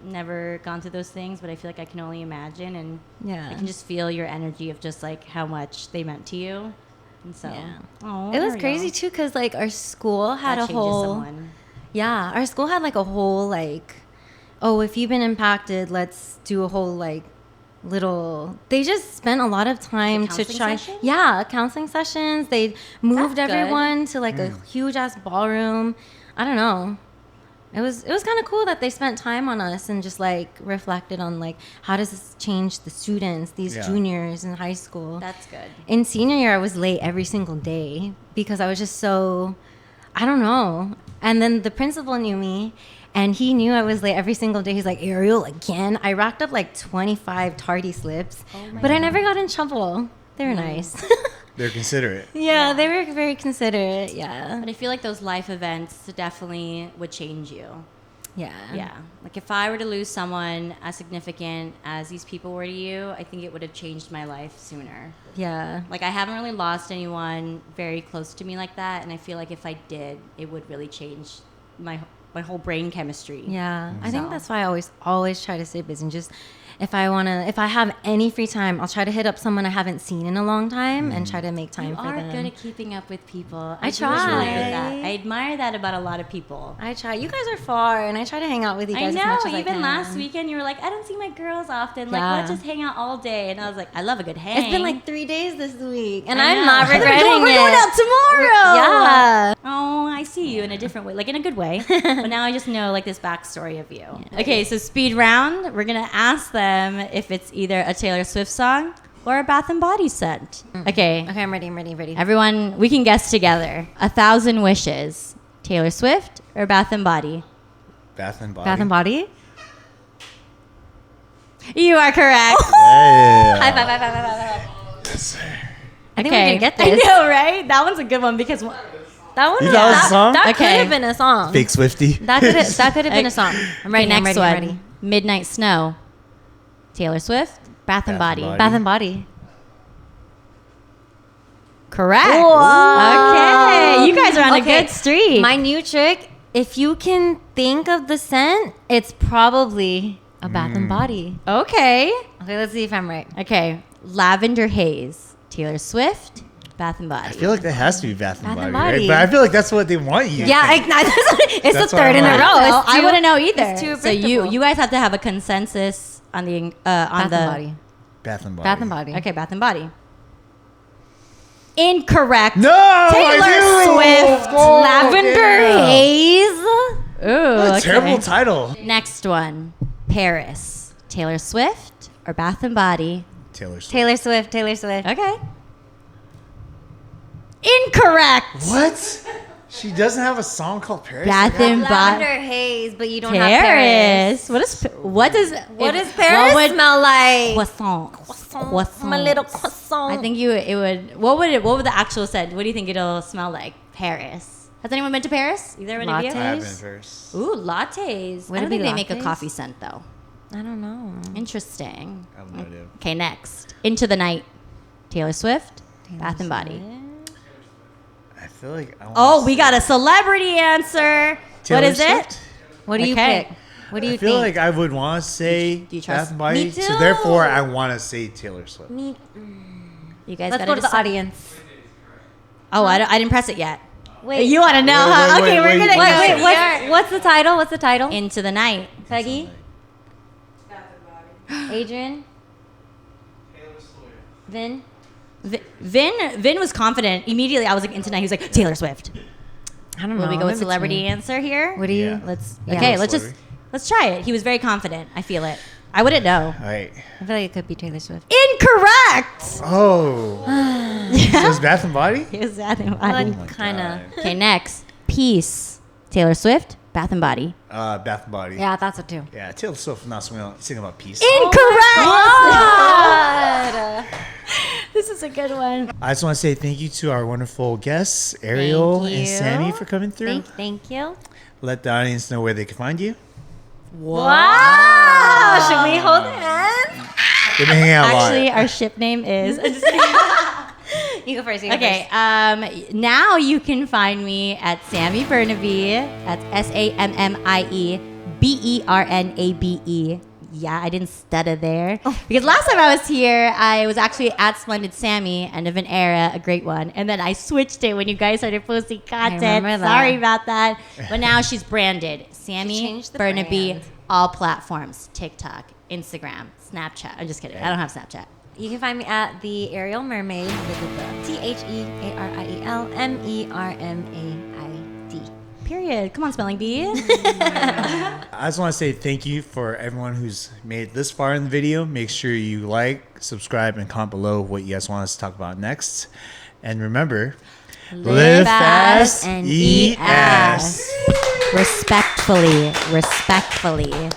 never gone through those things, but I feel like I can only imagine, and I can just feel your energy of just like how much they meant to you. And so, it was crazy too because like our school had that a whole someone. our school had like a whole like, oh, if you've been impacted, let's do a whole like little. They just spent a lot of time to try. Session? Yeah, counseling sessions. They moved That's everyone to like a huge ass ballroom. I don't know. It was kind of cool that they spent time on us and just like reflected on like how does this change the students, these juniors in high school. That's good. In senior year, I was late every single day because I was just so, I don't know. And then the principal knew me, and he knew I was late every single day. He's like, Ariel, again? I racked up like 25 tardy slips, but I never got in trouble. They were nice. They're considerate. Yeah, they were very considerate. Yeah. But I feel like those life events definitely would change you. Yeah. Yeah. Like if I were to lose someone as significant as these people were to you, I think it would have changed my life sooner. Yeah. Like I haven't really lost anyone very close to me like that, and I feel like if I did, it would really change my whole brain chemistry. Yeah. I think that's why I always try to stay busy and just if I have any free time, I'll try to hit up someone I haven't seen in a long time and try to make time for them. You are good at keeping up with people. I try. Really good at that. I admire that about a lot of people. I try. You guys are far, and I try to hang out with you guys I know. as much as I Even can. last weekend, you were like, I don't see my girls often. Like, Yeah. let's just hang out all day. And I was like, I love a good hang. It's been like 3 days this week, and I I'm know. not regretting it. We're going out tomorrow. Yeah. Oh, I see you in a different way, like in a good way. But now I just know like this backstory of you. Yeah. Okay, so speed round. We're gonna ask them if it's either a Taylor Swift song or a Bath and Body scent. Okay. Okay, I'm ready. Everyone, we can guess together. 1,000 Wishes. Taylor Swift or Bath and Body? Bath and Body. Bath and Body. You are correct. Yeah. High five. Yes, sir. I think we're gonna get this. I know, right? That one's a good one because That one. You thought it was a song? That could Okay. have been a song. Fake Swifty. That could have been a song. I'm ready. next I'm one. ready. Midnight Snow. Taylor Swift, Bath and Body. Bath and Body. Correct. Whoa. Okay, you guys are on a good streak. My new trick, if you can think of the scent, it's probably a Bath and Body. Okay. Okay, let's see if I'm right. Okay. Lavender Haze. Taylor Swift, Bath and Body. I feel like that has to be Bath and Bath Body, and right? Body. But I feel like that's what they want you to Yeah, think. it's That's the what third in a I'm row. like. Well, It's I too- wouldn't know either. it's too So you predictable. guys have to have a consensus on the Bath and Body. Bath and Body. Bath and Body. Okay, Bath and Body. Incorrect. No! Taylor I knew! Swift. Oh, Lavender yeah. Haze. Ooh, What a okay. terrible title. Next one. Paris. Taylor Swift or Bath and Body? Taylor Swift. Taylor Swift. Okay. Incorrect. What? She doesn't have a song called Paris? Bath and Lavender Body. Haze, but you don't have Paris. Paris. What does Paris smell like? Croissant. Croissant. My little croissant. I think it would. What would the actual scent? What do you think it'll smell like? Paris. Has anyone been to Paris? Either one of you? I have been Lattes? first. Ooh, lattes. Would I it don't be think they make a lattes? coffee scent though. I don't know. Interesting. I have no idea. Okay, next. Into the Night. Taylor Swift. Bath and Body. I feel like I want Oh, we got a celebrity answer. What is it? What do you Okay. pick? What do you I feel think? like I would want to say Do you trust- Bath and Body, Me so too. therefore I want to say Taylor Swift. Me. You guys Let's gotta go to the decide. audience. Oh, I didn't press it yet. Wait. You want to know, Wait, huh? wait, Okay, wait, we're wait, gonna wait, go. wait. What's the title? What's the title? Into the Night. Peggy? Adrian? Vin? Vin was confident. Immediately, I was like, Into the Night. He was like, Taylor Swift. I don't know. Will we go I'm with in celebrity between. answer here? What do you? Yeah. Let's Yeah. okay. Go Let's celebrity. try it. He was very confident. I feel it. I wouldn't know. All right. I feel like it could be Taylor Swift. Incorrect. Oh. So it's Bath and Body? Is that body? Like, kind of. Okay, next. Peace. Taylor Swift, Bath and Body. Bath and Body. Yeah, that's it too. Yeah, Taylor Swift not singing about peace. Incorrect. This is a good one. I just want to say thank you to our wonderful guests, Ariel Thank and you. Sammie, for coming through. Thank you. Let the audience know where they can find you. Wow. Should we hold hands? They've been hanging out a lot. Actually, our ship name is. You go first. Okay, now you can find me at Sammie Bernabe. That's SammieBernabe. Yeah, I didn't stutter there. Because last time I was here, I was actually at Splendid Sammie, end of an era, a great one. And then I switched it when you guys started posting content. remember that. Sorry about that. But now she's branded Sammie changed the Bernabe, brand. all platforms, TikTok, Instagram, Snapchat. I'm just kidding. I don't have Snapchat. You can find me at the Ariel Mermaid. TheArielMermaid. Period. Come on, spelling bee. I just want to say thank you for everyone who's made it this far in the video. Make sure you like, subscribe, and comment below what you guys want us to talk about next. And remember, live fast, and eat ass. Respectfully.